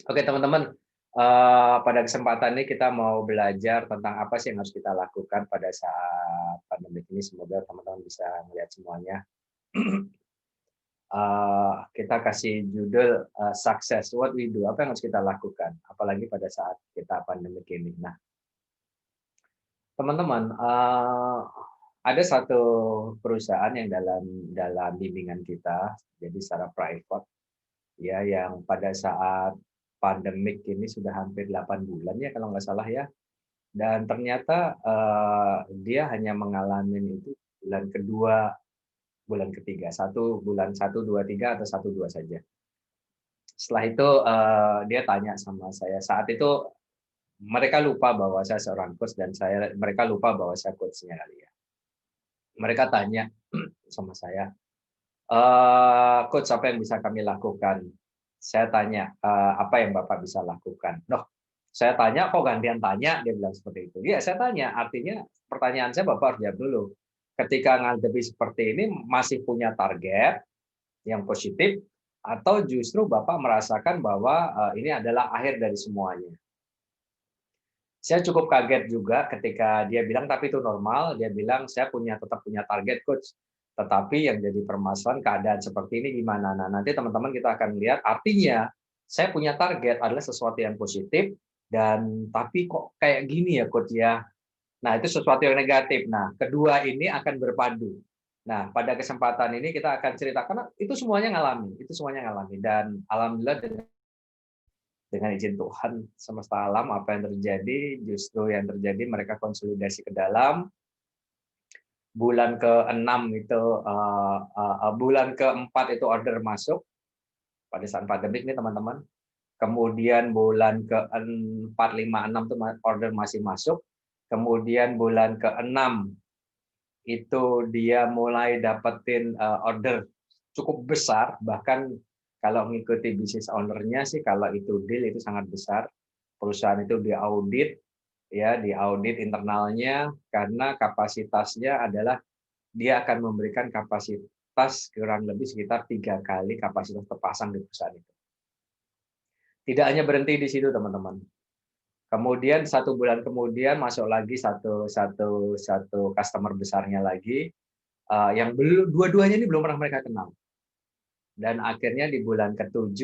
Oke teman-teman, pada kesempatan ini kita mau belajar tentang apa sih yang harus kita lakukan pada saat pandemi ini. Semoga teman-teman bisa melihat semuanya. Kita kasih judul success, what we do, apa yang harus kita lakukan, apalagi pada saat kita pandemi ini. Nah, teman-teman, ada satu perusahaan yang dalam dalam bimbingan kita, jadi secara private, ya, yang pada saat pandemik ini sudah hampir 8 bulan ya kalau nggak salah ya. Dan ternyata, dia hanya mengalami itu bulan kedua, bulan ketiga, bulan satu 2 3 atau satu 2 saja. Setelah itu, dia tanya sama saya, saat itu mereka lupa bahwa saya seorang coach dan mereka lupa bahwa saya coach-nya kali ya. Mereka tanya sama saya, "Coach, apa yang bisa kami lakukan?" Saya tanya, "Apa yang Bapak bisa lakukan?" Loh, saya tanya kok gantian tanya, dia bilang seperti itu. Iya, saya tanya, artinya pertanyaan saya Bapak harus jawab dulu. Ketika ngadepi seperti ini masih punya target yang positif atau justru Bapak merasakan bahwa, ini adalah akhir dari semuanya? Saya cukup kaget juga ketika dia bilang, "Tapi itu normal." Dia bilang, "Saya tetap punya target, Coach. Tetapi yang jadi permasalahan keadaan seperti ini gimana?" Nah, nanti teman-teman kita akan lihat, artinya saya punya target adalah sesuatu yang positif dan tapi kok kayak gini ya, Coach, ya. Nah, itu sesuatu yang negatif. Nah, kedua ini akan berpadu. Nah, pada kesempatan ini kita akan cerita karena itu semuanya ngalami dan alhamdulillah dengan izin Tuhan semesta alam, apa yang terjadi, justru yang terjadi mereka konsolidasi ke dalam. Bulan ke-6 itu, bulan ke-4 itu order masuk pada saat pandemik nih teman-teman. Kemudian bulan ke-4, 5, 6 tuh order masih masuk. Kemudian bulan ke-6 itu dia mulai dapetin order cukup besar, bahkan kalau mengikuti bisnis owner-nya sih kalau itu deal itu sangat besar. Perusahaan itu diaudit, ya, diaudit internalnya karena kapasitasnya adalah dia akan memberikan kapasitas kurang lebih sekitar 3 kali kapasitas terpasang di perusahaan itu. Tidak hanya berhenti di situ, teman-teman. Kemudian 1 bulan kemudian masuk lagi satu satu satu customer besarnya lagi, yang belum dua-duanya ini belum pernah mereka kenal. Dan akhirnya di bulan ke-7,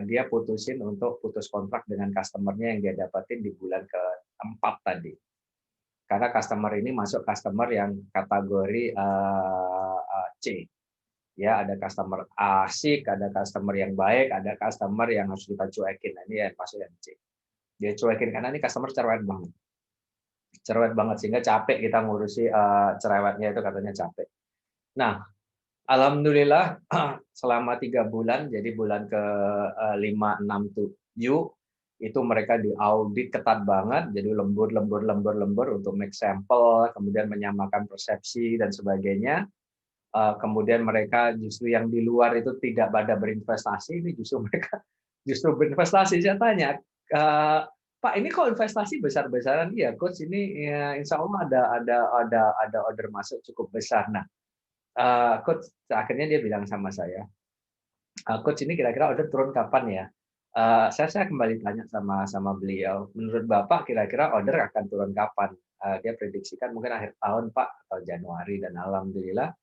dia putusin untuk putus kontrak dengan customer-nya yang dia dapetin di bulan ke-4 tadi. Karena customer ini masuk customer yang kategori, C. Ya, ada customer asik, ada customer yang baik, ada customer yang harus kita cuekin. Nah, ini yang masuk yang C. Dia cuekin karena ini customer cerewet banget. Cerewet banget sehingga capek kita ngurusi, cerewetnya itu katanya capek. Nah, alhamdulillah selama 3 bulan, jadi bulan ke 5, 6, 7 itu mereka diaudit ketat banget, jadi lembur lembur lembur lembur untuk make sampel, kemudian menyamakan persepsi dan sebagainya. Kemudian mereka justru yang di luar itu tidak pada berinvestasi, ini justru mereka justru berinvestasi. Saya tanya, "Pak, ini kok investasi besar-besaran?" "Iya, Coach, ini ya insya Allah ada order masuk cukup besar." Nah, Coach akhirnya dia bilang sama saya, "Coach, ini kira-kira order turun kapan ya?" Saya kembali tanya sama sama beliau, "Menurut Bapak kira-kira order akan turun kapan?" Dia prediksikan mungkin akhir tahun, Pak, atau Januari, dan alhamdulillah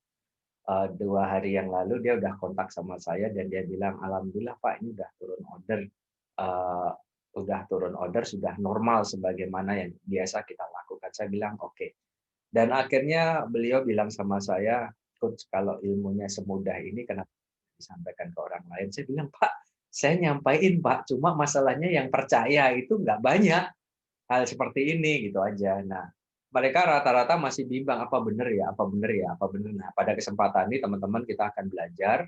2 hari yang lalu dia udah kontak sama saya dan dia bilang, "Alhamdulillah Pak, ini udah turun order, sudah normal sebagaimana yang biasa kita lakukan." Saya bilang, "Oke." Dan akhirnya beliau bilang sama saya, "Coach, kalau ilmunya semudah ini kenapa disampaikan ke orang lain?" Saya bilang, "Pak, saya nyampaikan Pak, cuma masalahnya yang percaya itu nggak banyak hal seperti ini," gitu aja. Nah, mereka rata-rata masih bimbang, "Apa benar ya? Apa benar ya? Apa benar?" Nah, pada kesempatan ini teman-teman kita akan belajar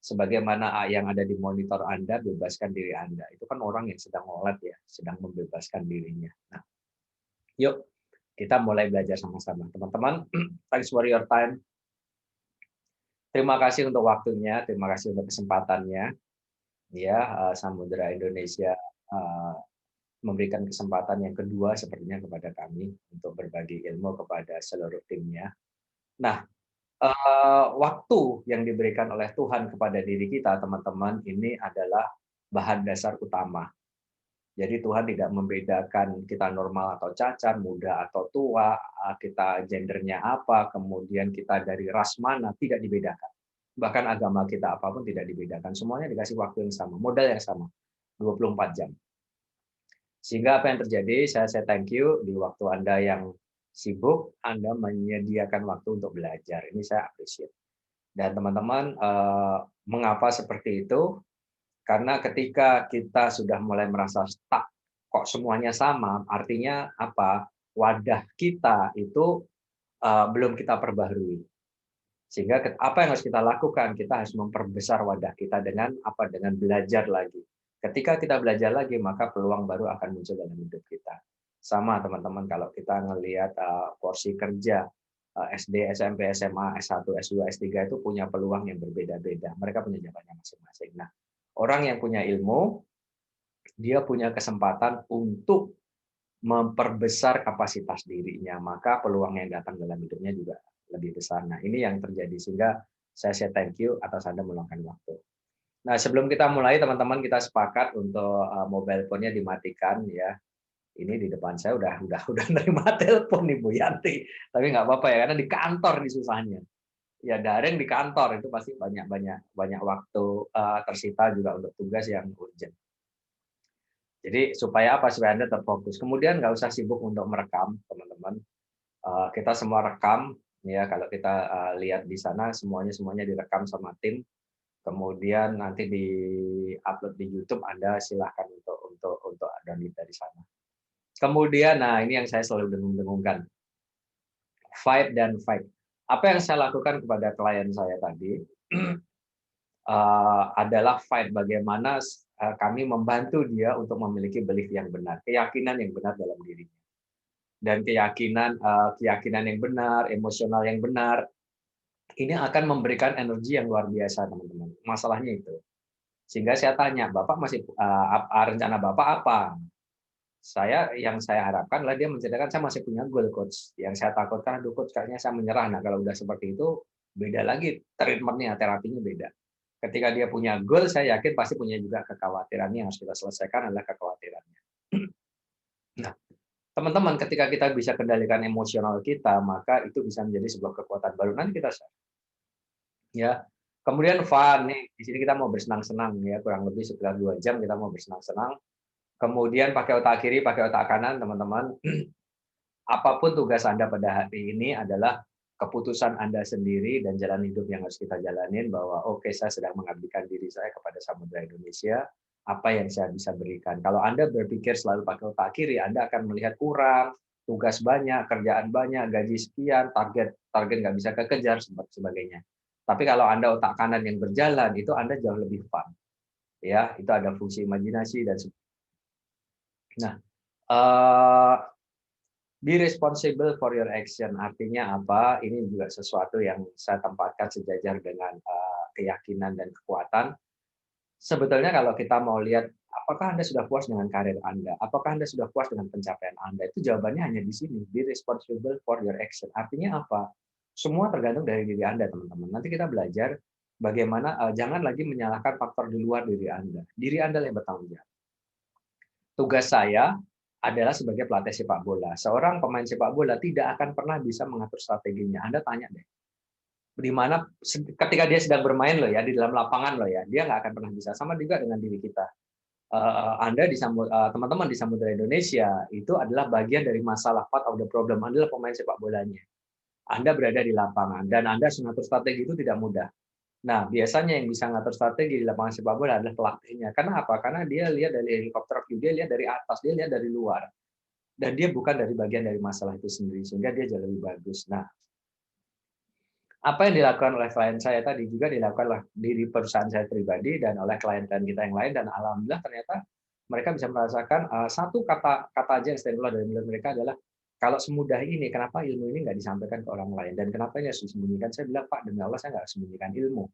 sebagaimana yang ada di monitor Anda, bebaskan diri Anda. Itu kan orang yang sedang ngolat ya, sedang membebaskan dirinya. Nah, yuk kita mulai belajar sama-sama. Teman-teman, thanks for your time. Terima kasih untuk waktunya, terima kasih untuk kesempatannya. Ya, Samudra Indonesia memberikan kesempatan yang kedua sepertinya kepada kami untuk berbagi ilmu kepada seluruh timnya. Nah, waktu yang diberikan oleh Tuhan kepada diri kita, teman-teman, ini adalah bahan dasar utama. Jadi Tuhan tidak membedakan kita normal atau cacat, muda atau tua, kita gendernya apa, kemudian kita dari ras mana, tidak dibedakan. Bahkan agama kita apapun tidak dibedakan. Semuanya dikasih waktu yang sama, modal yang sama, 24 jam. Sehingga apa yang terjadi, saya thank you di waktu Anda yang sibuk, Anda menyediakan waktu untuk belajar. Ini saya appreciate. Dan teman-teman, mengapa seperti itu? Karena ketika kita sudah mulai merasa stuck, kok semuanya sama, artinya apa? Wadah kita itu belum kita perbaharui. Sehingga apa yang harus kita lakukan? Kita harus memperbesar wadah kita dengan apa? Dengan belajar lagi. Ketika kita belajar lagi, maka peluang baru akan muncul dalam hidup kita. Sama teman-teman, kalau kita ngelihat porsi kerja SD, SMP, SMA, S1, S2, S3 itu punya peluang yang berbeda-beda. Mereka punya jawabannya masing-masing. Nah, orang yang punya ilmu, dia punya kesempatan untuk memperbesar kapasitas dirinya, maka peluang yang datang dalam hidupnya juga lebih besar. Nah, ini yang terjadi, sehingga saya thank you atas Anda meluangkan waktu. Nah, sebelum kita mulai, teman-teman, kita sepakat untuk mobile phone-nya dimatikan ya. Ini di depan saya udah nerima telepon nih Bu Yanti, tapi nggak apa-apa ya, karena di kantor nih susahnya. Ya daring di kantor itu pasti banyak waktu tersita juga untuk tugas yang urgent. Jadi supaya apa? Supaya Anda terfokus. Kemudian nggak usah sibuk untuk merekam, teman-teman. Kita semua rekam, ya kalau kita lihat di sana semuanya direkam sama tim. Kemudian nanti di-upload di YouTube, Anda silahkan untuk download dari sana. Kemudian, nah ini yang saya selalu dengung-dengungkan, fight dan fight. Apa yang saya lakukan kepada klien saya tadi adalah fight, bagaimana kami membantu dia untuk memiliki belief yang benar, keyakinan yang benar dalam dirinya. Dan keyakinan yang benar, emosional yang benar, ini akan memberikan energi yang luar biasa, teman-teman. Masalahnya itu. Sehingga saya tanya, Bapak masih rencana Bapak apa? Yang saya harapkan adalah dia menceritakan, saya masih punya goal, coach. Yang saya takutkan, aduh coach, kayaknya saya menyerah. Nah, kalau udah seperti itu, beda lagi treatmentnya, terapinya beda. Ketika dia punya goal, saya yakin pasti punya juga kekhawatirannya yang harus kita selesaikan adalah kekhawatirannya. Nah, teman-teman, ketika kita bisa kendalikan emosional kita, maka itu bisa menjadi sebuah kekuatan baru. Nanti kita share. Ya. Kemudian fun nih, di sini kita mau bersenang-senang ya, kurang lebih sekitar 2 jam kita mau bersenang-senang. Kemudian pakai otak kiri, pakai otak kanan, teman-teman. Apapun tugas Anda pada hari ini adalah keputusan Anda sendiri dan jalan hidup yang harus kita jalanin, bahwa oke, saya sedang mengabdikan diri saya kepada Samudra Indonesia, apa yang saya bisa berikan. Kalau Anda berpikir selalu pakai otak kiri, Anda akan melihat kurang, tugas banyak, kerjaan banyak, gaji sekian, target nggak bisa kekejar, sebagainya. Tapi kalau Anda otak kanan yang berjalan, itu Anda jauh lebih fun. Ya, itu ada fungsi imajinasi dan sebagainya. Nah, be responsible for your action, artinya apa? Ini juga sesuatu yang saya tempatkan sejajar dengan keyakinan dan kekuatan. Sebetulnya kalau kita mau lihat, apakah Anda sudah puas dengan karir Anda? Apakah Anda sudah puas dengan pencapaian Anda? Itu jawabannya hanya di sini, be responsible for your action. Artinya apa? Semua tergantung dari diri Anda, teman-teman. Nanti kita belajar bagaimana, jangan lagi menyalahkan faktor di luar diri Anda. Diri Anda yang bertanggung jawab. Tugas saya adalah sebagai pelatih sepak bola. Seorang pemain sepak bola tidak akan pernah bisa mengatur strateginya. Anda tanya deh, di mana ketika dia sedang bermain loh ya, di dalam lapangan loh ya, dia nggak akan pernah bisa. Sama juga dengan diri kita. Anda teman-teman di Samudra Indonesia itu adalah bagian dari masalah, part of the problem. Anda adalah pemain sepak bolanya. Anda berada di lapangan dan Anda mengatur strategi itu tidak mudah. Nah, biasanya yang bisa ngatur strategi di lapangan sepak bola adalah pelatihnya. Karena apa? Karena dia lihat dari helikopter view, dia lihat dari atas, dia lihat dari luar. Dan dia bukan dari bagian dari masalah itu sendiri, sehingga dia jauh lebih bagus. Nah, apa yang dilakukan oleh klien saya tadi juga dilakukan oleh diri perusahaan saya pribadi dan oleh klien-klien kita yang lain, dan alhamdulillah ternyata mereka bisa merasakan satu kata aja yang saya keluar dari mulut mereka adalah, kalau semudah ini, kenapa ilmu ini nggak disampaikan ke orang lain? Dan kenapa ini harus disembunyikan? Saya bilang, Pak, demi Allah saya nggak sembunyikan ilmu.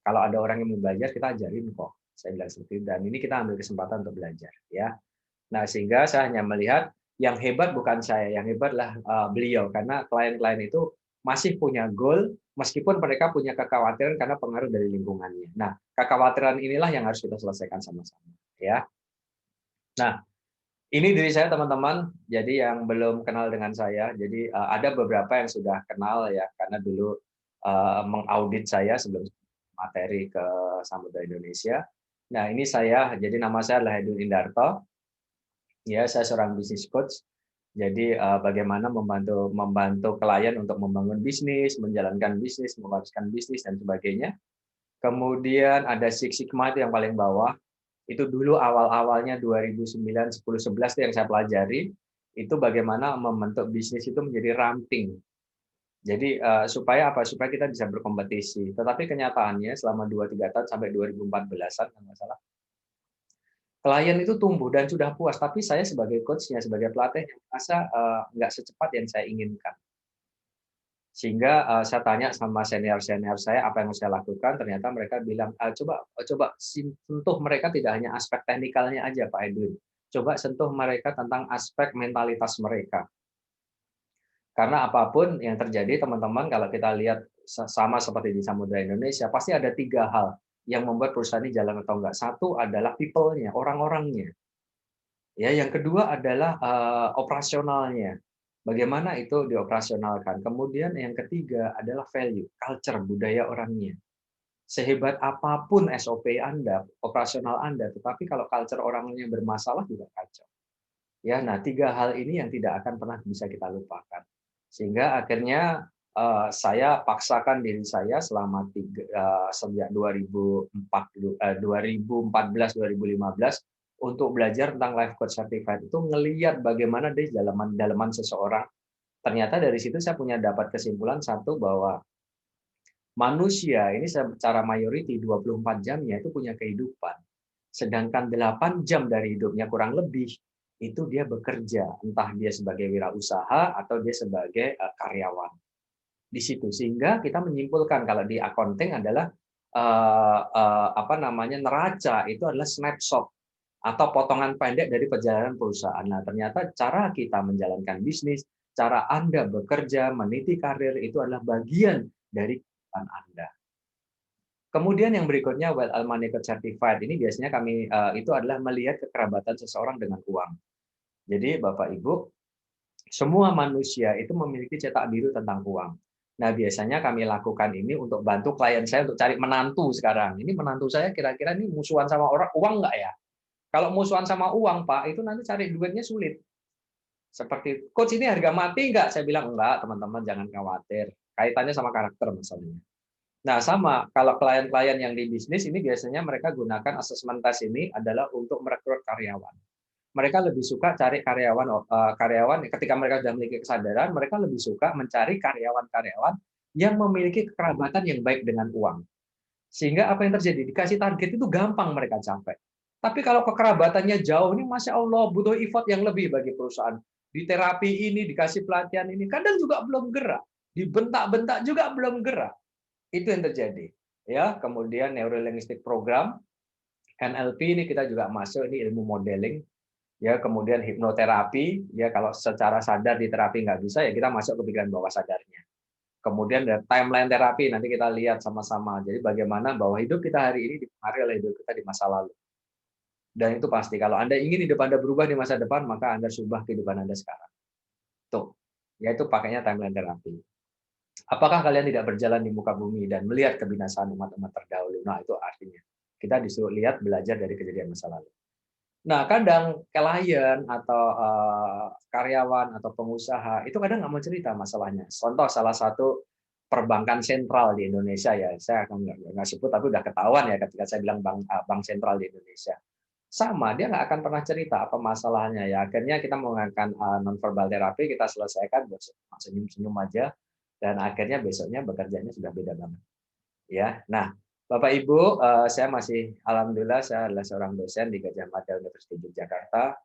Kalau ada orang yang mau belajar, kita ajarin kok. Saya bilang seperti itu. Dan ini kita ambil kesempatan untuk belajar. Ya. Nah, sehingga saya hanya melihat yang hebat bukan saya, yang hebatlah beliau. Karena klien-klien itu masih punya goal, meskipun mereka punya kekhawatiran karena pengaruh dari lingkungannya. Nah, kekhawatiran inilah yang harus kita selesaikan sama-sama. ya. Nah, ini diri saya teman-teman, jadi yang belum kenal dengan saya, jadi ada beberapa yang sudah kenal ya, karena dulu mengaudit saya sebelum materi ke Samudra Indonesia. Nah, ini saya, jadi nama saya adalah Edwin Indarto, ya saya seorang business coach. Jadi bagaimana membantu membantu klien untuk membangun bisnis, menjalankan bisnis, mewariskan bisnis dan sebagainya. Kemudian ada Six Sigma itu yang paling bawah. Itu dulu awal-awalnya 2009, 10, 11 itu yang saya pelajari, itu bagaimana membentuk bisnis itu menjadi ramping. Jadi supaya apa? Supaya kita bisa berkompetisi. Tetapi kenyataannya selama 2-3 tahun sampai 2014-an kalau nggak salah, klien itu tumbuh dan sudah puas, tapi saya sebagai coach-nya, sebagai pelatih yang merasa nggak secepat yang saya inginkan. Sehingga saya tanya sama senior-senior saya apa yang harus saya lakukan, ternyata mereka bilang, coba sentuh mereka tidak hanya aspek teknikalnya aja Pak Edwin, coba sentuh mereka tentang aspek mentalitas mereka. Karena apapun yang terjadi teman-teman, kalau kita lihat sama seperti di Samudra Indonesia, pasti ada 3 hal yang membuat perusahaan ini jalan atau enggak. Satu adalah people-nya, orang-orangnya. Ya, yang kedua adalah operasionalnya. Bagaimana itu dioperasionalkan. Kemudian yang ketiga adalah value, culture, budaya orangnya. Sehebat apapun SOP Anda, operasional Anda, tetapi kalau culture orangnya bermasalah juga kacau. Ya, nah 3 hal ini yang tidak akan pernah bisa kita lupakan. Sehingga akhirnya saya paksakan diri saya selama sejak 2014 2015 untuk belajar tentang life coach certified itu ngelihat bagaimana di dalaman seseorang. Ternyata dari situ saya punya dapat kesimpulan satu bahwa manusia ini secara mayoriti 24 jamnya itu punya kehidupan. Sedangkan 8 jam dari hidupnya kurang lebih itu dia bekerja, entah dia sebagai wirausaha atau dia sebagai karyawan. Di situ sehingga kita menyimpulkan kalau di accounting adalah apa namanya neraca itu adalah snapshot atau potongan pendek dari perjalanan perusahaan. Nah, ternyata cara kita menjalankan bisnis, cara Anda bekerja, meniti karir itu adalah bagian dari kehidupan Anda. Kemudian yang berikutnya Well Almaneke Certified ini biasanya kami itu adalah melihat kekerabatan seseorang dengan uang. Jadi Bapak Ibu, semua manusia itu memiliki cetak biru tentang uang. Nah, biasanya kami lakukan ini untuk bantu klien saya untuk cari menantu sekarang. Ini menantu saya kira-kira ini musuhan sama orang uang nggak ya? Kalau musuhan sama uang, Pak, itu nanti cari duitnya sulit. Seperti, coach ini harga mati nggak? Saya bilang, enggak, teman-teman jangan khawatir. Kaitannya sama karakter masalahnya. Nah, sama, kalau klien-klien yang di bisnis ini biasanya mereka gunakan assessment test ini adalah untuk merekrut karyawan. Mereka lebih suka cari karyawan ketika mereka sudah memiliki kesadaran, mereka lebih suka mencari karyawan-karyawan yang memiliki kekerabatan yang baik dengan uang. Sehingga apa yang terjadi? Dikasih target itu gampang mereka capai. Tapi kalau kekerabatannya jauh, ini Masya Allah butuh effort yang lebih bagi perusahaan. Di terapi ini, dikasih pelatihan ini, kadang juga belum gerak. Dibentak-bentak juga belum gerak. Itu yang terjadi. Ya, kemudian Neuro Linguistic Program, NLP ini kita juga masuk, ini ilmu modeling. Ya, kemudian hipnoterapi, ya kalau secara sadar di terapi nggak bisa, ya kita masuk ke pikiran bawah sadarnya. Kemudian ada timeline terapi, nanti kita lihat sama-sama. Jadi bagaimana bahwa hidup kita hari ini dipengaruhi oleh hidup kita di masa lalu. Dan itu pasti, kalau Anda ingin hidup Anda berubah di masa depan, maka Anda ubah kehidupan Anda sekarang. Tuh, yaitu pakainya timeline terapi. Apakah kalian tidak berjalan di muka bumi dan melihat kebinasaan umat-umat terdahulu? Nah, itu artinya. Kita disuruh lihat, belajar dari kejadian masa lalu. Nah, kadang klien atau karyawan atau pengusaha itu kadang nggak mau cerita masalahnya. Contoh salah satu perbankan sentral di Indonesia ya, saya akan nggak sebut tapi udah ketahuan ya ketika saya bilang bank sentral di Indonesia. Sama, dia nggak akan pernah cerita apa masalahnya ya. Akhirnya kita menggunakan nonverbal terapi, kita selesaikan senyum-senyum aja, dan akhirnya besoknya bekerjanya sudah beda banget. Ya, nah Bapak Ibu, saya masih alhamdulillah saya adalah seorang dosen di Gadjah Mada University Yogyakarta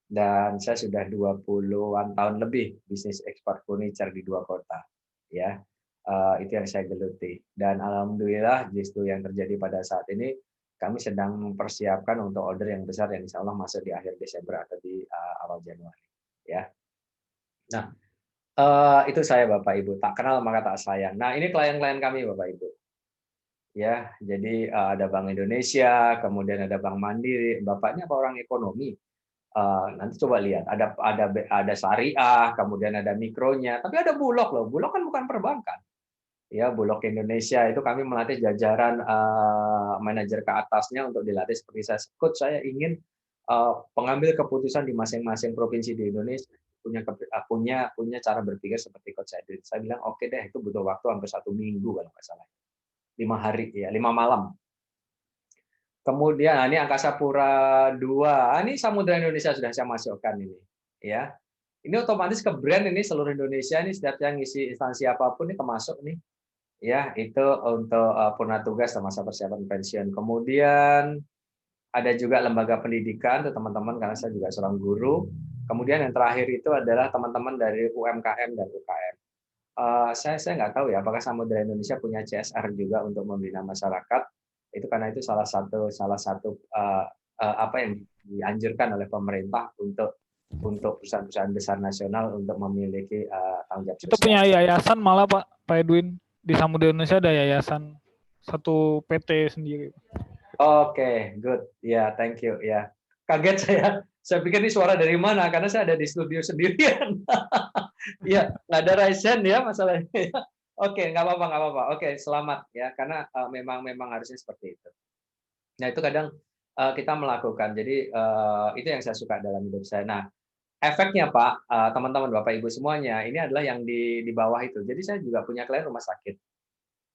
dan saya sudah 20-an tahun lebih bisnis ekspor furniture di 2 kota. Ya. Itu yang saya geluti. Dan alhamdulillah justru yang terjadi pada saat ini kami sedang mempersiapkan untuk order yang besar yang insya Allah masuk di akhir Desember atau di awal Januari. Ya. Nah, itu saya Bapak Ibu. Tak kenal maka tak sayang. Nah, ini klien-klien kami Bapak Ibu. Ya, jadi ada Bank Indonesia, kemudian ada Bank Mandiri. Bapaknya apa orang ekonomi? Nanti coba lihat, ada syariah, kemudian ada mikronya, tapi ada Bulog loh. Bulog kan bukan perbankan. Ya, Bulog Indonesia itu kami melatih jajaran manajer ke atasnya untuk dilatih seperti saya. Coach, saya ingin pengambil keputusan di masing-masing provinsi di Indonesia punya cara berpikir seperti coach saya. Saya bilang oke deh, itu butuh waktu hampir 1 minggu kalau nggak salah, 5 hari ya, 5 malam. Kemudian ini Angkasa Pura II, ini Samudra Indonesia sudah saya masukkan ini, ya. Ini otomatis ke brand ini seluruh Indonesia ini setiap yang ngisi instansi apapun ini termasuk nih, ya itu untuk purna tugas dan masa persiapan pensiun. Kemudian ada juga lembaga pendidikan untuk teman-teman karena saya juga seorang guru. Kemudian yang terakhir itu adalah teman-teman dari UMKM dan UKM. Saya nggak tahu ya apakah Samudra Indonesia punya CSR juga untuk membina masyarakat. Itu karena itu salah satu apa yang dianjurkan oleh pemerintah untuk perusahaan-perusahaan besar nasional untuk memiliki tanggung jawab Kita sosial. punya yayasan malah Pak Edwin, di Samudra Indonesia ada yayasan, satu PT sendiri. Oke, good. Ya, thank you. Ya, kaget saya. Saya pikir ini suara dari mana? Karena saya ada di studio sendirian. Ya, nggak ada raisen ya masalahnya. Oke, nggak apa-apa, nggak apa-apa. Oke, selamat ya, karena memang harusnya seperti itu. Nah, itu kadang kita melakukan. Jadi itu yang saya suka dalam hidup saya. Nah, efeknya Pak, teman-teman, Bapak Ibu semuanya, ini adalah yang di bawah itu. Jadi saya juga punya klien rumah sakit.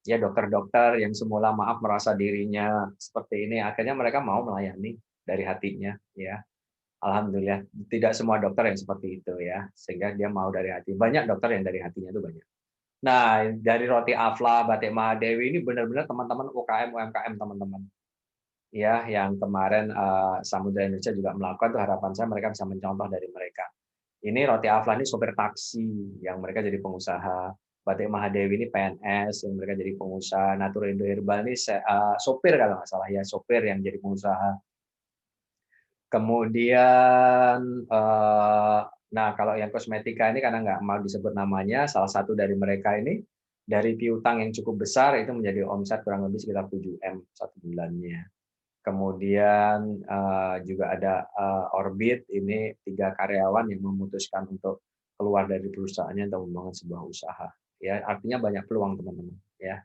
Ya, dokter-dokter yang semula maaf merasa dirinya seperti ini, akhirnya mereka mau melayani dari hatinya, ya. Alhamdulillah, tidak semua dokter yang seperti itu ya, sehingga dia mau dari hati. Banyak dokter yang dari hatinya itu banyak. Nah, dari Roti Afla, Batik Mahadewi ini benar-benar teman-teman UKM, UMKM teman-teman. Ya, yang kemarin Samudra Indonesia juga melakukan tuh, harapan saya mereka bisa mencontoh dari mereka. Ini Roti Afla ini sopir taksi yang mereka jadi pengusaha. Batik Mahadewi ini PNS yang mereka jadi pengusaha. Natur Indo Herbal ini sopir kalau nggak salah ya, sopir yang jadi pengusaha. Kemudian nah kalau yang kosmetika ini karena nggak mau disebut namanya, salah satu dari mereka ini dari piutang yang cukup besar itu menjadi omset kurang lebih sekitar 7M satu bulannya. Kemudian juga ada Orbit, ini 3 karyawan yang memutuskan untuk keluar dari perusahaannya untuk membangun sebuah usaha. Ya, artinya banyak peluang teman-teman. Ya,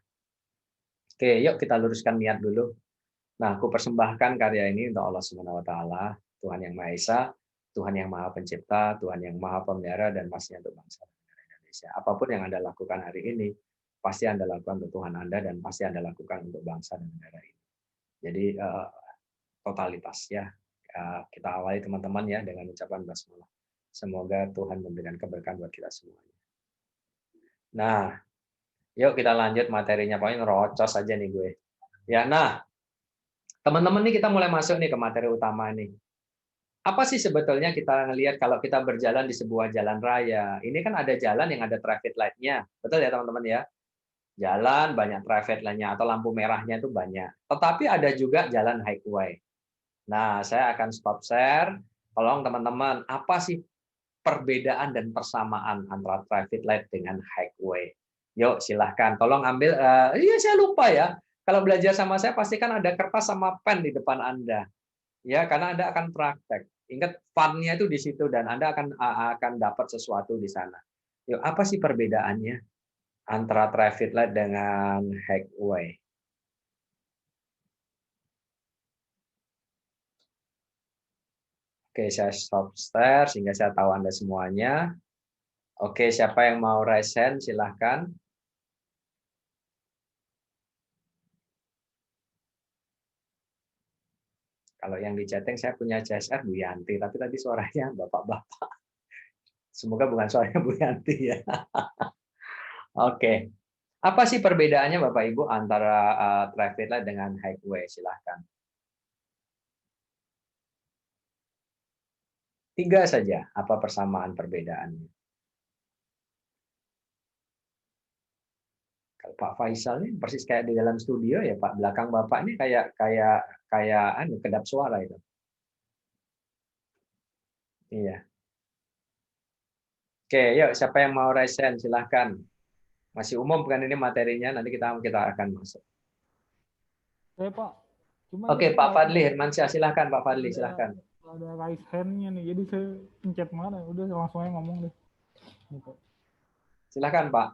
oke, yuk kita luruskan niat dulu. Nah, aku persembahkan karya ini untuk Allah Subhanahu Wa Taala, Tuhan yang Maha Esa, Tuhan yang Maha Pencipta, Tuhan yang Maha Pemelihara, dan pastinya untuk bangsa dan negara Indonesia. Apapun yang Anda lakukan hari ini, pasti Anda lakukan untuk Tuhan Anda dan pasti Anda lakukan untuk bangsa dan negara ini. Jadi totalitas ya. Kita awali teman-teman ya dengan ucapan basmalah. Semoga Tuhan memberikan keberkahan buat kita semuanya. Nah, yuk kita lanjut materinya. Pokoknya rocos aja nih gue. Ya, nah, teman-teman nih kita mulai masuk nih ke materi utama nih. Apa sih sebetulnya kita ngelihat kalau kita berjalan di sebuah jalan raya? Ini kan ada jalan yang ada traffic light-nya. Betul ya teman-teman ya? Jalan banyak traffic light-nya atau lampu merahnya itu banyak. Tetapi ada juga jalan highway. Nah, saya akan stop share. Tolong teman-teman, apa sih perbedaan dan persamaan antara traffic light dengan highway? Yuk, silahkan. Tolong ambil. Iya, saya lupa ya. Kalau belajar sama saya, pastikan ada kertas sama pen di depan Anda. Ya, karena Anda akan praktek. Ingat, fun-nya itu di situ dan Anda akan dapat sesuatu di sana. Yuk, apa sih perbedaannya antara traffic light dengan highway? Oke, saya stop share sehingga saya tahu Anda semuanya. Oke, siapa yang mau raise hand, silahkan. Kalau yang di chatting saya punya CSR Bu Yanti, tapi tadi suaranya bapak-bapak. Semoga bukan suaranya Bu Yanti ya. Oke. Apa sih perbedaannya Bapak Ibu antara traffic light dengan highway? Silahkan. 3 saja. Apa persamaan perbedaannya? Kalau Pak Faisal ini persis kayak di dalam studio ya Pak. Belakang Bapak ini kayak kayak kayak kedap suara itu. Iya. Oke, yuk siapa yang mau raise hand silahkan. Masih umum kan ini materinya, nanti kita akan masuk. Saya Pak, cuma ini Oke, saya Pak nggak Fadli Hermansyah, silahkan Pak nggak Fadli, ada silahkan. nggak ada raise hand-nya nih, jadi saya pencet mana, udah langsung aja ngomong deh. Gitu. Silahkan Pak.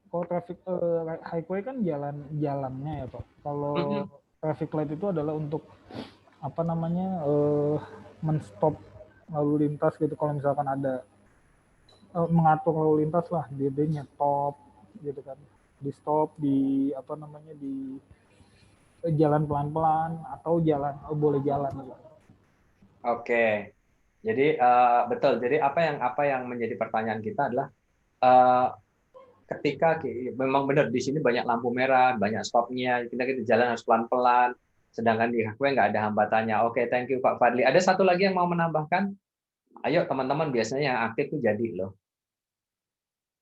Kalau traffic highway kan jalannya ya Pak. Kalau Mm-mm. traffic light itu adalah untuk apa namanya menstop lalu lintas gitu kalau misalkan ada mengatur lalu lintas lah dia nyetop gitu kan, di stop di apa namanya di jalan pelan-pelan atau jalan boleh jalan gitu. Oke. Jadi betul. Jadi apa yang menjadi pertanyaan kita adalah ketika memang benar di sini banyak lampu merah, banyak stopnya, kita jalan harus pelan-pelan. Sedangkan di highway nggak ada hambatannya. Oke, thank you Pak Fadli. Ada satu lagi yang mau menambahkan? Ayo teman-teman, biasanya yang aktif tuh jadi loh.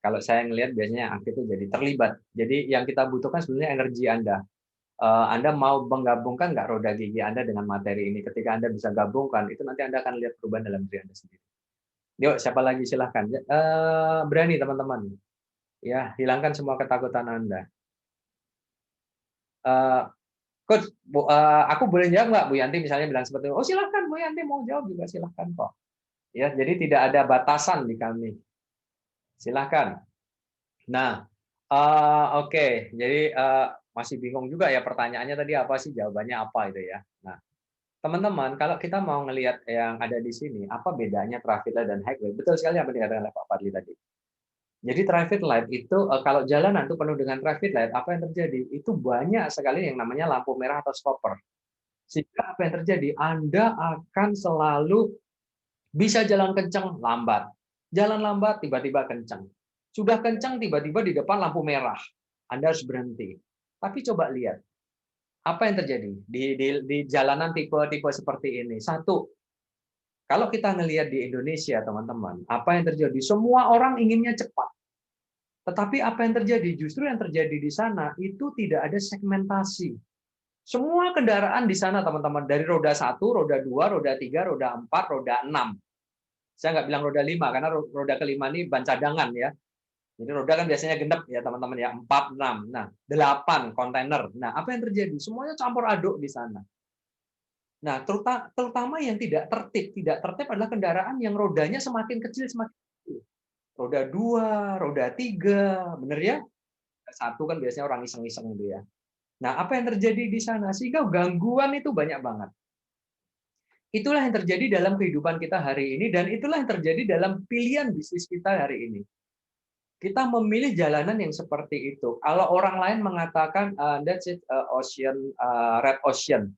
Kalau saya ngelihat biasanya yang aktif tuh jadi terlibat. Jadi yang kita butuhkan sebenarnya energi Anda. Anda mau menggabungkan nggak roda gigi Anda dengan materi ini? Ketika Anda bisa gabungkan, itu nanti Anda akan lihat perubahan dalam diri Anda sendiri. Yuk, siapa lagi silahkan. Berani teman-teman. Ya, hilangkan semua ketakutan Anda. Eh, Coach, aku boleh jawab nggak Bu Yanti misalnya bilang seperti itu? Oh silahkan Bu Yanti mau jawab juga silahkan kok. Ya, jadi tidak ada batasan di kami. Silahkan. Nah, oke. Jadi masih bingung juga ya pertanyaannya tadi apa sih, jawabannya apa itu ya. Nah, teman-teman, kalau kita mau ngelihat yang ada di sini, apa bedanya traffic light dan highway? Betul sekali apa yang dikatakan oleh Pak Fadli tadi. Jadi traffic light itu kalau jalanan itu penuh dengan traffic light, apa yang terjadi? Itu banyak sekali yang namanya lampu merah atau stopper. Sehingga apa yang terjadi? Anda akan selalu bisa jalan kencang, lambat. Jalan lambat, tiba-tiba kencang. Sudah kencang, tiba-tiba di depan lampu merah. Anda harus berhenti. Tapi coba lihat, apa yang terjadi di jalanan tipe-tipe seperti ini? Satu, kalau kita ngelihat di Indonesia, teman-teman, apa yang terjadi? Semua orang inginnya cepat. Tetapi apa yang terjadi? Justru yang terjadi di sana itu tidak ada segmentasi. Semua kendaraan di sana, teman-teman, dari roda 1, roda 2, roda 3, roda 4, roda 6. Saya nggak bilang roda 5, karena roda kelima ini ban cadangan ya. Jadi roda kan biasanya genep ya teman-teman ya, 4, 6. Nah, 8 kontainer. Nah, apa yang terjadi? Semuanya campur aduk di sana. Nah, terutama yang tidak tertib. Tidak tertib adalah kendaraan yang rodanya semakin kecil, semakin kecil. Roda 2, roda 3, bener ya? Satu kan biasanya orang iseng-iseng gitu ya. Nah, apa yang terjadi di sana? Sehingga gangguan itu banyak banget. Itulah yang terjadi dalam kehidupan kita hari ini, dan itulah yang terjadi dalam pilihan bisnis kita hari ini. Kita memilih jalanan yang seperti itu. Kalau orang lain mengatakan, that's it, ocean, red ocean.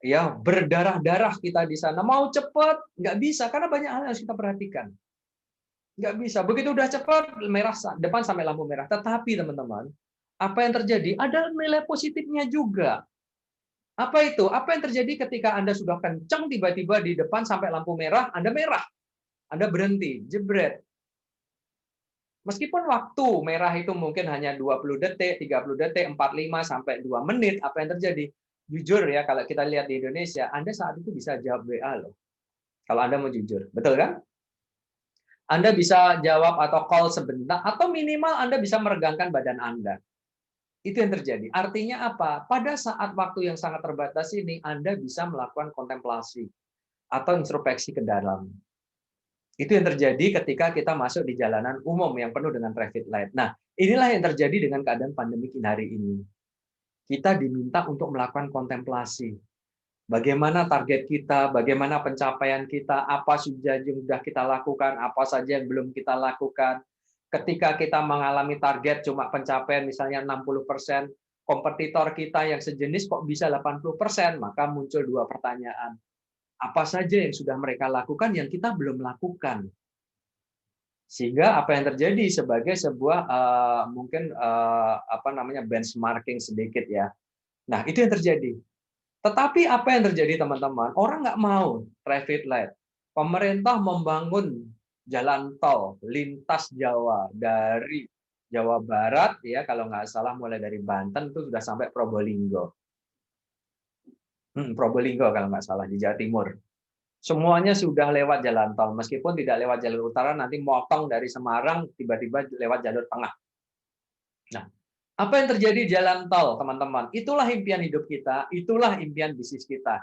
Ya, berdarah-darah kita di sana. Mau cepat, nggak bisa, karena banyak hal yang harus kita perhatikan. Nggak bisa. Begitu udah cepat, merah depan sampai lampu merah. Tetapi, teman-teman, apa yang terjadi? Ada nilai positifnya juga. Apa itu? Apa yang terjadi ketika Anda sudah kencang, tiba-tiba di depan sampai lampu merah, Anda merah. Anda berhenti, jebret. Meskipun waktu merah itu mungkin hanya 20 detik, 30 detik, 45 sampai 2 menit, apa yang terjadi? Jujur ya, kalau kita lihat di Indonesia, Anda saat itu bisa jawab WA loh. Kalau Anda mau jujur. Betul kan? Anda bisa jawab atau call sebentar, atau minimal Anda bisa meregangkan badan Anda. Itu yang terjadi. Artinya apa? Pada saat waktu yang sangat terbatas ini, Anda bisa melakukan kontemplasi atau introspeksi ke dalam. Itu yang terjadi ketika kita masuk di jalanan umum yang penuh dengan traffic light. Nah, inilah yang terjadi dengan keadaan pandemi hari ini. Kita diminta untuk melakukan kontemplasi. Bagaimana target kita, bagaimana pencapaian kita, apa saja yang sudah kita lakukan, apa saja yang belum kita lakukan. Ketika kita mengalami target cuma pencapaian misalnya 60%, kompetitor kita yang sejenis kok bisa 80%, maka muncul dua pertanyaan. Apa saja yang sudah mereka lakukan yang kita belum lakukan? Sehingga apa yang terjadi sebagai sebuah mungkin apa namanya benchmarking sedikit ya. Nah, itu yang terjadi. Tetapi apa yang terjadi teman-teman? Orang nggak mau traffic light. Pemerintah membangun jalan tol lintas Jawa dari Jawa Barat ya kalau nggak salah mulai dari Banten itu sudah sampai Probolinggo. Probolinggo kalau nggak salah di Jawa Timur. Semuanya sudah lewat jalan tol, meskipun tidak lewat jalur utara, nanti motong dari Semarang, tiba-tiba lewat jalur tengah. Nah, Apa yang terjadi di jalan tol, teman-teman? Itulah impian hidup kita, itulah impian bisnis kita.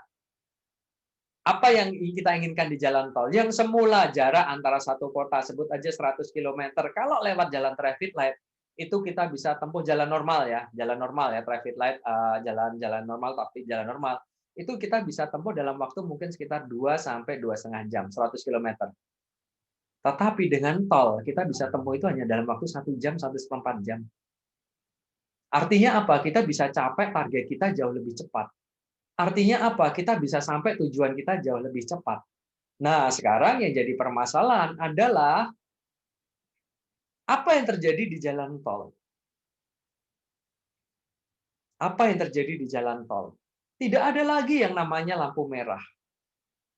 Apa yang kita inginkan di jalan tol? Yang semula jarak antara satu kota, sebut aja 100 km, kalau lewat jalan traffic light, itu kita bisa tempuh jalan normal ya, traffic light, jalan normal, tapi jalan normal, itu kita bisa tempuh dalam waktu mungkin sekitar 2 sampai 2,5 jam, 100 km. Tetapi dengan tol, kita bisa tempuh itu hanya dalam waktu 1 jam, 1,4 jam. Artinya apa? Kita bisa capai target kita jauh lebih cepat. Artinya apa? Kita bisa sampai tujuan kita jauh lebih cepat. Nah, sekarang yang jadi permasalahan adalah apa yang terjadi di jalan tol? Apa yang terjadi di jalan tol? Tidak ada lagi yang namanya lampu merah.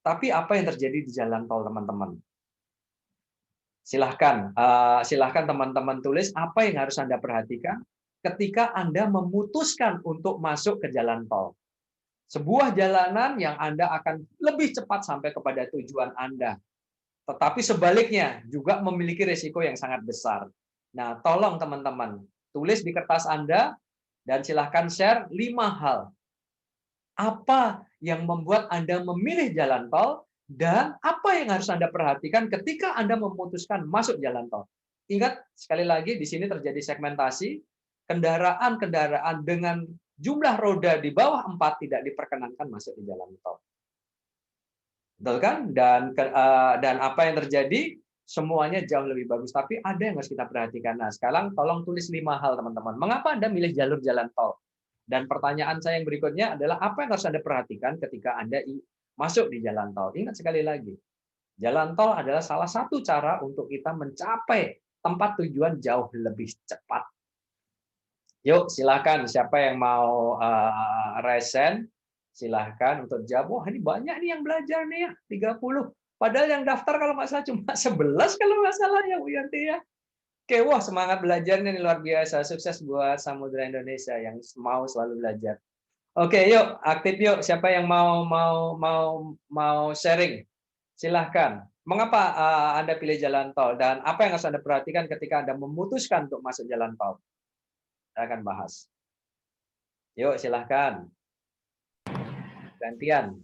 Tapi apa yang terjadi di jalan tol, teman-teman? Silahkan teman-teman tulis apa yang harus Anda perhatikan ketika Anda memutuskan untuk masuk ke jalan tol. Sebuah jalanan yang Anda akan lebih cepat sampai kepada tujuan Anda. Tetapi sebaliknya juga memiliki risiko yang sangat besar. Nah, tolong teman-teman, tulis di kertas Anda dan silahkan share 5 hal. Apa yang membuat Anda memilih jalan tol dan apa yang harus Anda perhatikan ketika Anda memutuskan masuk jalan tol. Ingat, sekali lagi di sini terjadi segmentasi, kendaraan-kendaraan dengan jumlah roda di bawah 4 tidak diperkenankan masuk di jalan tol. Betul kan? Dan apa yang terjadi? Semuanya jauh lebih bagus. Tapi ada yang harus kita perhatikan. Nah, sekarang tolong tulis 5 hal, teman-teman. Mengapa Anda milih jalur jalan tol? Dan pertanyaan saya yang berikutnya adalah, apa yang harus Anda perhatikan ketika Anda masuk di jalan tol? Ingat sekali lagi, jalan tol adalah salah satu cara untuk kita mencapai tempat tujuan jauh lebih cepat. Yuk, silakan siapa yang mau resen, silahkan untuk jawab. Wah, ini banyak nih yang belajar nih ya, 30. Padahal yang daftar kalau nggak salah cuma 11 kalau nggak salah ya, Bu Yanti ya. Oke, wah semangat belajarnya nih luar biasa. Sukses buat Samudra Indonesia yang mau selalu belajar. Oke, yuk aktif yuk. Siapa yang mau sharing? Silahkan. Mengapa Anda pilih jalan tol dan apa yang harus Anda perhatikan ketika Anda memutuskan untuk masuk jalan tol? Saya akan bahas. Yuk, silahkan. Gantian.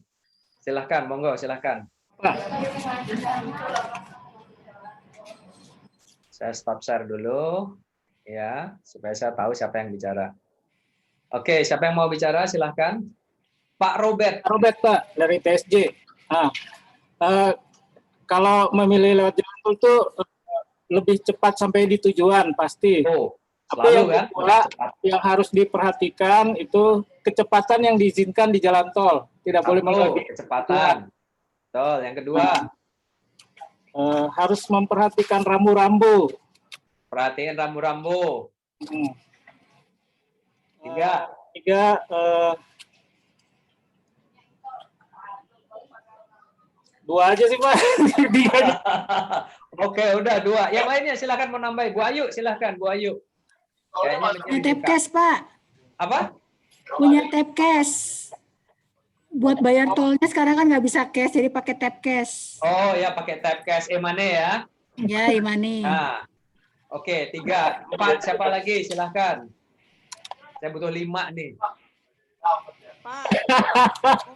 Silahkan, monggo, silahkan. Saya stop share dulu, ya, supaya saya tahu siapa yang bicara. Oke, siapa yang mau bicara, silahkan. Pak Robert. Robert, Pak, dari TSJ. Kalau memilih lewat jalan tol itu lebih cepat sampai di tujuan, pasti. Oh. Tapi yang kedua, yang harus diperhatikan itu kecepatan yang diizinkan di jalan tol. Tidak boleh melebihi kecepatan. Betul. Yang kedua, harus memperhatikan rambu-rambu. Perhatiin rambu-rambu. Tiga, dua aja sih, Pak. Oke, udah 2. Yang lainnya silakan mau nambahin. Bu Ayu, silakan Bu Ayu. Punya Tapcash, Pak. Apa? Punya Tapcash. Buat bayar tolnya sekarang kan nggak bisa cash, jadi pakai Tapcash. Oh ya, pakai Tapcash e-money ya? Ya, e-money. Nah, oke, 3, 4. Siapa lagi? Silahkan. Saya butuh 5 nih. Pak,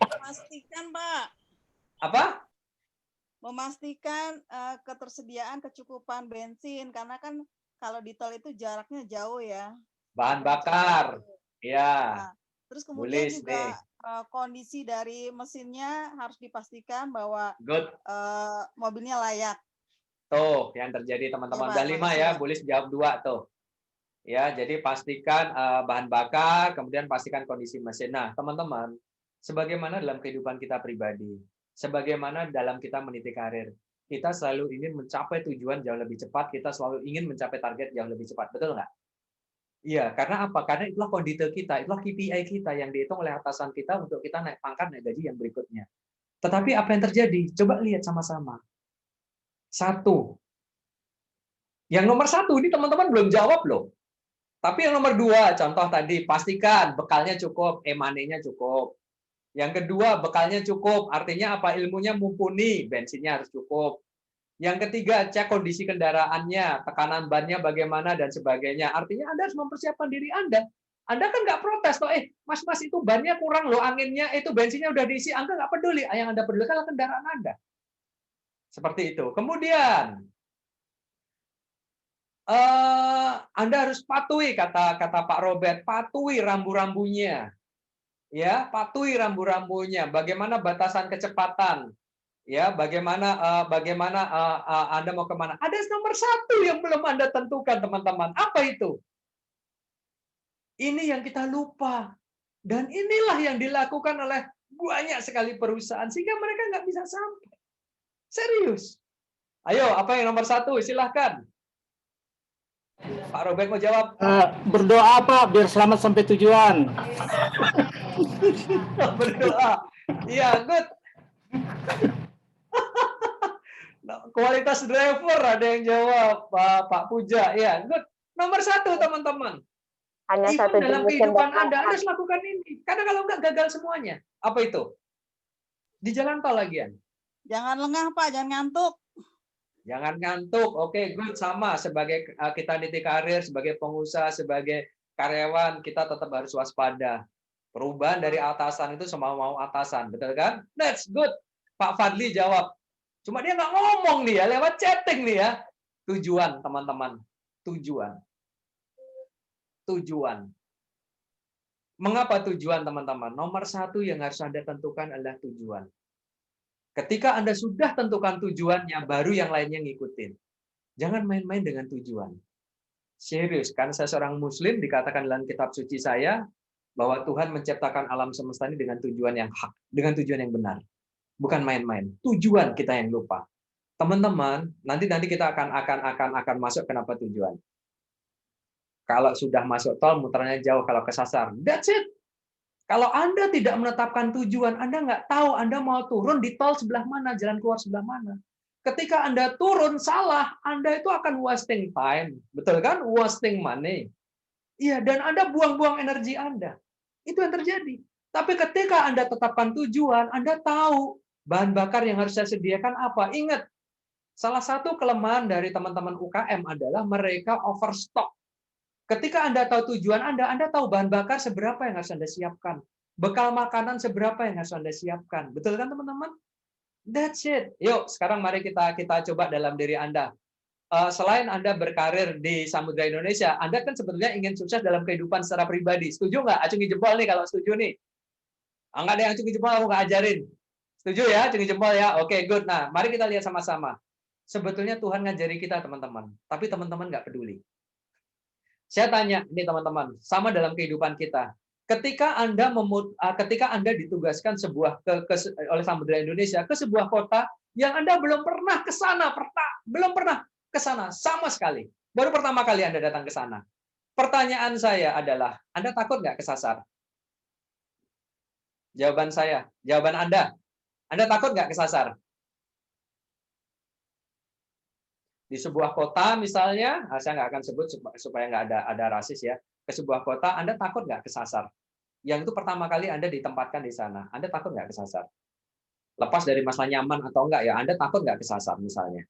memastikan Pak. Apa? Memastikan ketersediaan kecukupan bensin karena kan kalau di tol itu jaraknya jauh ya. Bahan bakar, ya. Nah, terus kemudian juga kondisi dari mesinnya harus dipastikan bahwa mobilnya layak. Tuh, yang terjadi teman-teman. Udah 5 ya, boleh jawab 2 tuh. Ya, jadi pastikan bahan bakar, kemudian pastikan kondisi mesin. Nah, teman-teman, sebagaimana dalam kehidupan kita pribadi, sebagaimana dalam kita meniti karir, kita selalu ingin mencapai tujuan jauh lebih cepat, kita selalu ingin mencapai target jauh lebih cepat, betul nggak? Iya, karena apa? Karena itulah kondite kita, itulah KPI kita yang dihitung oleh atasan kita untuk kita naik pangkat, naik gaji yang berikutnya. Tetapi apa yang terjadi? Coba lihat sama-sama. 1. Yang nomor 1 ini teman-teman belum jawab loh. Tapi yang nomor 2, contoh tadi, pastikan bekalnya cukup, e-money-nya cukup. Yang kedua, bekalnya cukup, artinya apa? Ilmunya mumpuni, bensinnya harus cukup. Yang ketiga, cek kondisi kendaraannya, tekanan bannya bagaimana, dan sebagainya. Artinya Anda harus mempersiapkan diri Anda. Anda kan nggak protes, toh, mas itu bannya kurang loh, anginnya, itu bensinnya udah diisi, Anda nggak peduli. Yang Anda pedulikan adalah kendaraan Anda. Seperti itu. Kemudian, Anda harus patuhi, kata Pak Robert, patuhi rambu-rambunya. Ya, patuhi rambu-rambunya. Bagaimana batasan kecepatan? Ya, bagaimana Anda mau kemana? Ada nomor satu yang belum Anda tentukan, teman-teman. Apa itu? Ini yang kita lupa. Dan inilah yang dilakukan oleh banyak sekali perusahaan, sehingga mereka nggak bisa sampai. Serius. Ayo, apa yang nomor satu? Silahkan. Pak Robert mau jawab. Berdoa Pak, biar selamat sampai tujuan. Berdoa. Iya, good. Kualitas driver ada yang jawab, Pak Puja. Ya, good. Nomor satu, teman-teman. Hanya Even satu dalam jenis kehidupan kendaraan. Anda harus lakukan ini. Karena kalau enggak, gagal semuanya. Apa itu? Di jalan tol lagian. Jangan lengah Pak, jangan ngantuk. Jangan ngantuk. Oke, good. Sama. Sebagai kita niti karir, sebagai pengusaha, sebagai karyawan, kita tetap harus waspada. Perubahan dari atasan itu semau-mau atasan. Betul kan? That's good. Pak Fadli jawab. Cuma dia nggak ngomong nih ya, lewat chatting nih ya. Tujuan, teman-teman. Tujuan. Tujuan. Mengapa tujuan, teman-teman? Nomor satu yang harus Anda tentukan adalah tujuan. Ketika Anda sudah tentukan tujuannya, baru yang lainnya ngikutin. Jangan main-main dengan tujuan. Serius, kan saya seorang Muslim, dikatakan dalam kitab suci saya, bahwa Tuhan menciptakan alam semesta ini dengan tujuan yang hak, dengan tujuan yang benar. Bukan main-main. Tujuan kita yang lupa. Teman-teman, nanti kita akan masuk kenapa tujuan. Kalau sudah masuk tol, muternya jauh kalau kesasar. That's it. Kalau Anda tidak menetapkan tujuan, Anda nggak tahu Anda mau turun di tol sebelah mana, jalan keluar sebelah mana. Ketika Anda turun salah, Anda itu akan wasting time. Betul kan? Wasting money. Iya, dan Anda buang-buang energi Anda. Itu yang terjadi. Tapi ketika Anda tetapkan tujuan, Anda tahu bahan bakar yang harus saya sediakan apa. Ingat, salah satu kelemahan dari teman-teman UKM adalah mereka overstock. Ketika Anda tahu tujuan Anda tahu bahan bakar seberapa yang harus Anda siapkan. Bekal makanan seberapa yang harus Anda siapkan. Betul kan, teman-teman? That's it. Yuk, sekarang mari kita coba dalam diri Anda. Selain Anda berkarir di Samudra Indonesia, Anda kan sebetulnya ingin sukses dalam kehidupan secara pribadi. Setuju nggak? Acungi jempol nih kalau setuju nih. Nggak ada yang acungi jempol, aku nggak ajarin. Setuju ya? Acungi jempol ya? Oke, good. Nah, mari kita lihat sama-sama. Sebetulnya Tuhan ngajari kita, teman-teman. Tapi teman-teman nggak peduli. Saya tanya, ini teman-teman, sama dalam kehidupan kita. Ketika Anda ditugaskan oleh Samudra Indonesia ke sebuah kota yang Anda belum pernah ke sana, sama sekali. Baru pertama kali Anda datang ke sana. Pertanyaan saya adalah, Anda takut nggak kesasar? Jawaban Anda takut nggak kesasar? Di sebuah kota misalnya, saya nggak akan sebut supaya nggak ada rasis ya, ke sebuah kota, Anda takut nggak kesasar? Yang itu pertama kali Anda ditempatkan di sana, Anda takut nggak kesasar? Lepas dari masalah nyaman atau enggak ya, Anda takut nggak kesasar misalnya?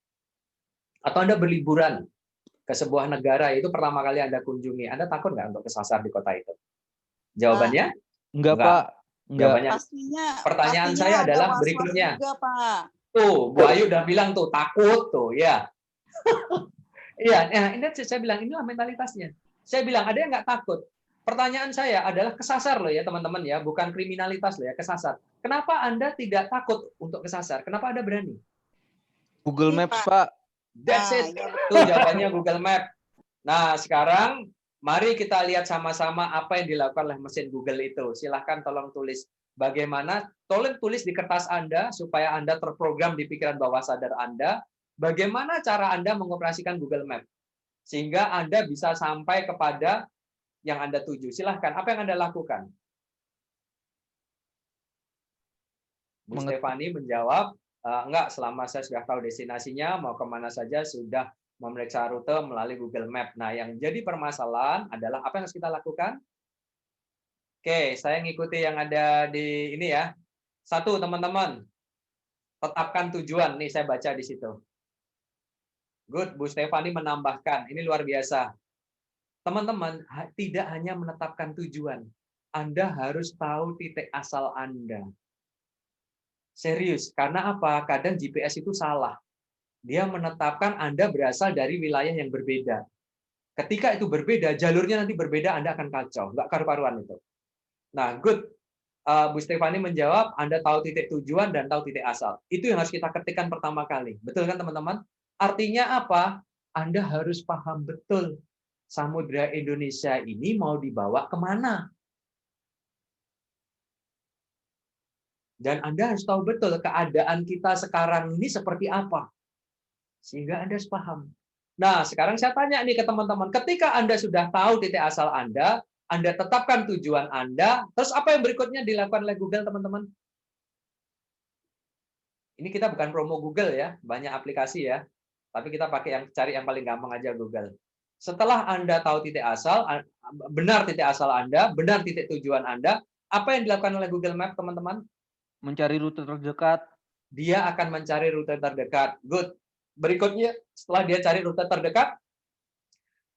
Atau Anda berliburan ke sebuah negara, itu pertama kali Anda kunjungi, Anda takut nggak untuk kesasar di kota itu? Jawabannya? Enggak, Pak. Enggak. Jawabannya, pertanyaan saya adalah berikutnya. Juga, Pak. Tuh, Bu Ayu udah bilang tuh, takut tuh, ya. Iya, ini saya bilang inilah mentalitasnya. Saya bilang ada yang nggak takut. Pertanyaan saya adalah kesasar loh ya teman-teman ya, bukan kriminalitas loh ya, kesasar. Kenapa Anda tidak takut untuk kesasar? Kenapa Anda berani? Google Maps, Pak. That's it. Tuh jawabannya Google Maps. Nah, sekarang mari kita lihat sama-sama apa yang dilakukan oleh mesin Google itu. Silahkan tolong tulis bagaimana, tolong tulis di kertas Anda supaya Anda terprogram di pikiran bawah sadar Anda. Bagaimana cara Anda mengoperasikan Google Maps sehingga Anda bisa sampai kepada yang Anda tuju. Silahkan, apa yang Anda lakukan? Bu Stefani menjawab, enggak, selama saya sudah tahu destinasinya, mau kemana saja, sudah memeriksa rute melalui Google Maps. Nah, yang jadi permasalahan adalah apa yang harus kita lakukan? Oke, saya ngikuti yang ada di ini ya. Satu, teman-teman, tetapkan tujuan. Nih, saya baca di situ. Good, Bu Stefani menambahkan, ini luar biasa. Teman-teman, tidak hanya menetapkan tujuan, Anda harus tahu titik asal Anda. Serius, karena apa? Kadang GPS itu salah. Dia menetapkan Anda berasal dari wilayah yang berbeda. Ketika itu berbeda, jalurnya nanti berbeda, Anda akan kacau. Nggak karu-karuan itu. Nah, good. Bu Stefani menjawab, Anda tahu titik tujuan dan tahu titik asal. Itu yang harus kita ketikkan pertama kali. Betul kan, teman-teman? Artinya apa? Anda harus paham betul Samudra Indonesia ini mau dibawa kemana. Dan Anda harus tahu betul keadaan kita sekarang ini seperti apa. Sehingga Anda harus paham. Nah, sekarang saya tanya nih ke teman-teman. Ketika Anda sudah tahu titik asal Anda tetapkan tujuan Anda, terus apa yang berikutnya dilakukan oleh Google, teman-teman? Ini kita bukan promo Google ya, banyak aplikasi ya. Tapi kita cari yang paling gampang aja Google. Setelah Anda tahu titik asal, benar titik asal Anda, benar titik tujuan Anda, apa yang dilakukan oleh Google Map, teman-teman? Mencari rute terdekat. Dia akan mencari rute terdekat. Good. Berikutnya, setelah dia cari rute terdekat,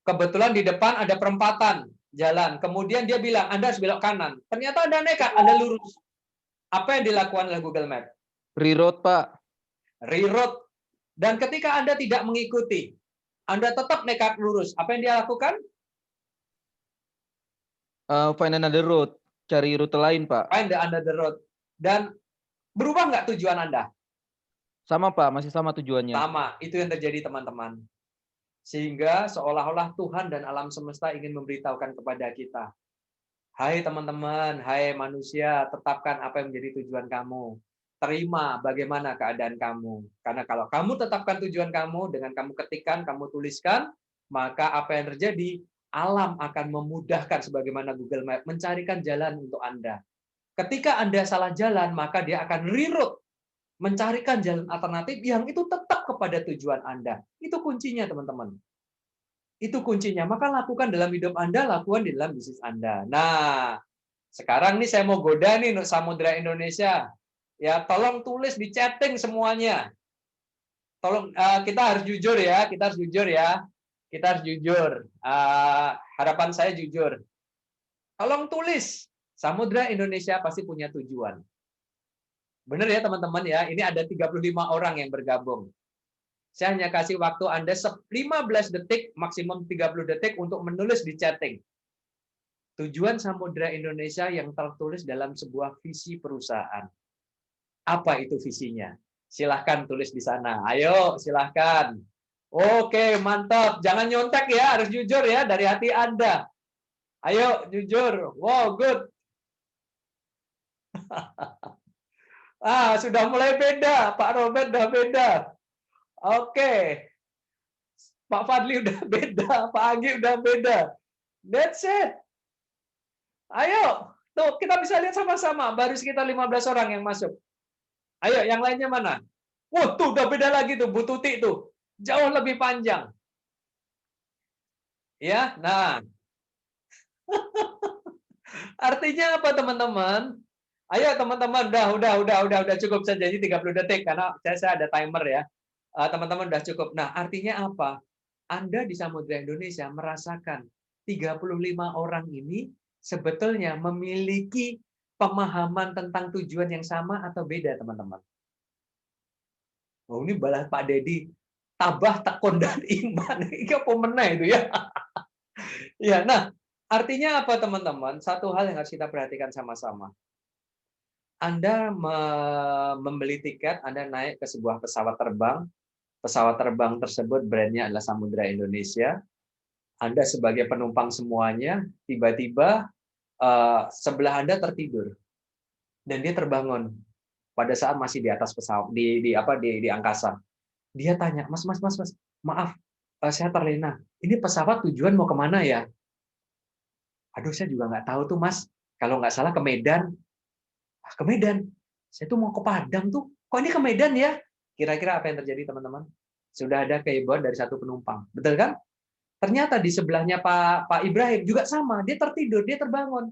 kebetulan di depan ada perempatan jalan. Kemudian dia bilang, Anda harus belok kanan. Ternyata Anda nekat, Anda lurus. Apa yang dilakukan oleh Google Map? Reroute, Pak. Reroute. Dan ketika Anda tidak mengikuti, Anda tetap nekat lurus. Apa yang dia lakukan? Find another route. Cari rute lain, Pak. Find another route. Dan berubah nggak tujuan Anda? Sama, Pak. Masih sama tujuannya. Sama. Itu yang terjadi, teman-teman. Sehingga seolah-olah Tuhan dan alam semesta ingin memberitahukan kepada kita. Hai teman-teman, hai manusia, tetapkan apa yang menjadi tujuan kamu. Terima bagaimana keadaan kamu. Karena kalau kamu tetapkan tujuan kamu, dengan kamu ketikkan, kamu tuliskan, maka apa yang terjadi? Alam akan memudahkan sebagaimana Google Map mencarikan jalan untuk Anda. Ketika Anda salah jalan, maka dia akan reroute, mencarikan jalan alternatif yang itu tetap kepada tujuan Anda. Itu kuncinya, teman-teman. Itu kuncinya. Maka lakukan dalam hidup Anda, lakukan di dalam bisnis Anda. Nah, sekarang nih saya mau goda nih Samudra Indonesia. Ya, tolong tulis di chatting semuanya. Tolong kita harus jujur ya, kita harus jujur ya. Kita harus jujur. Harapan saya jujur. Tolong tulis. Samudra Indonesia pasti punya tujuan. Benar ya teman-teman ya, ini ada 35 orang yang bergabung. Saya hanya kasih waktu Anda 15 detik, maksimum 30 detik untuk menulis di chatting. Tujuan Samudra Indonesia yang tertulis dalam sebuah visi perusahaan. Apa itu visinya? Silahkan tulis di sana. Ayo, silahkan. Oke, mantap. Jangan nyontek ya, harus jujur ya dari hati Anda. Ayo, jujur. Wow, good. Sudah mulai beda. Pak Robert udah beda. Oke. Pak Fadli udah beda. Pak Agi udah beda. That's it. Ayo. Tuh, kita bisa lihat sama-sama. Baru sekitar 15 orang yang masuk. Ayo, yang lainnya mana? Wah, tuh udah beda lagi tuh. Bu Tuti tuh. Jauh lebih panjang. Ya, nah. Artinya apa, teman-teman? Ayo teman-teman, udah cukup saja jadi 30 detik karena saya ada timer ya. Teman-teman udah cukup. Nah, artinya apa? Anda di Samudra Indonesia merasakan 35 orang ini sebetulnya memiliki pemahaman tentang tujuan yang sama atau beda, teman-teman. Oh, ini balas Pak Dedi, tabah takon dan iman. Ini apa meneh itu ya? Ya, nah, artinya apa, teman-teman? Satu hal yang harus kita perhatikan sama-sama. Anda membeli tiket, Anda naik ke sebuah pesawat terbang. Pesawat terbang tersebut brandnya adalah Samudra Indonesia. Anda sebagai penumpang semuanya, tiba-tiba sebelah Anda tertidur. Dan dia terbangun pada saat masih di atas pesawat, di angkasa. Dia tanya, Mas, maaf, saya terlena. Ini pesawat tujuan mau kemana ya? Aduh, saya juga nggak tahu tuh, Mas. Kalau nggak salah ke Medan. Ke Medan. Saya tuh mau ke Padang tuh. Kok ini ke Medan ya? Kira-kira apa yang terjadi, teman-teman? Sudah ada kehebohan dari satu penumpang. Betul kan? Ternyata di sebelahnya Pak Ibrahim juga sama. Dia tertidur, dia terbangun.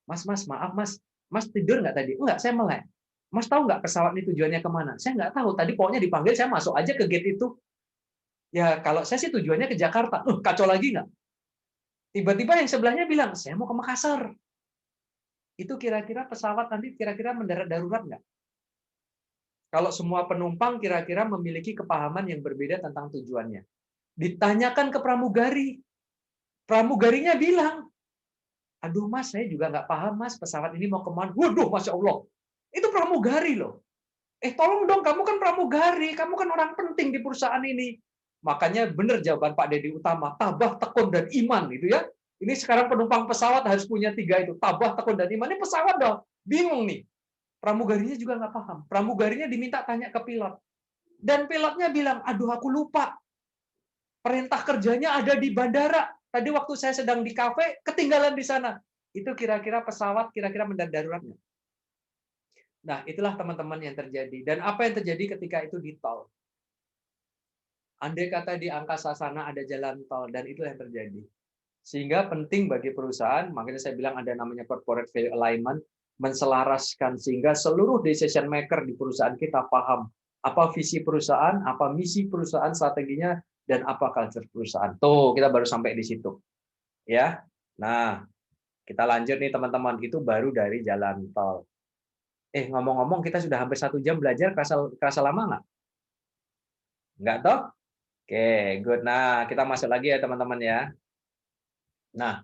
Mas, maaf, Mas. Mas tidur nggak tadi? Enggak, saya melek. Mas tahu nggak pesawat ini tujuannya kemana? Saya nggak tahu. Tadi pokoknya dipanggil, saya masuk aja ke gate itu. Ya kalau saya sih tujuannya ke Jakarta. Kacau lagi nggak? Tiba-tiba yang sebelahnya bilang, saya mau ke Makassar. Itu kira-kira pesawat nanti kira-kira mendarat darurat nggak? Kalau semua penumpang kira-kira memiliki kepahaman yang berbeda tentang tujuannya. Ditanyakan ke pramugari. Pramugarinya bilang, aduh mas, saya juga nggak paham mas, pesawat ini mau kemana. Waduh, Masya Allah. Itu pramugari loh. Tolong dong, kamu kan pramugari, kamu kan orang penting di perusahaan ini. Makanya benar jawaban Pak Deddy Utama, tabah, tekun, dan iman. Gitu ya. Ini sekarang penumpang pesawat harus punya 3 itu, tabah, tekun, dan iman. Ini pesawat dong, bingung nih. Pramugarinya juga nggak paham. Pramugarinya diminta tanya ke pilot. Dan pilotnya bilang, aduh aku lupa. Perintah kerjanya ada di bandara. Tadi waktu saya sedang di kafe, ketinggalan di sana. Itu kira-kira pesawat, kira-kira mendarat daruratnya. Nah, itulah teman-teman yang terjadi. Dan apa yang terjadi ketika itu di tol? Andai kata di angkasa sana ada jalan tol, dan itulah yang terjadi. Sehingga penting bagi perusahaan, makanya saya bilang ada namanya corporate value alignment, menselaraskan sehingga seluruh decision maker di perusahaan kita paham apa visi perusahaan, apa misi perusahaan, strateginya, dan apa culture perusahaan. Tuh, kita baru sampai di situ. Ya. Nah, kita lanjut nih teman-teman, itu baru dari jalan tol. Ngomong-ngomong, kita sudah hampir 1 jam belajar, kerasa lama nggak? Nggak toh? Oke, good. Nah, kita masuk lagi ya teman-teman ya. Nah,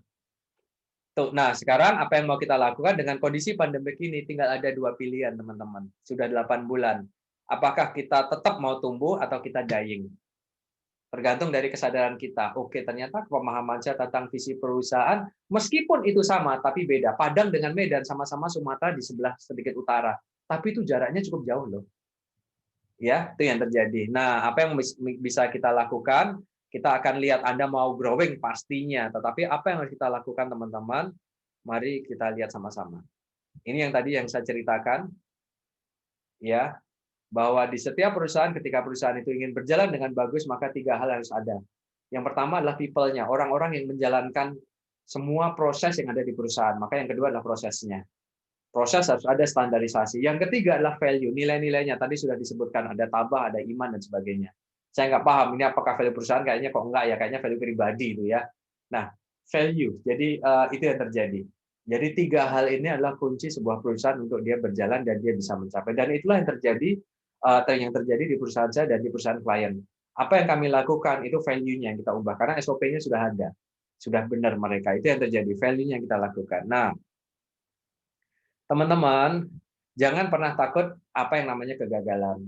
sekarang apa yang mau kita lakukan dengan kondisi pandemik ini? Tinggal ada 2 pilihan teman-teman. Sudah 8 bulan. Apakah kita tetap mau tumbuh atau kita dying? Tergantung dari kesadaran kita. Oke, ternyata pemahaman saya tentang visi perusahaan, meskipun itu sama, tapi beda. Padang dengan Medan sama-sama Sumatera di sebelah sedikit utara. Tapi itu jaraknya cukup jauh loh. Ya, itu yang terjadi. Nah, apa yang bisa kita lakukan? Kita akan lihat Anda mau growing pastinya. Tetapi apa yang harus kita lakukan teman-teman? Mari kita lihat sama-sama. Ini yang tadi yang saya ceritakan. Ya, bahwa di setiap perusahaan, ketika perusahaan itu ingin berjalan dengan bagus, maka 3 hal harus ada. Yang pertama adalah people-nya, orang-orang yang menjalankan semua proses yang ada di perusahaan. Maka yang kedua adalah prosesnya. Proses harus ada standarisasi. Yang ketiga adalah value, nilai-nilainya. Tadi sudah disebutkan, ada tabah, ada iman, dan sebagainya. Saya nggak paham, ini apakah value perusahaan, kayaknya kok enggak ya, kayaknya value pribadi itu ya. Nah, value, jadi itu yang terjadi. Jadi 3 hal ini adalah kunci sebuah perusahaan untuk dia berjalan dan dia bisa mencapai. Dan itulah yang terjadi di perusahaan saya dan di perusahaan klien. Apa yang kami lakukan itu value-nya yang kita ubah karena SOP-nya sudah ada, sudah benar mereka. Itu yang terjadi, value-nya yang kita lakukan. Nah, teman-teman, jangan pernah takut apa yang namanya kegagalan.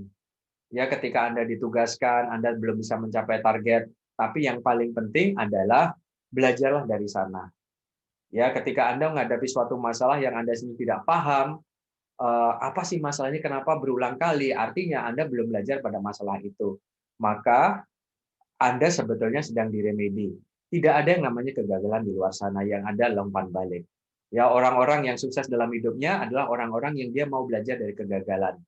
Ya, ketika Anda ditugaskan, Anda belum bisa mencapai target, tapi yang paling penting adalah belajarlah dari sana. Ya, ketika Anda menghadapi suatu masalah yang Anda sendiri tidak paham, apa sih masalahnya, kenapa berulang kali? Artinya Anda belum belajar pada masalah itu. Maka Anda sebetulnya sedang diremedi. Tidak ada yang namanya kegagalan di luar sana, yang ada umpan balik. Ya, orang-orang yang sukses dalam hidupnya adalah orang-orang yang dia mau belajar dari kegagalan.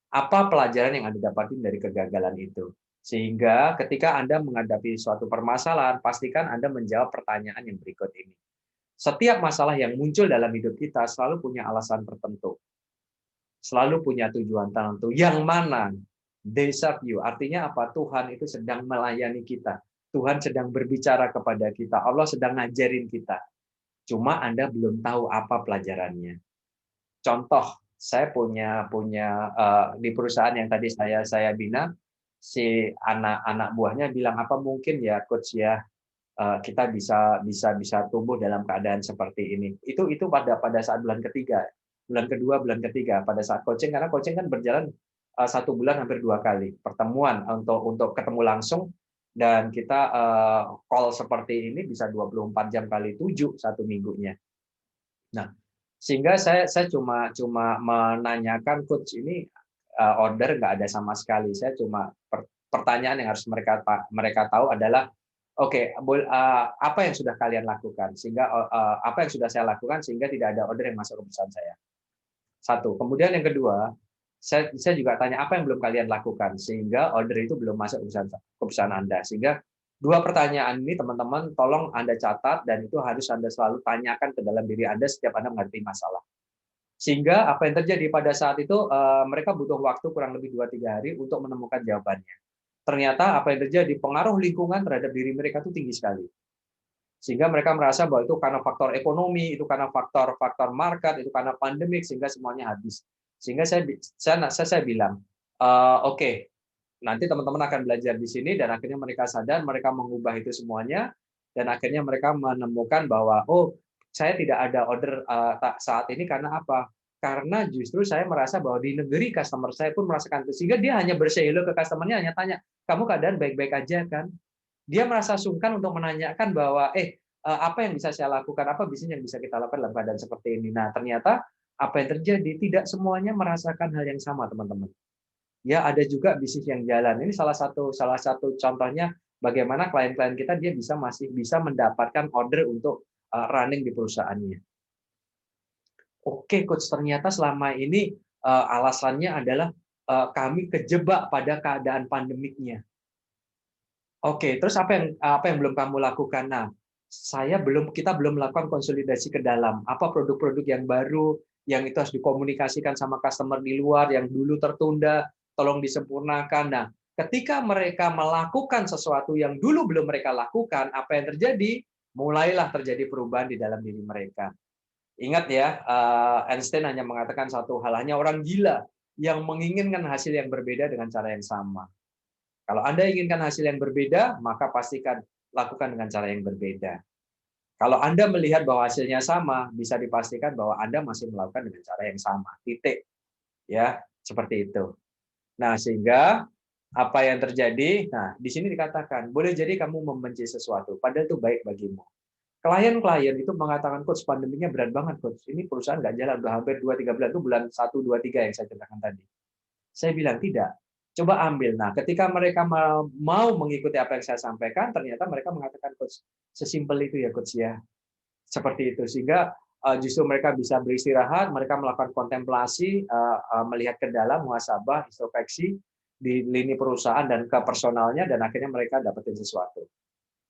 Apa pelajaran yang Anda dapatin dari kegagalan itu? Sehingga ketika Anda menghadapi suatu permasalahan, pastikan Anda menjawab pertanyaan yang berikut ini. Setiap masalah yang muncul dalam hidup kita selalu punya alasan tertentu. Selalu punya tujuan tertentu. Yang mana? They serve you. Artinya apa? Tuhan itu sedang melayani kita. Tuhan sedang berbicara kepada kita. Allah sedang ngajarin kita. Cuma Anda belum tahu apa pelajarannya. Contoh, saya punya di perusahaan yang tadi saya bina, si anak buahnya bilang, apa mungkin ya coach ya kita bisa tumbuh dalam keadaan seperti ini. Itu pada saat bulan ketiga, bulan kedua, bulan ketiga pada saat coaching, karena coaching kan berjalan 1 bulan hampir 2 kali pertemuan untuk ketemu langsung, dan kita call seperti ini bisa 24 jam kali 7 1 minggunya. Nah, sehingga saya cuma menanyakan, coach ini order nggak ada sama sekali. Saya cuma pertanyaan yang harus mereka tahu adalah, oke, apa yang sudah kalian lakukan sehingga apa yang sudah saya lakukan sehingga tidak ada order yang masuk ke perusahaan saya. 1. Kemudian yang kedua, saya juga tanya apa yang belum kalian lakukan sehingga order itu belum masuk ke perusahaan Anda. Sehingga 2 pertanyaan ini teman-teman tolong Anda catat, dan itu harus Anda selalu tanyakan ke dalam diri Anda setiap Anda menghadapi masalah. Sehingga apa yang terjadi pada saat itu, mereka butuh waktu kurang lebih 2-3 hari untuk menemukan jawabannya. ternyata apa yang terjadi, pengaruh lingkungan terhadap diri mereka itu tinggi sekali. Sehingga mereka merasa bahwa itu karena faktor ekonomi, itu karena faktor market, itu karena pandemik, sehingga semuanya habis. Sehingga saya bilang, oke, nanti teman-teman akan belajar di sini, dan akhirnya mereka sadar, mereka mengubah itu semuanya, dan akhirnya mereka menemukan bahwa, oh, saya tidak ada order saat ini karena apa? Karena justru saya merasa bahwa di negeri customer saya pun merasakan itu. Sehingga dia hanya bersay hello ke customer-nya, hanya tanya, kamu keadaan baik-baik aja kan? Dia merasa sungkan untuk menanyakan bahwa, apa yang bisa saya lakukan, apa bisnis yang bisa kita lakukan dalam keadaan seperti ini. Nah, ternyata apa yang terjadi, tidak semuanya merasakan hal yang sama, teman-teman. Ya, ada juga bisnis yang jalan. Ini salah satu contohnya bagaimana klien-klien kita dia masih bisa mendapatkan order untuk running di perusahaannya. Oke, coach, ternyata selama ini alasannya adalah kami kejebak pada keadaan pandemiknya. Oke, terus apa yang belum kamu lakukan? Nah, kita belum melakukan konsolidasi ke dalam. Apa produk-produk yang baru yang itu harus dikomunikasikan sama customer di luar yang dulu tertunda, tolong disempurnakan. Nah, ketika mereka melakukan sesuatu yang dulu belum mereka lakukan, apa yang terjadi? Mulailah terjadi perubahan di dalam diri mereka. Ingat ya, Einstein hanya mengatakan satu hal, hanya orang gila yang menginginkan hasil yang berbeda dengan cara yang sama. Kalau Anda inginkan hasil yang berbeda, maka pastikan lakukan dengan cara yang berbeda. Kalau Anda melihat bahwa hasilnya sama, bisa dipastikan bahwa Anda masih melakukan dengan cara yang sama. Titik. Ya, seperti itu. Nah, sehingga apa yang terjadi? Nah, di sini dikatakan, boleh jadi kamu membenci sesuatu, padahal itu baik bagimu. Klien-klien itu mengatakan, coach, pandeminya berat banget, coach. Ini perusahaan nggak jalan, udah hampir 2-3 bulan, itu bulan 1, 2, 3 yang saya ceritakan tadi. Saya bilang, tidak. Coba ambil. Nah, ketika mereka mau mengikuti apa yang saya sampaikan, ternyata mereka mengatakan, coach, sesimpel itu ya, coach ya. Seperti itu. Sehingga justru mereka bisa beristirahat, mereka melakukan kontemplasi, melihat ke dalam, muhasabah, introspeksi di lini perusahaan dan ke personalnya, dan akhirnya mereka dapetin sesuatu.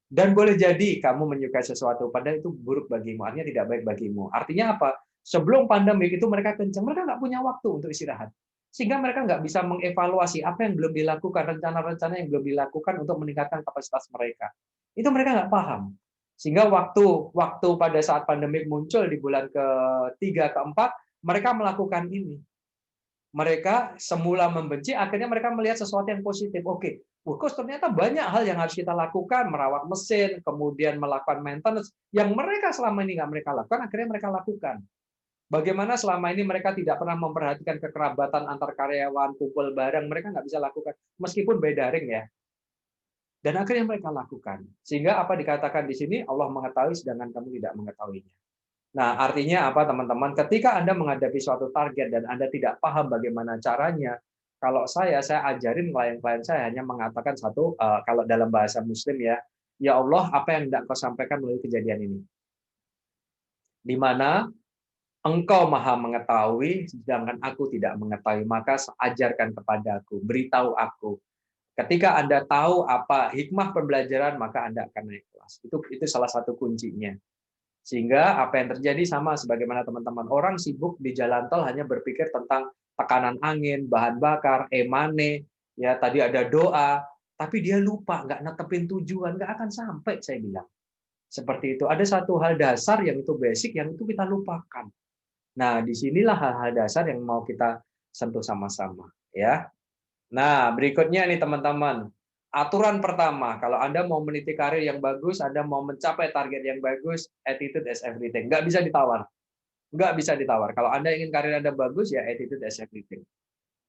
Dan boleh jadi kamu menyukai sesuatu, padahal itu buruk bagimu, artinya tidak baik bagimu. Artinya apa? Sebelum pandemi itu mereka kencang, mereka nggak punya waktu untuk istirahat. Sehingga mereka nggak bisa mengevaluasi apa yang belum dilakukan, rencana-rencana yang belum dilakukan untuk meningkatkan kapasitas mereka. Itu mereka nggak paham. Sehingga waktu pada saat pandemi muncul di bulan ke-3, ke-4, mereka melakukan ini. Mereka semula membenci, akhirnya mereka melihat sesuatu yang positif. Oke, coach, ternyata banyak hal yang harus kita lakukan, merawat mesin, kemudian melakukan maintenance, yang mereka selama ini nggak mereka lakukan, akhirnya mereka lakukan. Bagaimana selama ini mereka tidak pernah memperhatikan kekerabatan antar karyawan, kumpul bareng, mereka nggak bisa lakukan, meskipun beda ring ya. Dan akhirnya mereka lakukan. Sehingga apa dikatakan di sini, Allah mengetahui sedangkan kamu tidak mengetahuinya. Nah, artinya apa teman-teman? Ketika Anda menghadapi suatu target dan Anda tidak paham bagaimana caranya, kalau saya ajarin klien-klien saya hanya mengatakan satu, kalau dalam bahasa Muslim ya Allah, apa yang hendak kau sampaikan melalui kejadian ini? Di mana Engkau maha mengetahui, sedangkan aku tidak mengetahui, maka ajarkan kepadaku, beritahu aku. Ketika Anda tahu apa hikmah pembelajaran, maka Anda akan naik kelas. Itu salah satu kuncinya. Sehingga apa yang terjadi sama sebagaimana teman-teman orang sibuk di jalan tol hanya berpikir tentang tekanan angin, bahan bakar, e-money, ya tadi ada doa, tapi dia lupa, nggak netepin tujuan, nggak akan sampai, saya bilang. Seperti itu. Ada satu hal dasar yang itu basic, yang itu kita lupakan. Nah, disinilah hal-hal dasar yang mau kita sentuh sama-sama, ya. Nah, berikutnya nih teman-teman. Aturan pertama, kalau Anda mau meniti karir yang bagus, Anda mau mencapai target yang bagus, attitude is everything. Nggak bisa ditawar. Nggak bisa ditawar. Kalau Anda ingin karir Anda bagus, ya attitude is everything.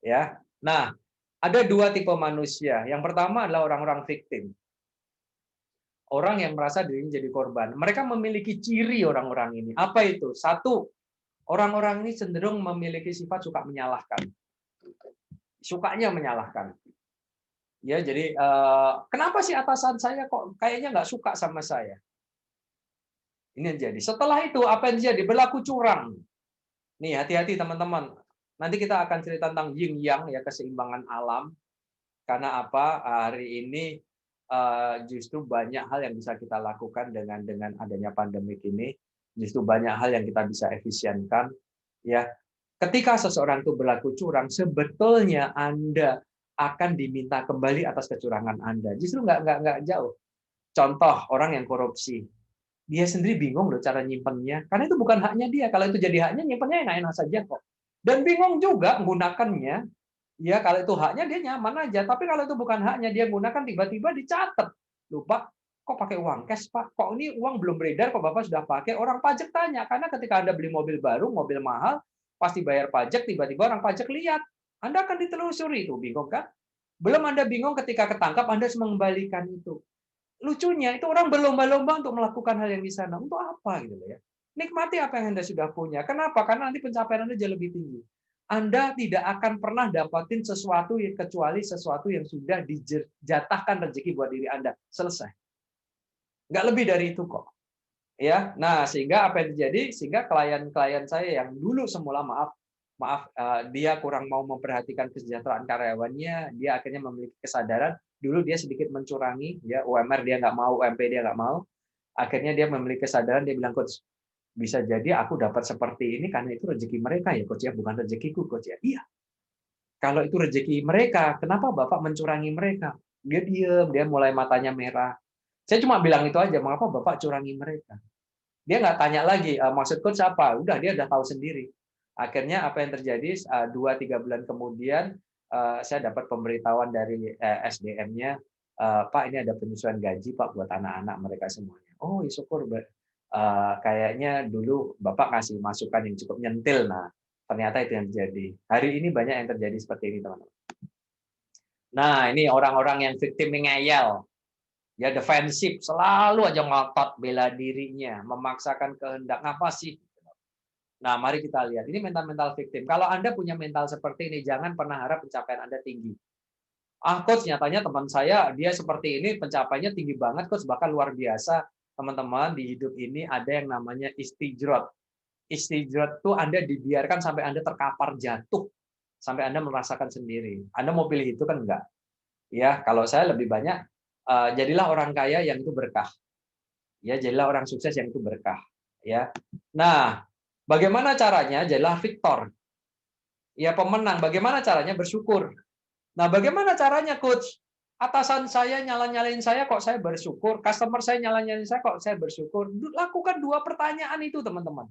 Ya. Nah, ada dua tipe manusia. Yang pertama adalah orang-orang victim. Orang yang merasa dirinya jadi korban. Mereka memiliki ciri orang-orang ini. Apa itu? Satu, orang-orang ini cenderung memiliki sifat suka menyalahkan. Sukanya menyalahkan. Ya, jadi kenapa sih atasan saya kok kayaknya nggak suka sama saya? Ini yang jadi. Setelah itu apa yang jadi? Berlaku curang. Nih, hati-hati teman-teman. Nanti kita akan cerita tentang yin yang, ya, keseimbangan alam. Karena apa? Hari ini justru banyak hal yang bisa kita lakukan dengan adanya pandemik ini. Justru banyak hal yang kita bisa efisienkan. Ya, ketika seseorang itu berlaku curang, sebetulnya Anda akan diminta kembali atas kecurangan Anda. Justru nggak jauh. Contoh orang yang korupsi, dia sendiri bingung loh cara nyimpennya, karena itu bukan haknya dia. Kalau itu jadi haknya, nyimpennya enak-enak saja kok. Dan bingung juga menggunakannya. Ya kalau itu haknya dia nyaman aja, tapi kalau itu bukan haknya dia gunakan, tiba-tiba dicatat. Lupa, kok pakai uang cash Pak? Kok ini uang belum beredar, kok Bapak sudah pakai? Orang pajak tanya, karena ketika Anda beli mobil baru, mobil mahal, pasti bayar pajak, tiba-tiba orang pajak lihat. Anda akan ditelusuri, itu bingung kan? Belum Anda bingung ketika ketangkap, Anda harus mengembalikan itu. Lucunya, itu orang berlomba-lomba untuk melakukan hal yang di sana. Untuk apa gitu ya? Nikmati apa yang Anda sudah punya. Kenapa? Karena nanti pencapaian Anda jauh lebih tinggi. Anda tidak akan pernah dapatin sesuatu kecuali sesuatu yang sudah dijatahkan rezeki buat diri Anda. Selesai. Nggak lebih dari itu kok. Ya, nah sehingga apa yang terjadi? Sehingga klien-klien saya yang dulu semula maaf dia kurang mau memperhatikan kesejahteraan karyawannya, dia akhirnya memiliki kesadaran. Dulu dia sedikit mencurangi, ya UMR dia nggak mau, UMP dia nggak mau. Akhirnya dia memiliki kesadaran, dia bilang, Coach, bisa jadi aku dapat seperti ini karena itu rezeki mereka ya Coach ya, bukan rezekiku Coach ya. Iya. Kalau itu rezeki mereka, kenapa Bapak mencurangi mereka? Dia diam, dia mulai matanya merah. Saya cuma bilang itu aja, mengapa Bapak curangi mereka? Dia nggak tanya lagi, maksud Coach apa? Udah, dia udah tahu sendiri. Akhirnya apa yang terjadi, 2-3 bulan kemudian, saya dapat pemberitahuan dari SDM-nya, Pak ini ada penyesuaian gaji Pak buat anak-anak mereka semuanya. Oh ya syukur, kayaknya dulu Bapak ngasih masukan yang cukup nyentil. Nah, ternyata itu yang terjadi. Hari ini banyak yang terjadi seperti ini, teman-teman. Nah, ini orang-orang yang victim ngeyel. Ya defensif, selalu aja ngotot bela dirinya, memaksakan kehendak. Apa sih? Nah, mari kita lihat. Ini mental-mental victim. Kalau Anda punya mental seperti ini, jangan pernah harap pencapaian Anda tinggi. Coach, nyatanya teman saya, dia seperti ini, pencapaiannya tinggi banget, Coach, bahkan luar biasa. Teman-teman, di hidup ini ada yang namanya istijrot. Istijrot itu Anda dibiarkan sampai Anda terkapar jatuh, sampai Anda merasakan sendiri. Anda mau pilih itu kan enggak? Ya, kalau saya lebih banyak, jadilah orang kaya yang itu berkah. Ya, jadilah orang sukses yang itu berkah. Ya. Nah, bagaimana caranya? Jadilah victor. Ya, pemenang. Bagaimana caranya? Bersyukur. Nah, bagaimana caranya, Coach? Atasan saya nyala-nyalain saya kok saya bersyukur, customer saya nyala-nyalain saya kok saya bersyukur. Lakukan 2 pertanyaan itu, teman-teman.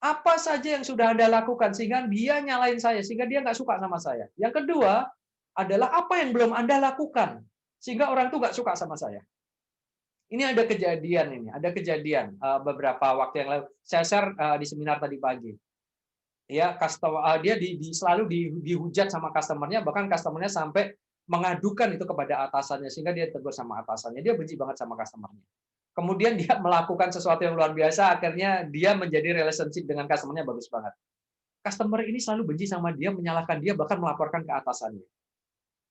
Apa saja yang sudah Anda lakukan sehingga dia nyalain saya, sehingga dia nggak suka sama saya. Yang kedua adalah apa yang belum Anda lakukan sehingga orang itu nggak suka sama saya. Ini ada kejadian beberapa waktu yang lalu. Saya share di seminar tadi pagi. Ya, dia selalu dihujat sama customernya, bahkan customernya sampai mengadukan itu kepada atasannya sehingga dia tegur sama atasannya. Dia benci banget sama customernya. Kemudian dia melakukan sesuatu yang luar biasa, akhirnya dia menjadi relationship dengan customernya bagus banget. Customer ini selalu benci sama dia, menyalahkan dia, bahkan melaporkan ke atasannya.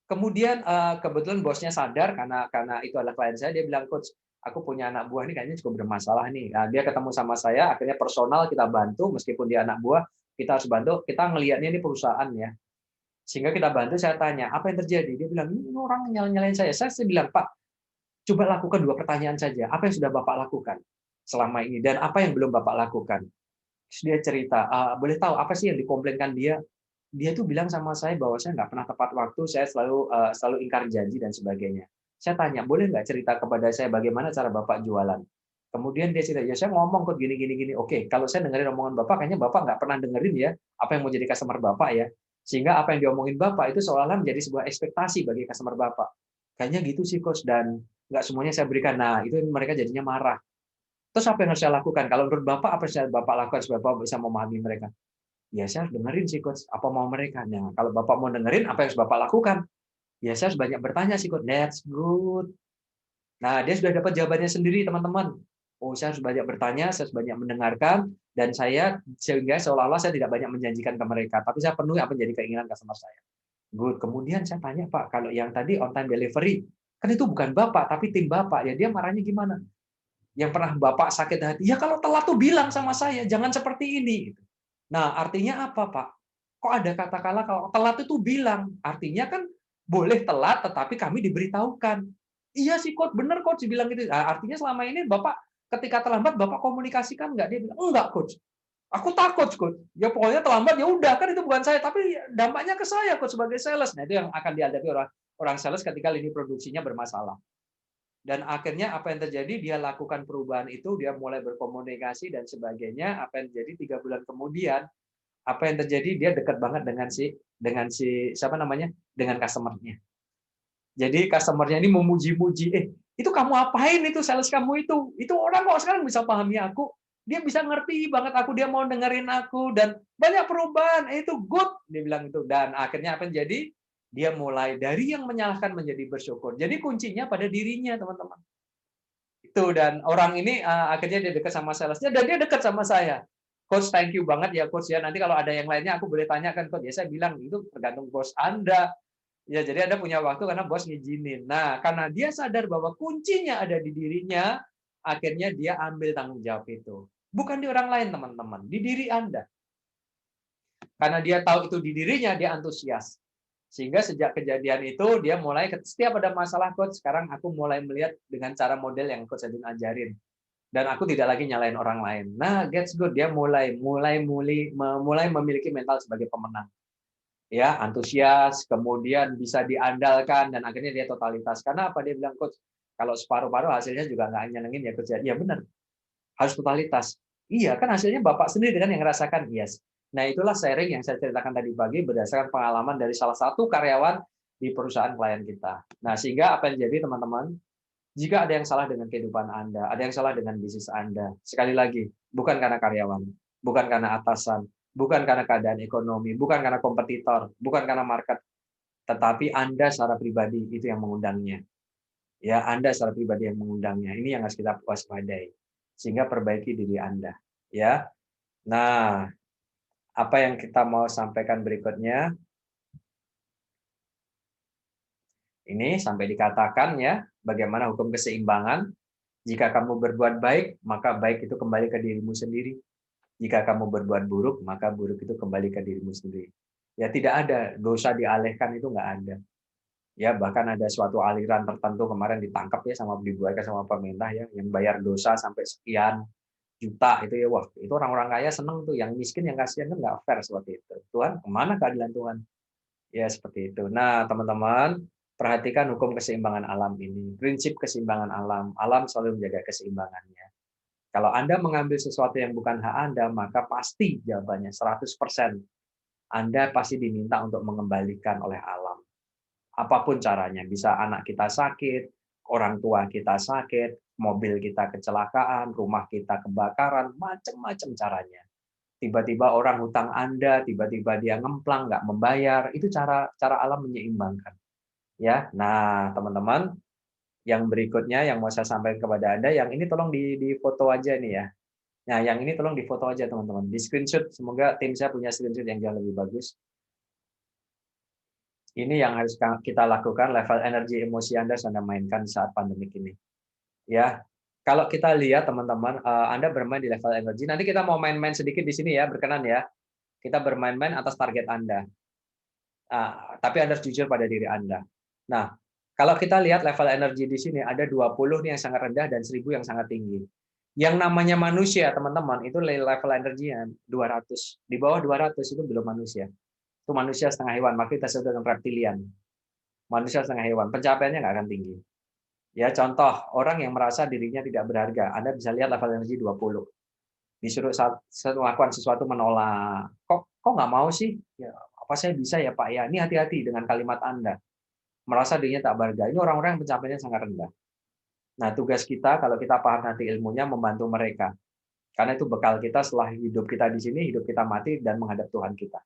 Kemudian kebetulan bosnya sadar karena itu adalah klien saya, dia bilang, Coach, aku punya anak buah ini kayaknya cukup bermasalah nih. Nah, dia ketemu sama saya, akhirnya personal kita bantu, meskipun dia anak buah, kita harus bantu. Kita ngelihatnya ini perusahaan ya, sehingga kita bantu. Saya tanya, apa yang terjadi? Dia bilang, ini orang nyalain saya. Saya bilang, Pak, coba lakukan 2 pertanyaan saja. Apa yang sudah Bapak lakukan selama ini dan apa yang belum Bapak lakukan? Terus dia cerita, boleh tahu apa sih yang dikomplainkan dia? Dia tuh bilang sama saya bahwa saya nggak pernah tepat waktu, saya selalu ingkar janji dan sebagainya. Saya tanya, boleh nggak cerita kepada saya bagaimana cara Bapak jualan? Kemudian dia cerita, ya saya ngomong kok gini. Oke, kalau saya dengerin omongan Bapak, kayaknya Bapak nggak pernah dengerin ya apa yang mau jadi customer Bapak ya. Sehingga apa yang diomongin Bapak itu seolah-olah menjadi sebuah ekspektasi bagi customer Bapak. Kayaknya gitu sih, Coach, dan nggak semuanya saya berikan. Nah, itu mereka jadinya marah. Terus apa yang harus saya lakukan? Kalau menurut Bapak, apa yang Bapak lakukan supaya Bapak bisa memahami mereka? Ya, saya harus dengerin sih, Coach, apa mau mereka. Nah, kalau Bapak mau dengerin, apa yang harus Bapak lakukan? Ya, saya harus banyak bertanya sih, Coach. That's good. Nah, dia sudah dapat jawabannya sendiri, teman-teman. Oh, saya harus banyak bertanya, saya harus banyak mendengarkan, dan sehingga seolah-olah saya tidak banyak menjanjikan ke mereka, tapi saya penuhi apa yang jadi keinginan customer saya. Good. Kemudian saya tanya, Pak, kalau yang tadi on time delivery, kan itu bukan Bapak, tapi tim Bapak. Ya, dia marahnya gimana? Yang pernah Bapak sakit hati, ya kalau telat tuh bilang sama saya, jangan seperti ini. Nah, artinya apa, Pak? Kok ada kata-kata kalau telat itu bilang? Artinya kan boleh telat, tetapi kami diberitahukan. Iya sih, Coach, bener, Coach, bilang gitu. Nah, artinya selama ini Bapak ketika terlambat, Bapak komunikasikan nggak? Dia bilang, enggak, Coach. Aku takut, Coach. Ya pokoknya terlambat ya udah, kan itu bukan saya, tapi dampaknya ke saya, Coach, sebagai sales. Nah, itu yang akan dihadapi orang sales ketika lini produksinya bermasalah. Dan akhirnya apa yang terjadi? Dia lakukan perubahan itu, dia mulai berkomunikasi dan sebagainya. Apa yang terjadi 3 bulan kemudian? Apa yang terjadi? Dia dekat banget dengan si siapa namanya? Dengan customer-nya. Jadi customer-nya ini memuji-muji, itu kamu apain itu sales kamu itu? Itu orang kok sekarang bisa pahami aku. Dia bisa ngerti banget aku, dia mau dengerin aku dan banyak perubahan. Itu good, dia bilang itu. Dan akhirnya apa yang jadi? Dia mulai dari yang menyalahkan menjadi bersyukur. Jadi kuncinya pada dirinya, teman-teman. Itu, dan orang ini akhirnya dia dekat sama salesnya dan dia dekat sama saya. Coach, thank you banget ya Coach ya. Nanti kalau ada yang lainnya aku boleh tanyakan Coach. Ya saya bilang itu tergantung bos Anda. Ya, jadi Anda punya waktu karena bos ngizinin. Nah, karena dia sadar bahwa kuncinya ada di dirinya, akhirnya dia ambil tanggung jawab itu. Bukan di orang lain, teman-teman. Di diri Anda. Karena dia tahu itu di dirinya, dia antusias. Sehingga sejak kejadian itu, dia mulai, setiap ada masalah, Coach, sekarang aku mulai melihat dengan cara model yang Coach Edwin ajarin. Dan aku tidak lagi nyalain orang lain. Nah, that's good. Dia mulai memiliki mental sebagai pemenang. Ya, antusias, kemudian bisa diandalkan, dan akhirnya dia totalitas. Karena apa? Dia bilang, Coach, kalau separuh-paruh hasilnya juga nggak nyenengin ya, Coach. Iya benar, harus totalitas. Iya, kan hasilnya Bapak sendiri kan yang ngerasakan. Yes. Nah, itulah sharing yang saya ceritakan tadi pagi berdasarkan pengalaman dari salah satu karyawan di perusahaan klien kita. Nah, sehingga apa yang jadi, teman-teman, jika ada yang salah dengan kehidupan Anda, ada yang salah dengan bisnis Anda, sekali lagi, bukan karena karyawan, bukan karena atasan, bukan karena keadaan ekonomi, bukan karena kompetitor, bukan karena market, tetapi Anda secara pribadi itu yang mengundangnya. Ya, Anda secara pribadi yang mengundangnya. Ini yang harus kita waspadai. Sehingga perbaiki diri Anda. Ya. Nah, apa yang kita mau sampaikan berikutnya? Ini sampai dikatakan ya, bagaimana hukum keseimbangan. Jika kamu berbuat baik, maka baik itu kembali ke dirimu sendiri. Jika kamu berbuat buruk, maka buruk itu kembali ke dirimu sendiri. Ya, tidak ada dosa dialihkan, itu nggak ada. Ya, bahkan ada suatu aliran tertentu kemarin ditangkap ya sama dibuatkan sama pemerintah ya, yang bayar dosa sampai sekian juta itu ya, wah itu orang-orang kaya seneng tuh, yang miskin yang kasihan kan nggak fair seperti itu. Tuhan, kemana keadilan Tuhan? Ya seperti itu. Nah teman-teman, perhatikan hukum keseimbangan alam ini, prinsip keseimbangan alam. Alam selalu menjaga keseimbangannya. Kalau Anda mengambil sesuatu yang bukan hak Anda, maka pasti jawabannya 100%. Anda pasti diminta untuk mengembalikan oleh alam. Apapun caranya, bisa anak kita sakit, orang tua kita sakit, mobil kita kecelakaan, rumah kita kebakaran, macam-macam caranya. Tiba-tiba orang hutang Anda, tiba-tiba dia ngemplang, nggak membayar, itu cara alam menyeimbangkan. Ya, nah teman-teman, yang berikutnya yang mau saya sampaikan kepada Anda, yang ini tolong di foto aja nih ya. Nah, yang ini tolong di foto aja teman-teman, di screenshot. Semoga tim saya punya screenshot yang jauh lebih bagus. Ini yang harus kita lakukan, level energi emosi Anda Anda mainkan saat pandemik ini. Ya, kalau kita lihat teman-teman, Anda bermain di level energi. Nanti kita mau main-main sedikit di sini ya, berkenan ya. Kita bermain-main atas target Anda. Tapi Anda harus jujur pada diri Anda. Nah, kalau kita lihat level energi di sini, ada 20 nih yang sangat rendah dan 1000 yang sangat tinggi. Yang namanya manusia, teman-teman, itu level energinya 200. Di bawah 200 itu belum manusia. Itu manusia setengah hewan, maka kita sebut dengan reptilian. Manusia setengah hewan, pencapaiannya nggak akan tinggi. Ya, contoh, orang yang merasa dirinya tidak berharga, Anda bisa lihat level energi 20. Disuruh melakukan sesuatu menolak. Kok nggak mau sih? Ya, apa saya bisa ya Pak ya? Ini hati-hati dengan kalimat Anda. Merasa dirinya tak berharga. Ini orang-orang yang pencapaiannya sangat rendah. Nah, tugas kita kalau kita paham nanti ilmunya membantu mereka. Karena itu bekal kita setelah hidup kita di sini, hidup kita mati dan menghadap Tuhan kita.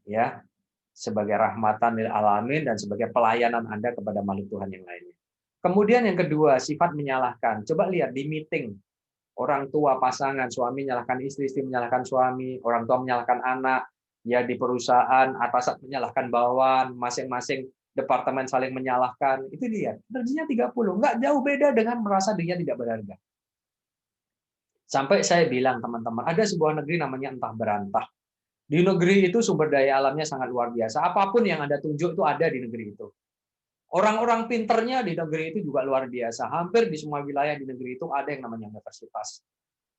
Ya, sebagai rahmatan lil alamin dan sebagai pelayanan Anda kepada makhluk Tuhan yang lainnya. Kemudian yang kedua, sifat menyalahkan. Coba lihat di meeting, orang tua pasangan, suami menyalahkan istri, istri menyalahkan suami, orang tua menyalahkan anak, ya di perusahaan, atasan menyalahkan bawahan, masing-masing departemen saling menyalahkan. Itu lihat, energinya 30, nggak jauh beda dengan merasa dirinya tidak berharga. Sampai saya bilang teman-teman, ada sebuah negeri namanya Entah Berantah. Di negeri itu sumber daya alamnya sangat luar biasa. Apapun yang Anda tunjuk itu ada di negeri itu. Orang-orang pinternya di negeri itu juga luar biasa. Hampir di semua wilayah di negeri itu ada yang namanya universitas.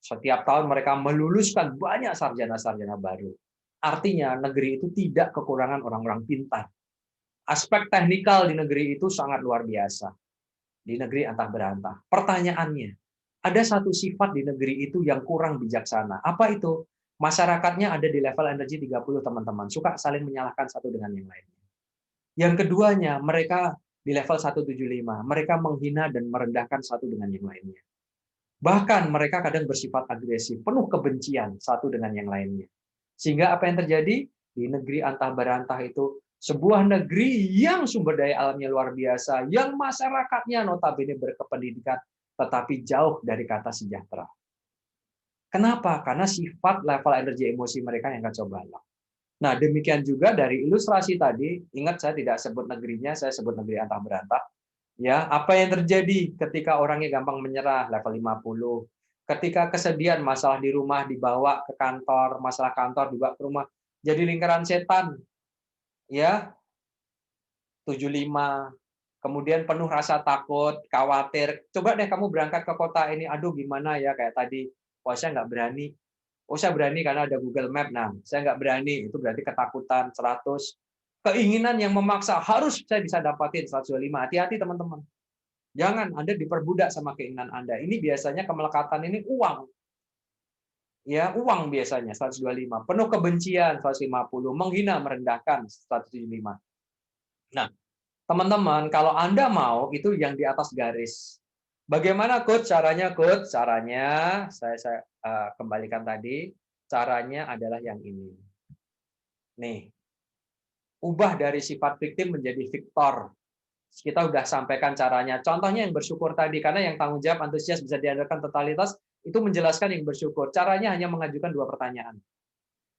Setiap tahun mereka meluluskan banyak sarjana-sarjana baru. Artinya negeri itu tidak kekurangan orang-orang pintar. Aspek teknikal di negeri itu sangat luar biasa. Di negeri antah berantah. Pertanyaannya, ada satu sifat di negeri itu yang kurang bijaksana. Apa itu? Masyarakatnya ada di level energi 30, teman-teman. Suka saling menyalahkan satu dengan yang lainnya. Yang keduanya, mereka di level 175. Mereka menghina dan merendahkan satu dengan yang lainnya. Bahkan mereka kadang bersifat agresif, penuh kebencian satu dengan yang lainnya. Sehingga apa yang terjadi? Di negeri antah berantah itu, sebuah negeri yang sumber daya alamnya luar biasa, yang masyarakatnya notabene berkependidikan, tetapi jauh dari kata sejahtera. Kenapa? Karena sifat level energi emosi mereka yang kacau balau. Nah, demikian juga dari ilustrasi tadi, ingat saya tidak sebut negerinya, saya sebut negeri antah berantah. Ya, apa yang terjadi ketika orangnya gampang menyerah, level 50. Ketika kesedihan, masalah di rumah dibawa ke kantor, masalah kantor dibawa ke rumah, jadi lingkaran setan. Ya, 75. Kemudian penuh rasa takut, khawatir. Coba deh kamu berangkat ke kota ini, aduh gimana ya kayak tadi. Oh, saya nggak berani. Oh, saya berani karena ada Google Map. Nah, saya nggak berani. Itu berarti ketakutan 100. Keinginan yang memaksa, harus saya bisa dapatin 125. Hati-hati teman-teman. Jangan Anda diperbudak sama keinginan Anda. Ini biasanya kemelekatan ini uang. Ya, uang biasanya 125. Penuh kebencian 150, menghina, merendahkan 175. Nah, teman-teman, kalau Anda mau itu yang di atas garis. Bagaimana coach caranya coach? Caranya saya kembalikan tadi. Caranya adalah yang ini. Nih. Ubah dari sifat victim menjadi victor. Kita sudah sampaikan caranya. Contohnya yang bersyukur tadi, karena yang tanggung jawab antusias bisa diandalkan totalitas, itu menjelaskan yang bersyukur. Caranya hanya mengajukan 2 pertanyaan.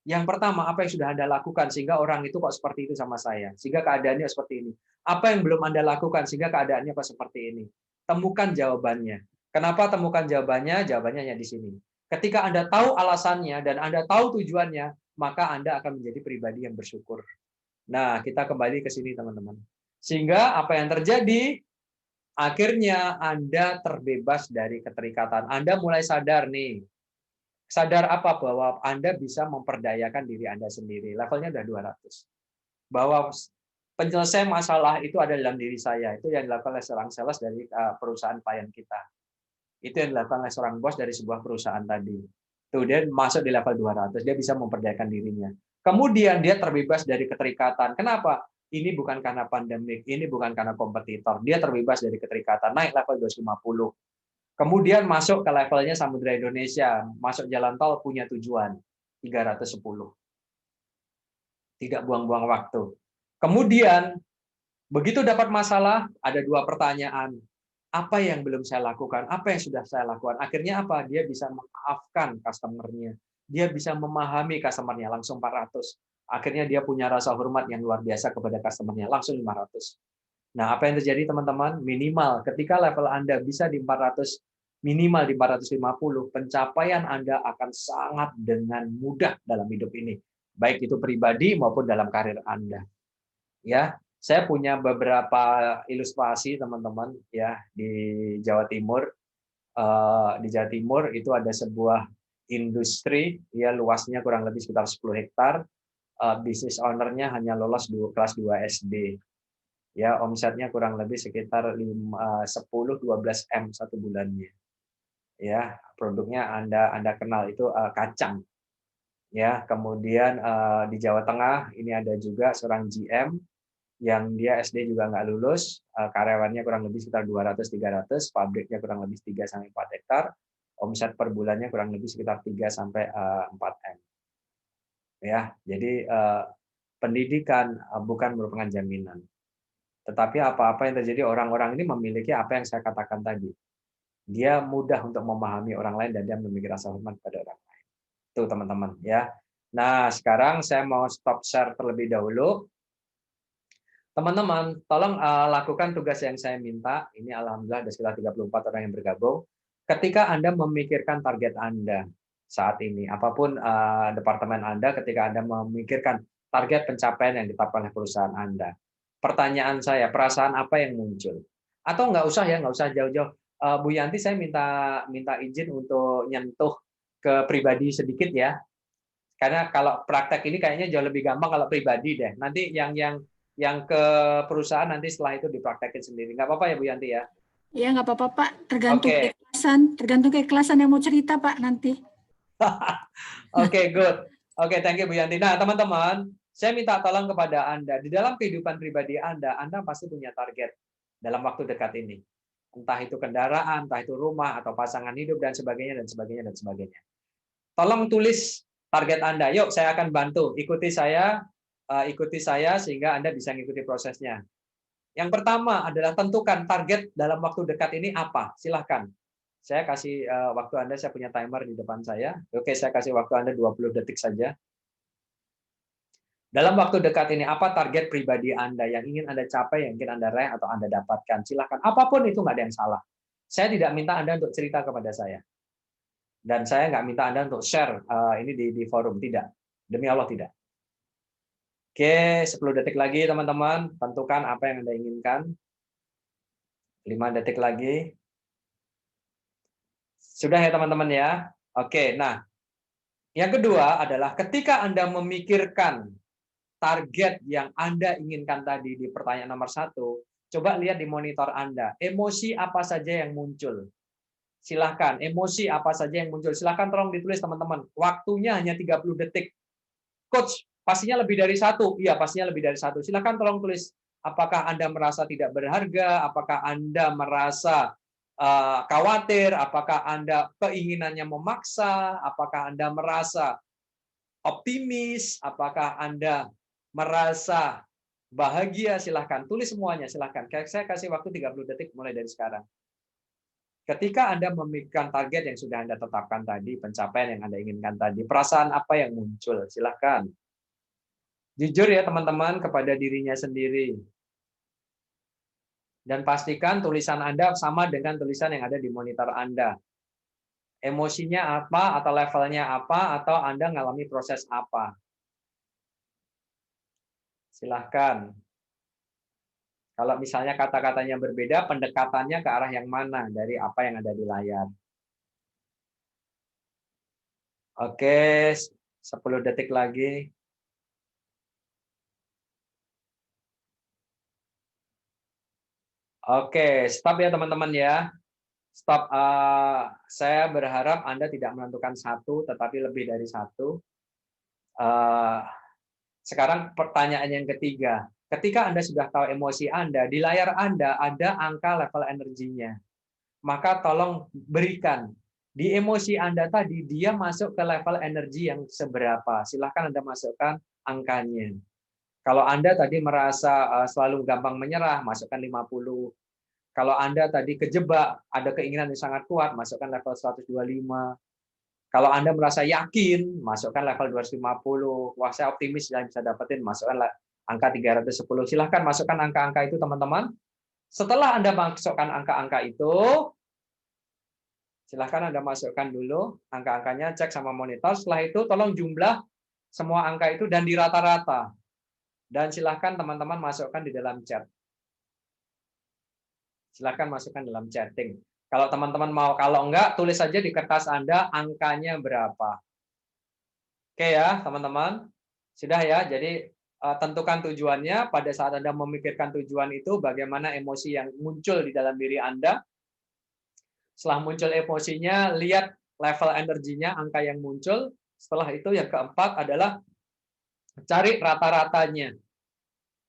Yang pertama, apa yang sudah Anda lakukan sehingga orang itu kok seperti itu sama saya? Sehingga keadaannya seperti ini. Apa yang belum Anda lakukan sehingga keadaannya kok seperti ini? Temukan jawabannya. Kenapa temukan jawabannya? Jawabannya hanya di sini. Ketika Anda tahu alasannya dan Anda tahu tujuannya, maka Anda akan menjadi pribadi yang bersyukur. Nah, kita kembali ke sini, teman-teman. Sehingga apa yang terjadi? Akhirnya Anda terbebas dari keterikatan. Anda mulai sadar nih. Sadar apa? Bahwa Anda bisa memperdayakan diri Anda sendiri. Levelnya udah 200. Bahwa penyelesaian masalah itu ada dalam diri saya. Itu yang dilakukan oleh seorang sales dari perusahaan klien kita. Itu yang dilakukan oleh seorang bos dari sebuah perusahaan tadi. Tuh, dia masuk di level 200. Dia bisa memperdayakan dirinya. Kemudian dia terbebas dari keterikatan. Kenapa? Ini bukan karena pandemik, ini bukan karena kompetitor. Dia terbebas dari keterikatan, naik level 250. Kemudian masuk ke levelnya Samudra Indonesia, masuk jalan tol punya tujuan 310. Tidak buang-buang waktu. Kemudian begitu dapat masalah, ada 2 pertanyaan. Apa yang belum saya lakukan? Apa yang sudah saya lakukan? Akhirnya apa? Dia bisa memaafkan customer-nya. Dia bisa memahami customer-nya langsung 400. Akhirnya dia punya rasa hormat yang luar biasa kepada customer-nya langsung 500. Nah, apa yang terjadi teman-teman? Minimal ketika level Anda bisa di 400, minimal di 450, pencapaian Anda akan sangat dengan mudah dalam hidup ini. Baik itu pribadi maupun dalam karir Anda. Ya, saya punya beberapa ilustrasi teman-teman ya di Jawa Timur. Di Jawa Timur itu ada sebuah industri ya luasnya kurang lebih sekitar 10 hektar. Bisnis ownernya hanya lolos kelas 2 SD. Ya, omsetnya kurang lebih sekitar 10-12 M satu bulannya. Ya, produknya Anda kenal itu kacang. Ya, kemudian di Jawa Tengah ini ada juga seorang GM yang dia SD juga nggak lulus, karyawannya kurang lebih sekitar 200-300, pabriknya kurang lebih 3-4 hektar, omset per bulannya kurang lebih sekitar 3-4 M. Ya, jadi pendidikan bukan merupakan jaminan. Tetapi apa-apa yang terjadi, orang-orang ini memiliki apa yang saya katakan tadi. Dia mudah untuk memahami orang lain dan dia memiliki rasa hormat pada orang lain. Itu teman-teman ya. Nah, sekarang saya mau stop share terlebih dahulu. Teman-teman, tolong lakukan tugas yang saya minta. Ini alhamdulillah ada sekitar 34 orang yang bergabung. Ketika Anda memikirkan target Anda saat ini, apapun departemen Anda, ketika Anda memikirkan target pencapaian yang ditetapkan oleh perusahaan Anda, pertanyaan saya, perasaan apa yang muncul? Atau nggak usah ya, nggak usah jauh-jauh. Bu Yanti, saya minta izin untuk nyentuh ke pribadi sedikit ya. Karena kalau praktek ini kayaknya jauh lebih gampang kalau pribadi deh. Nanti yang ke perusahaan nanti setelah itu dipraktekin sendiri. Nggak apa-apa ya Bu Yanti ya? Ya, nggak apa-apa, Pak. Tergantung Oke. keikhlasan yang mau cerita, Pak, nanti. Oke, good. Oke, thank you Bu Yanti. Nah, teman-teman, saya minta tolong kepada Anda, di dalam kehidupan pribadi Anda pasti punya target dalam waktu dekat ini. Entah itu kendaraan, entah itu rumah, atau pasangan hidup, dan sebagainya, dan sebagainya, dan sebagainya. Tolong tulis target Anda. Yuk, saya akan bantu. Ikuti saya sehingga Anda bisa mengikuti prosesnya. Yang pertama adalah tentukan target dalam waktu dekat ini apa. Silahkan. Saya kasih waktu Anda, saya punya timer di depan saya. Oke, saya kasih waktu Anda 20 detik saja. Dalam waktu dekat ini, apa target pribadi Anda yang ingin Anda capai, yang ingin Anda raih atau Anda dapatkan? Silakan. Apapun itu, nggak ada yang salah. Saya tidak minta Anda untuk cerita kepada saya. Dan saya nggak minta Anda untuk share ini di forum. Tidak. Demi Allah, tidak. Oke, 10 detik lagi, teman-teman. Tentukan apa yang Anda inginkan. 5 detik lagi. Sudah ya, teman-teman ya? Oke, nah. Yang kedua adalah ketika Anda memikirkan target yang Anda inginkan tadi di pertanyaan nomor 1, coba lihat di monitor Anda. Emosi apa saja yang muncul? Silahkan, emosi apa saja yang muncul? Silahkan tolong ditulis, teman-teman. Waktunya hanya 30 detik. Coach, pastinya lebih dari 1. Iya, pastinya lebih dari 1. Silahkan tolong tulis. Apakah Anda merasa tidak berharga? Apakah Anda merasa khawatir? Apakah Anda keinginannya memaksa? Apakah Anda merasa optimis? Apakah Anda merasa bahagia? Silahkan tulis semuanya, silahkan. Saya kasih waktu 30 detik mulai dari sekarang. Ketika Anda memikirkan target yang sudah Anda tetapkan tadi, pencapaian yang Anda inginkan tadi, perasaan apa yang muncul? Silahkan. Jujur ya teman-teman kepada dirinya sendiri. Dan pastikan tulisan Anda sama dengan tulisan yang ada di monitor Anda. Emosinya apa, atau levelnya apa, atau Anda mengalami proses apa. Silahkan. Kalau misalnya kata-katanya berbeda, pendekatannya ke arah yang mana dari apa yang ada di layar. Oke, 10 detik lagi. Oke, stop ya teman-teman ya. Stop. Saya berharap Anda tidak menentukan 1, tetapi lebih dari 1. Sekarang pertanyaan yang ketiga. Ketika Anda sudah tahu emosi Anda, di layar Anda ada angka level energinya. Maka tolong berikan. Di emosi Anda tadi, dia masuk ke level energi yang seberapa. Silahkan Anda masukkan angkanya. Kalau Anda tadi merasa selalu gampang menyerah, masukkan 50. Kalau Anda tadi kejebak, ada keinginan yang sangat kuat, masukkan level 125. Kalau Anda merasa yakin, masukkan level 250. Wah, saya optimis dan bisa dapetin, masukkan angka 310. Silahkan masukkan angka-angka itu, teman-teman. Setelah Anda masukkan angka-angka itu, silahkan Anda masukkan dulu angka-angkanya, cek sama monitor. Setelah itu, tolong jumlah semua angka itu dan di rata-rata. Dan silahkan teman-teman masukkan di dalam chat. Silahkan masukkan dalam chatting. Kalau teman-teman mau, kalau enggak, tulis saja di kertas Anda angkanya berapa. Oke ya, teman-teman. Sudah ya, jadi tentukan tujuannya. Pada saat Anda memikirkan tujuan itu, bagaimana emosi yang muncul di dalam diri Anda. Setelah muncul emosinya, lihat level energinya, angka yang muncul. Setelah itu, yang keempat adalah cari rata-ratanya.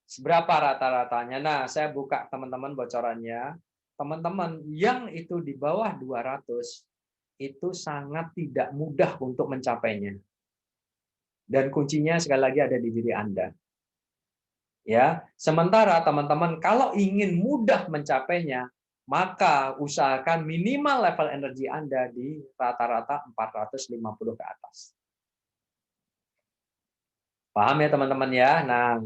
Seberapa rata-ratanya? Nah, saya buka teman-teman bocorannya. Teman-teman yang itu di bawah 200 itu sangat tidak mudah untuk mencapainya. Dan kuncinya sekali lagi ada di diri Anda. Ya, sementara teman-teman kalau ingin mudah mencapainya, maka usahakan minimal level energi Anda di rata-rata 450 ke atas. Paham ya teman-teman ya? Nah,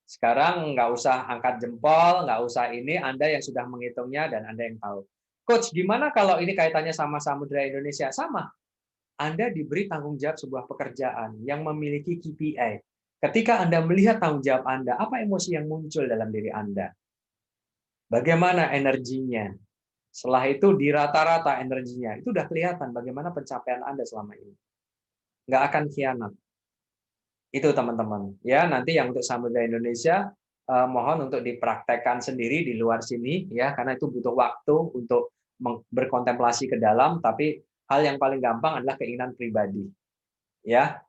sekarang nggak usah angkat jempol, nggak usah ini, Anda yang sudah menghitungnya dan Anda yang tahu. Coach, gimana kalau ini kaitannya sama Samudra Indonesia? Sama. Anda diberi tanggung jawab sebuah pekerjaan yang memiliki KPI. Ketika Anda melihat tanggung jawab Anda, apa emosi yang muncul dalam diri Anda? Bagaimana energinya? Setelah itu di rata-rata energinya, itu udah kelihatan bagaimana pencapaian Anda selama ini. Nggak akan khianat. Itu teman-teman. Ya, nanti yang untuk Samudra Indonesia, mohon untuk dipraktekkan sendiri di luar sini, ya, karena itu butuh waktu untuk berkontemplasi ke dalam, tapi hal yang paling gampang adalah keinginan pribadi. Ya,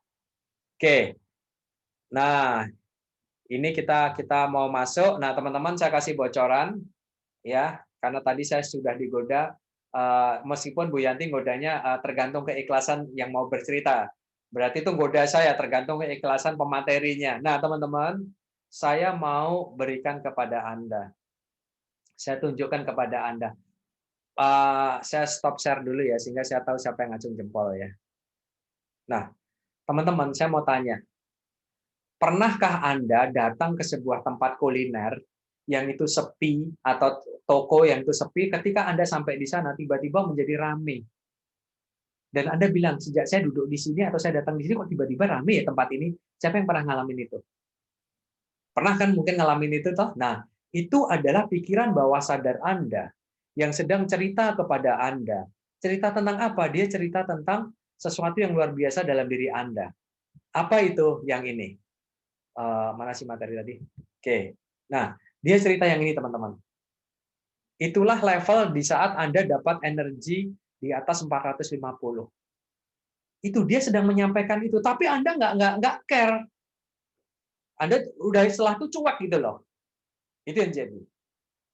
oke. Nah, ini kita mau masuk. Nah, teman-teman, saya kasih bocoran, ya, karena tadi saya sudah digoda, meskipun Bu Yanti godanya tergantung keikhlasan yang mau bercerita. Berarti itu goda saya tergantung keikhlasan pematerinya. Nah, teman-teman, saya mau berikan kepada Anda. Saya tunjukkan kepada Anda. Saya stop share dulu ya, sehingga saya tahu siapa yang ngacung jempol ya. Nah, teman-teman, saya mau tanya. Pernahkah Anda datang ke sebuah tempat kuliner yang itu sepi atau toko yang itu sepi, ketika Anda sampai di sana tiba-tiba menjadi ramai. Dan Anda bilang, sejak saya duduk di sini atau saya datang di sini kok tiba-tiba ramai ya tempat ini? Siapa yang pernah ngalamin itu? Pernah kan mungkin ngalamin itu toh? Nah, itu adalah pikiran bawah sadar Anda yang sedang cerita kepada Anda. Cerita tentang apa? Dia cerita tentang sesuatu yang luar biasa dalam diri Anda. Apa itu yang ini? Mana sih materi tadi? Oke. Nah, dia cerita yang ini, teman-teman. Itulah level di saat Anda dapat energi di atas 450. Itu dia sedang menyampaikan itu, tapi Anda nggak care. Anda udah setelah itu cuek gitu loh. Itu yang jadi.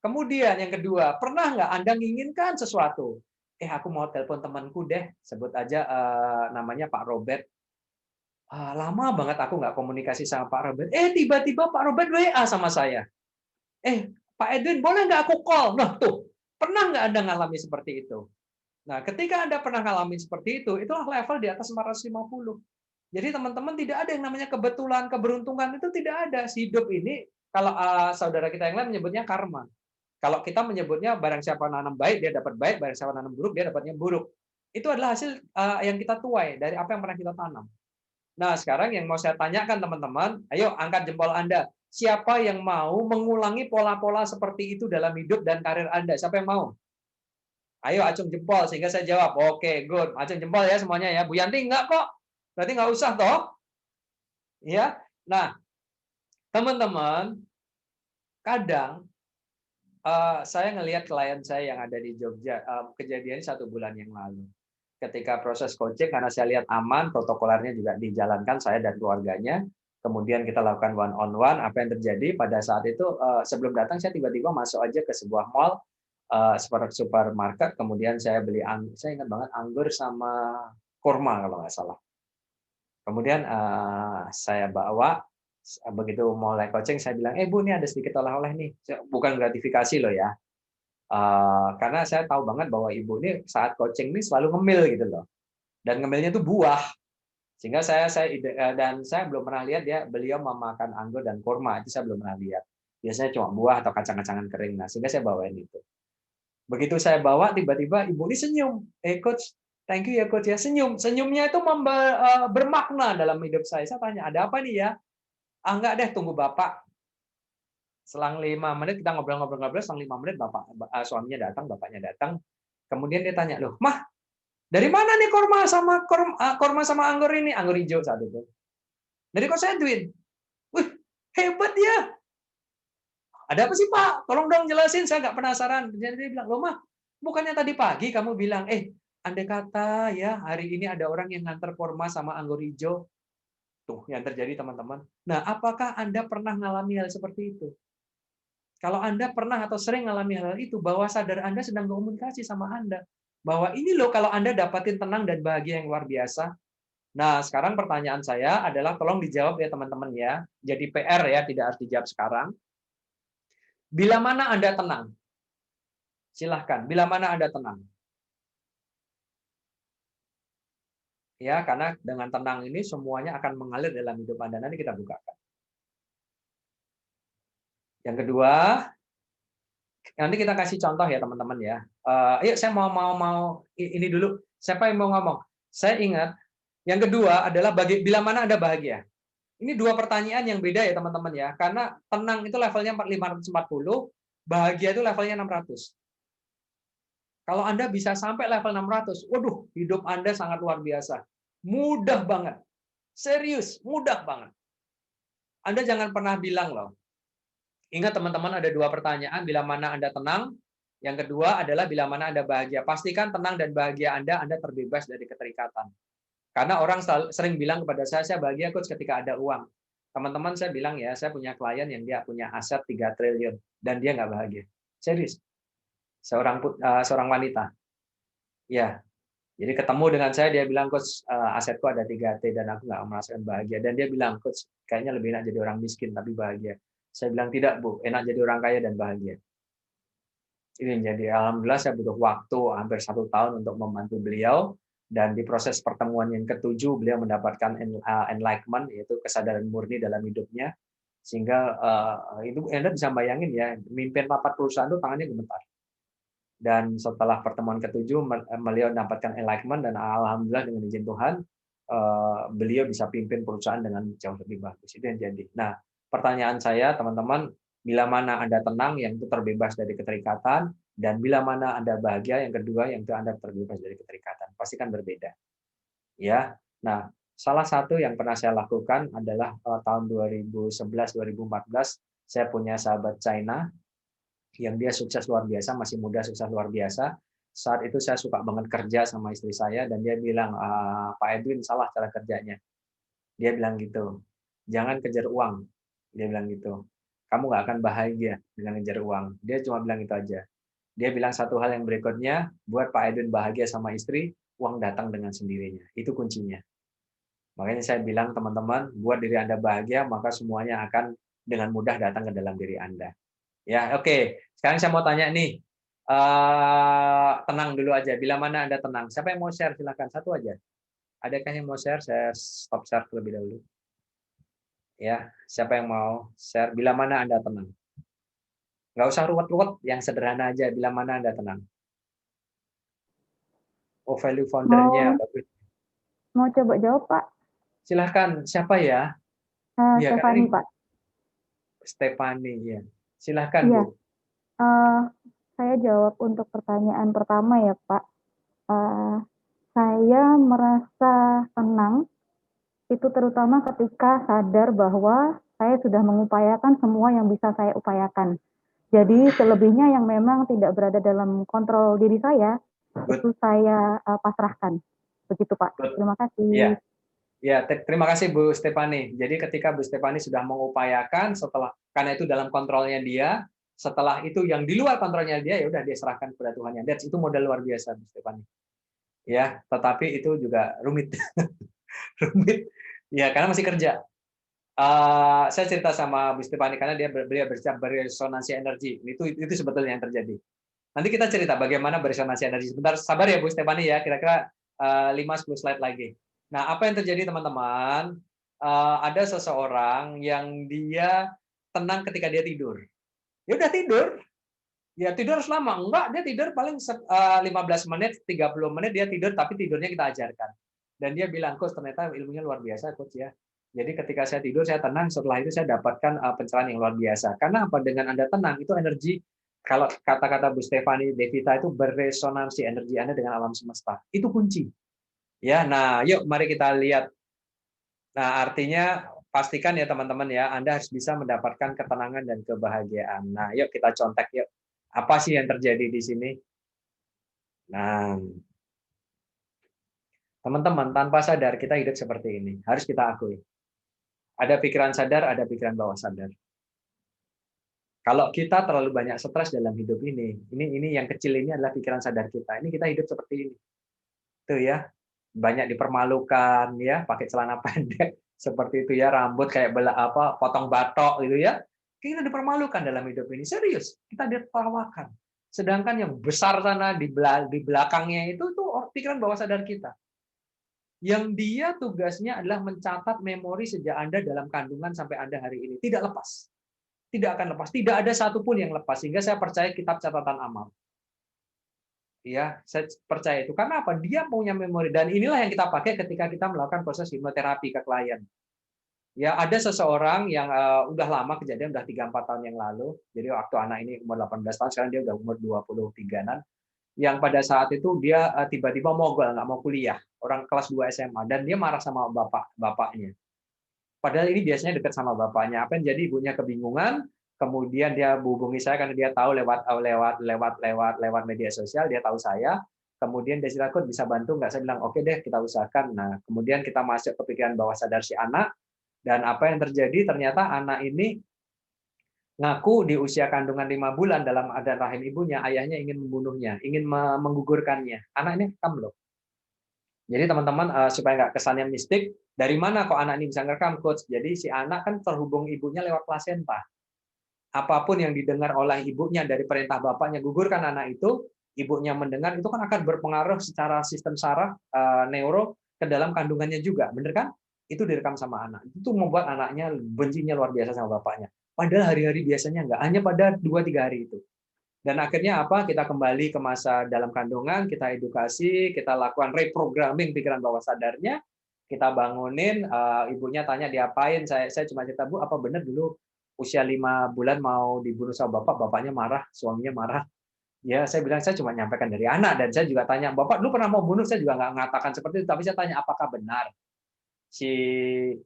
Kemudian yang kedua, pernah nggak Anda menginginkan sesuatu? Aku mau telepon temanku deh, sebut aja namanya Pak Robert. Lama banget aku nggak komunikasi sama Pak Robert. Tiba-tiba Pak Robert WA sama saya. Pak Edwin, boleh nggak aku call? Nah, tuh. Pernah nggak Anda ngalami seperti itu? Nah, ketika Anda pernah ngalamin seperti itu, itulah level di atas 450. Jadi teman-teman, tidak ada yang namanya kebetulan, keberuntungan, itu tidak ada. Hidup ini, kalau saudara kita yang lain menyebutnya karma. Kalau kita menyebutnya barang siapa nanam baik, dia dapat baik, barang siapa nanam buruk, dia dapatnya buruk. Itu adalah hasil yang kita tuai dari apa yang pernah kita tanam. Nah, sekarang yang mau saya tanyakan teman-teman, ayo angkat jempol Anda. Siapa yang mau mengulangi pola-pola seperti itu dalam hidup dan karir Anda? Siapa yang mau? Ayo acung jempol sehingga saya jawab. Oke, good. Acung jempol ya semuanya ya. Bu Yanti enggak kok. Berarti nggak usah toh. Ya. Nah, teman-teman, kadang saya ngelihat klien saya yang ada di Jogja, kejadian 1 bulan yang lalu. Ketika proses coaching, karena saya lihat aman, protokolernya juga dijalankan saya dan keluarganya. Kemudian kita lakukan one-on-one. Apa yang terjadi pada saat itu, sebelum datang saya tiba-tiba masuk aja ke sebuah mall, supermarket, kemudian saya beli, saya ingat banget anggur sama kurma kalau nggak salah. Kemudian saya bawa, begitu mulai coaching saya bilang, Bu, ini ada sedikit oleh-oleh nih. Bukan gratifikasi loh ya. Karena saya tahu banget bahwa ibu ini saat coaching ini selalu ngemil gitu loh. Dan ngemilnya itu buah. Sehingga saya belum pernah lihat beliau memakan anggur dan kurma, itu saya belum pernah lihat. Biasanya cuma buah atau kacang-kacangan kering. Nah, sehingga saya bawain itu. Begitu saya bawa, tiba-tiba ibu ini senyum. Coach, thank you ya coach ya. Senyum. Senyumnya itu bermakna dalam hidup saya. Saya tanya, ada apa nih ya? Enggak deh, tunggu bapak. Selang 5 menit kita ngobrol-ngobrol, selang 5 menit suaminya datang, bapaknya datang. Kemudian dia tanya, loh, Mah, dari mana nih kurma sama anggur ini? Anggur hijau saat itu. Dari Coach Edwin. Wih, hebat ya. Ada apa sih Pak? Tolong dong jelasin, saya nggak penasaran. Jadi dia bilang, loh Mah, bukannya tadi pagi kamu bilang, andai kata ya hari ini ada orang yang nganter kurma sama anggur hijau. Tuh, yang terjadi teman-teman. Nah, apakah Anda pernah mengalami hal seperti itu? Kalau Anda pernah atau sering mengalami hal itu, bawah sadar Anda sedang komunikasi sama Anda. Bahwa ini loh kalau Anda dapatin tenang dan bahagia yang luar biasa. Nah, sekarang pertanyaan saya adalah tolong dijawab ya teman-teman ya. Jadi PR ya, tidak harus dijawab sekarang. Bila mana Anda tenang? Silahkan, bila mana Anda tenang? Ya, karena dengan tenang ini semuanya akan mengalir dalam hidup Anda. Nanti kita bukakan. Yang kedua, nanti kita kasih contoh ya teman-teman ya. Yuk saya mau ini dulu. Siapa yang mau ngomong? Saya ingat yang kedua adalah bila mana Anda bahagia. Ini 2 pertanyaan yang beda ya teman-teman ya. Karena tenang itu levelnya 540, bahagia itu levelnya 600. Kalau Anda bisa sampai level 600, waduh, hidup Anda sangat luar biasa. Mudah banget. Serius, mudah banget. Anda jangan pernah bilang loh. Ingat teman-teman, ada 2 pertanyaan, bila mana Anda tenang. Yang kedua adalah bila mana Anda bahagia. Pastikan tenang dan bahagia Anda terbebas dari keterikatan. Karena orang sering bilang kepada saya bahagia coach ketika ada uang. Teman-teman, saya bilang ya, saya punya klien yang dia punya aset 3 triliun dan dia nggak bahagia. Serius. Seorang wanita. Ya, jadi ketemu dengan saya, dia bilang, coach, asetku ada 3T dan aku nggak merasakan bahagia. Dan dia bilang, coach, kayaknya lebih enak jadi orang miskin tapi bahagia. Saya bilang, tidak Bu, enak jadi orang kaya dan bahagia. Ini jadi, alhamdulillah saya butuh waktu hampir 1 tahun untuk membantu beliau. Dan di proses pertemuan yang ke-7, beliau mendapatkan enlightenment, yaitu kesadaran murni dalam hidupnya. Sehingga itu Anda bisa bayangin ya, mimpin rapat perusahaan itu tangannya gemetar. Dan setelah pertemuan ke-7, beliau mendapatkan enlightenment, dan alhamdulillah dengan izin Tuhan, beliau bisa pimpin perusahaan dengan jauh lebih bagus. Itu yang jadi. Nah, pertanyaan saya, teman-teman, bila mana Anda tenang, yang itu terbebas dari keterikatan, dan bila mana Anda bahagia, yang kedua, yang itu Anda terbebas dari keterikatan. Pasti kan berbeda. Ya. Nah, salah satu yang pernah saya lakukan adalah tahun 2011-2014, saya punya sahabat China, yang dia sukses luar biasa, masih muda sukses luar biasa. Saat itu saya suka banget kerja sama istri saya, dan dia bilang, Pak Edwin, salah cara kerjanya. Dia bilang gitu, jangan kejar uang. Dia bilang gitu, kamu nggak akan bahagia dengan ngejar uang. Dia cuma bilang itu aja. Dia bilang satu hal yang berikutnya, buat Pak Edwin bahagia sama istri, uang datang dengan sendirinya. Itu kuncinya. Makanya saya bilang, teman-teman, buat diri Anda bahagia, maka semuanya akan dengan mudah datang ke dalam diri Anda. Ya, oke. Sekarang saya mau tanya nih, tenang dulu aja. Bila mana Anda tenang, siapa yang mau share? Silakan, satu aja. Adakah yang mau share? Saya stop share terlebih dahulu. Ya, siapa yang mau share? Bila mana Anda tenang? Nggak usah ruwet-ruwet, yang sederhana aja. Bila mana Anda tenang? Oh, value foundernya. Mau coba jawab, Pak? Silahkan, siapa ya? Ya, Stefani, Pak. Stefani, ya. Silahkan, iya. Bu. Saya jawab untuk pertanyaan pertama ya, Pak. Saya merasa tenang itu terutama ketika sadar bahwa saya sudah mengupayakan semua yang bisa saya upayakan. Jadi selebihnya yang memang tidak berada dalam kontrol diri saya, itu saya pasrahkan. Begitu, Pak. Terima kasih. Ya. Ya, terima kasih Bu Stefani. Jadi ketika Bu Stefani sudah mengupayakan, karena itu dalam kontrolnya dia, setelah itu yang di luar kontrolnya dia, ya udah dia serahkan kepada Tuhan. Itu modal luar biasa Bu Stefani. Ya, tetapi itu juga rumit. Rumit. Ya, karena masih kerja. Saya cerita sama Bu Stefani karena beliau beresonansi energi. Itu sebetulnya yang terjadi. Nanti kita cerita bagaimana beresonansi energi. Sebentar, sabar ya Bu Stefani ya, kira-kira 5-10 slide lagi. Nah, apa yang terjadi teman-teman? Ada seseorang yang dia tenang ketika dia tidur. Ya udah tidur. Ya tidur harus lama. Enggak, dia tidur paling 15 menit, 30 menit dia tidur, tapi tidurnya kita ajarkan. Dan dia bilang, coach, ternyata ilmunya luar biasa, coach ya. Jadi ketika saya tidur, saya tenang. Setelah itu saya dapatkan pencerahan yang luar biasa. Karena apa? Dengan Anda tenang, itu energi, kalau kata-kata Bu Stefani Devita itu beresonansi energi Anda dengan alam semesta. Itu kunci. Ya, nah, yuk mari kita lihat. Nah, artinya pastikan ya teman-teman ya, Anda harus bisa mendapatkan ketenangan dan kebahagiaan. Nah, yuk kita contek yuk. Apa sih yang terjadi di sini? Nah, teman-teman, tanpa sadar kita hidup seperti ini. Harus kita akui. Ada pikiran sadar, ada pikiran bawah sadar. Kalau kita terlalu banyak stres dalam hidup ini yang kecil ini adalah pikiran sadar kita. Ini kita hidup seperti ini. Tuh ya. Banyak dipermalukan ya, pakai celana pendek seperti itu ya, rambut kayak potong batok gitu ya. Kita dipermalukan dalam hidup ini, serius. Kita ditertawakan. Sedangkan yang besar sana di belakangnya itu pikiran bawah sadar kita. Yang dia tugasnya adalah mencatat memori sejak Anda dalam kandungan sampai Anda hari ini, tidak lepas. Tidak akan lepas, tidak ada satupun yang lepas, sehingga saya percaya kitab catatan amal. Ya, saya percaya itu. Karena apa? Dia punya memori, dan inilah yang kita pakai ketika kita melakukan proses hipnoterapi ke klien. Ya, ada seseorang yang udah lama kejadian, udah 3-4 tahun yang lalu. Jadi waktu anak ini umur 18 tahun, sekarang dia udah umur 23-an. yang pada saat itu dia tiba-tiba mogul, nggak mau kuliah, orang kelas 2 SMA, dan dia marah sama bapaknya. Padahal ini biasanya dekat sama bapaknya. Apa yang jadi, ibunya kebingungan, kemudian dia hubungi saya karena dia tahu lewat media sosial, dia tahu saya. Kemudian dia cerita, "Coach, bisa bantu nggak?" Saya bilang, "Oke deh, kita usahakan." Nah, kemudian kita masuk ke pikiran bawah sadar si anak, dan apa yang terjadi, ternyata anak ini ngaku di usia kandungan 5 bulan dalam keadaan rahim ibunya, ayahnya ingin membunuhnya, ingin menggugurkannya. Anak ini rekam loh. Jadi teman-teman, supaya nggak kesannya mistik, dari mana kok anak ini bisa ngerekam, Coach? Jadi si anak kan terhubung ibunya lewat plasenta. Apapun yang didengar oleh ibunya dari perintah bapaknya, gugurkan anak itu, ibunya mendengar, itu kan akan berpengaruh secara sistem saraf, neuro, ke dalam kandungannya juga, bener kan? Itu direkam sama anak. Itu membuat anaknya bencinya luar biasa sama bapaknya. Padahal hari-hari biasanya nggak, hanya pada 2-3 hari itu. Dan akhirnya apa? Kita kembali ke masa dalam kandungan, kita edukasi, kita lakukan reprogramming pikiran bawah sadarnya, kita bangunin, ibunya tanya diapain, saya cuma cerita, "Bu, apa benar dulu usia 5 bulan mau dibunuh sama bapak, bapaknya marah, suaminya marah?" Ya, saya bilang, saya cuma nyampaikan dari anak, dan saya juga tanya, "Bapak dulu pernah mau bunuh?" Saya juga nggak mengatakan seperti itu, tapi saya tanya, apakah benar? Si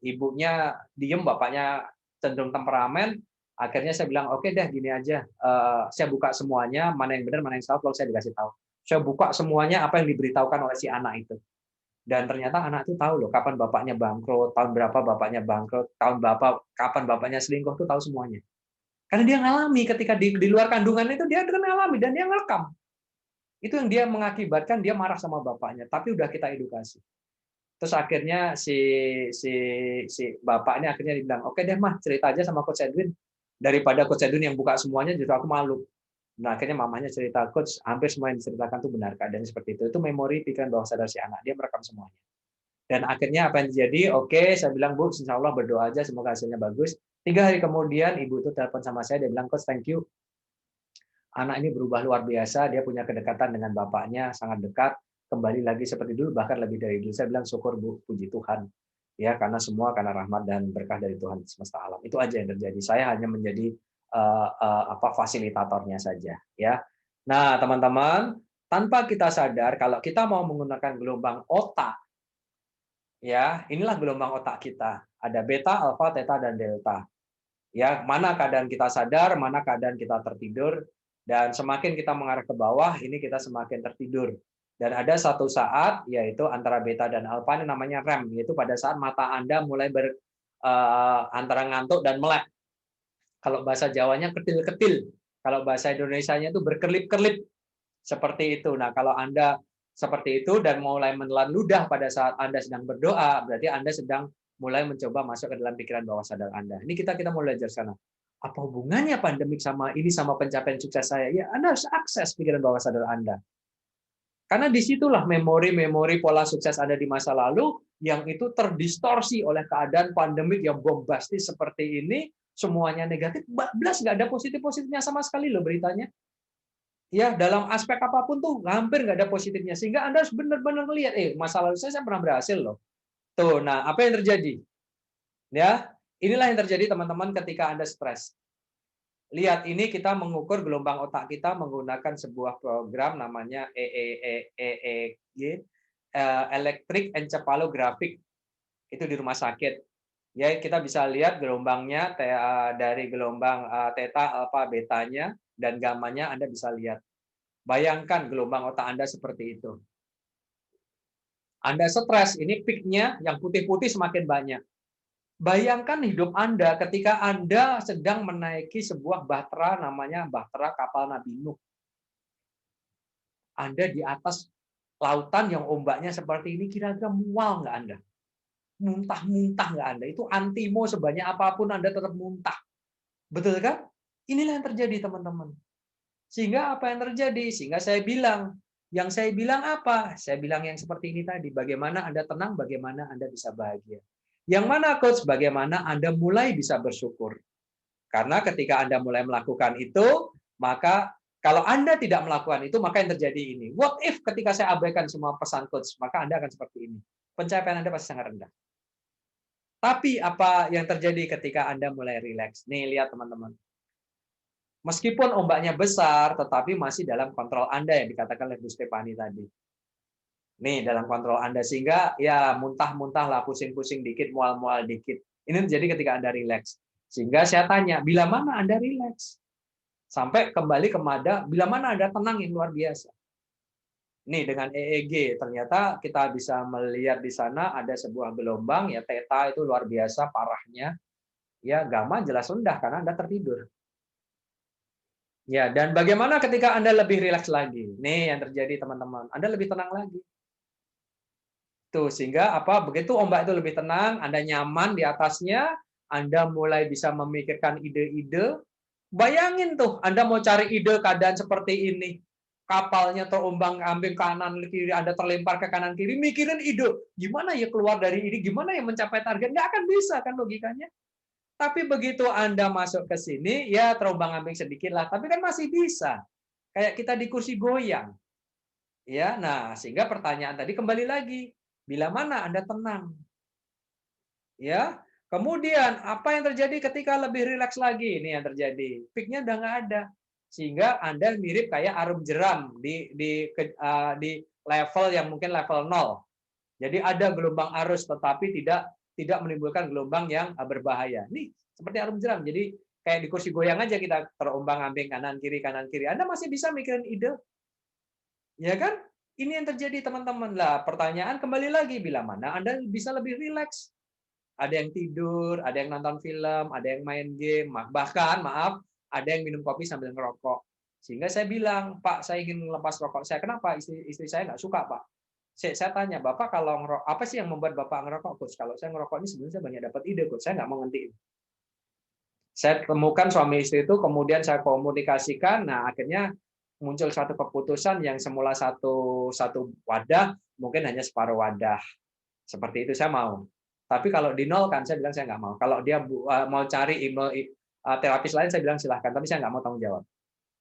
ibunya diem, bapaknya cenderung temperamen. Akhirnya saya bilang, "Oke deh, gini aja, saya buka semuanya, mana yang benar, mana yang salah, lalu saya dikasih tahu." Saya buka semuanya apa yang diberitahukan oleh si anak itu. Dan ternyata anak itu tahu loh kapan bapaknya bangkrut, tahun berapa bapaknya bangkrut, tahun berapa, kapan bapaknya selingkuh, tuh tahu semuanya. Karena dia ngalami ketika di luar kandungan itu, dia kan ngalami dan dia ngerekam. Itu yang dia mengakibatkan dia marah sama bapaknya, tapi udah kita edukasi. Terus akhirnya si bapak ini akhirnya dibilang, "Oke deh mah, cerita aja sama Coach Edwin. Daripada Coach Edwin yang buka semuanya, justru aku malu." Nah, akhirnya mamanya cerita, "Coach, hampir semua yang diceritakan tuh benar keadaan seperti itu." Itu memori pikiran bawah sadar si anak, dia merekam semuanya. Dan akhirnya apa yang terjadi? Oke, saya bilang, "Bu, insya Allah berdoa aja, semoga hasilnya bagus." 3 hari kemudian, ibu itu telepon sama saya, dia bilang, "Coach, thank you. Anak ini berubah luar biasa, dia punya kedekatan dengan bapaknya, sangat dekat, kembali lagi seperti dulu, bahkan lebih dari dulu." Saya bilang, "Syukur Bu, puji Tuhan." Ya, karena semua karena rahmat dan berkah dari Tuhan semesta alam. Itu aja yang terjadi. Saya hanya menjadi fasilitatornya saja, ya. Nah, teman-teman, tanpa kita sadar, kalau kita mau menggunakan gelombang otak, ya, inilah gelombang otak kita. Ada beta, alfa, theta, dan delta. Ya, mana keadaan kita sadar, mana keadaan kita tertidur, dan semakin kita mengarah ke bawah, ini kita semakin tertidur. Dan ada satu saat, yaitu antara beta dan alfa, ini namanya REM, yaitu pada saat mata Anda mulai antara ngantuk dan melek. Kalau bahasa Jawanya ketil-ketil, kalau bahasa Indonesianya itu berkelip-kelip, seperti itu. Nah, kalau Anda seperti itu dan mulai menelan ludah pada saat Anda sedang berdoa, berarti Anda sedang mulai mencoba masuk ke dalam pikiran bawah sadar Anda. Ini kita mau belajar sana. Apa hubungannya pandemik sama ini sama pencapaian sukses saya? Ya, Anda harus akses pikiran bawah sadar Anda. Karena disitulah memori-memori pola sukses Anda di masa lalu yang itu terdistorsi oleh keadaan pandemik yang bombastis seperti ini, semuanya negatif, bablas nggak ada positif-positifnya sama sekali loh beritanya. Ya, dalam aspek apapun tuh hampir nggak ada positifnya. Sehingga Anda harus benar-benar melihat, masa lalu saya pernah berhasil loh. Tuh, nah apa yang terjadi? Ya, inilah yang terjadi teman-teman ketika Anda stres. Lihat, ini kita mengukur gelombang otak kita menggunakan sebuah program namanya EEG, Electric Encephalographic. Itu di rumah sakit. Ya, kita bisa lihat gelombangnya dari gelombang theta, alfa, betanya, dan gamanya Anda bisa lihat. Bayangkan gelombang otak Anda seperti itu. Anda stres, ini peak-nya yang putih-putih semakin banyak. Bayangkan hidup Anda ketika Anda sedang menaiki sebuah bahtera namanya bahtera kapal Nabi Nuh. Anda di atas lautan yang ombaknya seperti ini, kira-kira mual nggak Anda? Muntah-muntah nggak Anda? Itu antimo sebanyak apapun Anda tetap muntah. Betul kan? Inilah yang terjadi teman-teman. Sehingga apa yang terjadi? Sehingga saya bilang, yang saya bilang apa? Saya bilang yang seperti ini tadi, bagaimana Anda tenang, bagaimana Anda bisa bahagia. Yang mana, Coach? Bagaimana Anda mulai bisa bersyukur. Karena ketika Anda mulai melakukan itu, maka kalau Anda tidak melakukan itu, maka yang terjadi ini. What if ketika saya abaikan semua pesan Coach, maka Anda akan seperti ini. Pencapaian Anda pasti sangat rendah. Tapi apa yang terjadi ketika Anda mulai rileks? Nih, lihat teman-teman. Meskipun ombaknya besar, tetapi masih dalam kontrol Anda yang dikatakan oleh Bu Stefani tadi. Nih, dalam kontrol Anda, sehingga ya muntah-muntah lah, pusing-pusing dikit, mual-mual dikit. Ini terjadi ketika Anda rileks. Sehingga saya tanya, bila mana Anda rileks? Sampai kembali ke Mada, bila mana Anda tenang yang luar biasa? Nih, dengan EEG, ternyata kita bisa melihat di sana ada sebuah gelombang, ya theta itu luar biasa parahnya. Ya, gamma jelas rendah karena Anda tertidur. Ya, dan bagaimana ketika Anda lebih rileks lagi? Nih yang terjadi teman-teman, Anda lebih tenang lagi. Tuh, sehingga apa? Begitu ombak itu lebih tenang, Anda nyaman di atasnya, Anda mulai bisa memikirkan ide-ide. Bayangin tuh, Anda mau cari ide keadaan seperti ini. Kapalnya terombang-ambing kanan kiri, Anda terlempar ke kanan kiri, mikirin ide. Gimana ya keluar dari ini? Gimana ya mencapai target? Nggak akan bisa kan logikanya. Tapi begitu Anda masuk ke sini, ya terombang-ambing sedikit lah. Tapi kan masih bisa. Kayak kita di kursi goyang. Ya, nah sehingga pertanyaan tadi kembali lagi. Bila mana Anda tenang? Ya. Kemudian apa yang terjadi ketika lebih rileks lagi? Ini yang terjadi. Peak-nya udah nggak ada. Sehingga Anda mirip kayak arum jeram di level yang mungkin level 0. Jadi ada gelombang arus tetapi tidak menimbulkan gelombang yang berbahaya. Nih, seperti arum jeram. Jadi kayak di kursi goyang aja kita terombang-ambing kanan kiri. Anda masih bisa mikirin ide. Ya kan? Ini yang terjadi teman-teman. Lah, pertanyaan kembali lagi, bila mana Anda bisa lebih rileks? Ada yang tidur, ada yang nonton film, ada yang main game, bahkan maaf, ada yang minum kopi sambil ngerokok. Sehingga saya bilang, Pak, saya ingin lepas rokok saya. Kenapa? Istri saya nggak suka, Pak. Saya tanya, Bapak kalau ngerokok, apa sih yang membuat Bapak ngerokok, Coach? Kalau saya ngerokok ini sebenarnya saya banyak dapat ide, Coach. Saya nggak mau ngentiin. Saya temukan suami istri itu, kemudian saya komunikasikan, nah akhirnya muncul suatu keputusan yang semula satu wadah, mungkin hanya separuh wadah. Seperti itu saya mau. Tapi kalau di nol kan, saya bilang saya nggak mau. Kalau dia mau cari terapis lain, saya bilang silahkan. Tapi saya nggak mau tanggung jawab.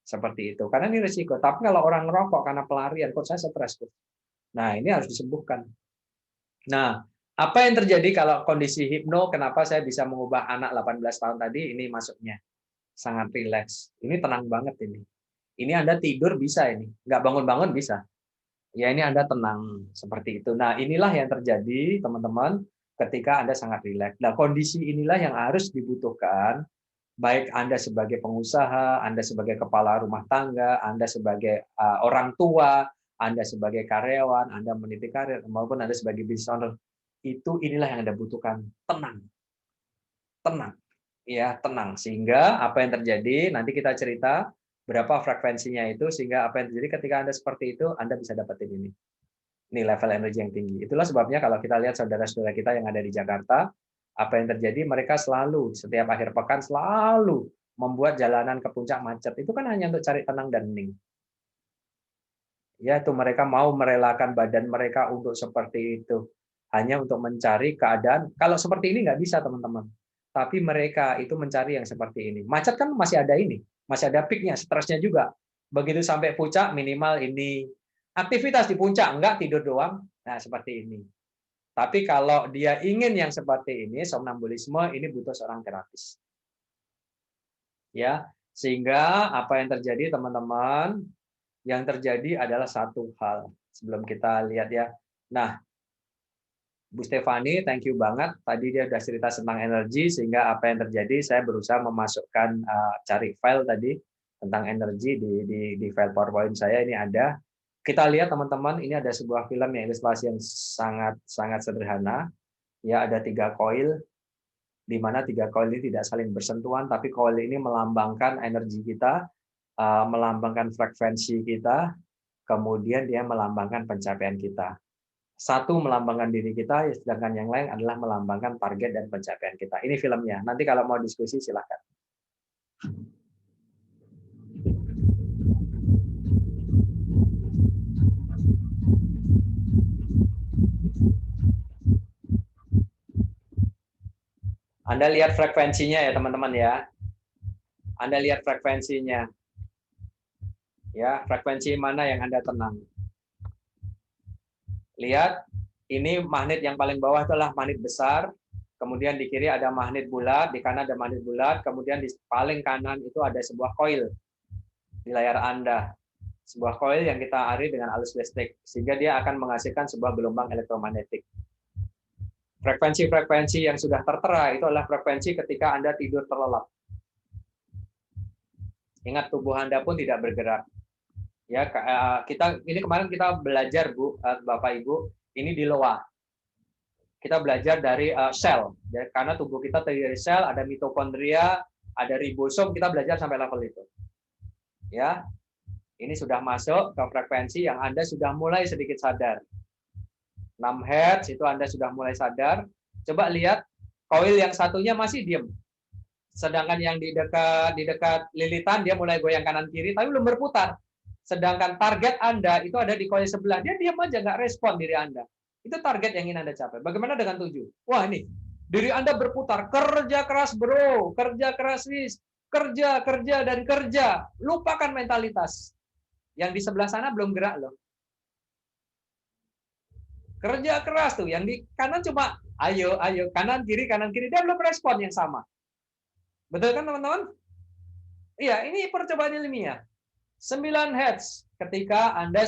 Seperti itu. Karena ini risiko. Tapi kalau orang ngerokok karena pelarian, kok saya stres. Nah, ini harus disembuhkan. Nah, apa yang terjadi kalau kondisi hipno, kenapa saya bisa mengubah anak 18 tahun tadi, ini masuknya. Sangat rileks. Ini tenang banget ini. Ini Anda tidur bisa ini, nggak bangun-bangun bisa. Ya ini Anda tenang seperti itu. Nah inilah yang terjadi teman-teman ketika Anda sangat rileks. Nah kondisi inilah yang harus dibutuhkan, baik Anda sebagai pengusaha, Anda sebagai kepala rumah tangga, Anda sebagai orang tua, Anda sebagai karyawan, Anda meniti karir, maupun Anda sebagai business owner. Inilah yang Anda butuhkan, tenang. Tenang. Ya, tenang. Sehingga apa yang terjadi, nanti kita cerita berapa frekuensinya itu, sehingga apa yang terjadi ketika Anda seperti itu, Anda bisa dapetin ini. Ini level energi yang tinggi. Itulah sebabnya kalau kita lihat saudara-saudara kita yang ada di Jakarta, apa yang terjadi, mereka selalu, setiap akhir pekan, selalu membuat jalanan ke puncak macet. Itu kan hanya untuk cari tenang dan hening. Ya, itu mereka mau merelakan badan mereka untuk seperti itu. Hanya untuk mencari keadaan. Kalau seperti ini nggak bisa, teman-teman. Tapi mereka itu mencari yang seperti ini. Macet kan masih ada ini. Masih ada peaknya, stresnya juga. Begitu sampai puncak, minimal ini. Aktivitas di puncak, enggak tidur doang. Nah, seperti ini. Tapi kalau dia ingin yang seperti ini, somnambulisme, ini butuh seorang terapis. Ya, sehingga apa yang terjadi, teman-teman, yang terjadi adalah satu hal. Sebelum kita lihat ya. Nah, Bu Stefani, thank you banget. Tadi dia sudah cerita tentang energi, sehingga apa yang terjadi, saya berusaha memasukkan, cari file tadi tentang energi di file PowerPoint saya, ini ada. Kita lihat teman-teman, ini ada sebuah film yang ilustrasi yang sangat sederhana. Ya, ada 3 koil, di mana 3 koil ini tidak saling bersentuhan, tapi koil ini melambangkan energi kita, melambangkan frekuensi kita, kemudian dia melambangkan pencapaian kita. Satu melambangkan diri kita, sedangkan yang lain adalah melambangkan target dan pencapaian kita. Ini filmnya. Nanti kalau mau diskusi silahkan. Anda lihat frekuensinya ya teman-teman ya. Anda lihat frekuensinya. Ya, frekuensi mana yang Anda tenang. Lihat, ini magnet yang paling bawah adalah magnet besar. kemudian di kiri ada magnet bulat, di kanan ada magnet bulat, kemudian di paling kanan itu ada sebuah koil di layar Anda. Sebuah koil yang kita arus dengan arus listrik, sehingga dia akan menghasilkan sebuah gelombang elektromagnetik. Frekuensi-frekuensi yang sudah tertera itu adalah frekuensi ketika Anda tidur terlelap. Ingat, tubuh Anda pun tidak bergerak. Ya, ini kemarin kita belajar, Bu, Bapak Ibu, ini di LOA. Kita belajar dari sel, ya, karena tubuh kita terdiri dari sel, ada mitokondria, ada ribosom, kita belajar sampai level itu. Ya, ini sudah masuk ke frekuensi yang Anda sudah mulai sedikit sadar. 6 Hz itu Anda sudah mulai sadar. Coba lihat, koil yang satunya masih diam. Sedangkan yang di dekat lilitan dia mulai goyang kanan kiri, tapi belum berputar. Sedangkan target Anda itu ada di koil sebelah, dia diam aja, nggak respon diri Anda. Itu target yang ingin Anda capai. Bagaimana dengan 7? Wah, ini diri Anda berputar, kerja keras bro, kerja keras wis, kerja dan kerja. Lupakan mentalitas. Yang di sebelah sana belum gerak loh. Kerja keras tuh, yang di kanan cuma ayo, kanan kiri, dia belum respon yang sama. Betul kan teman-teman? Iya, ini percobaan ilmiah. 9 Hz ketika Anda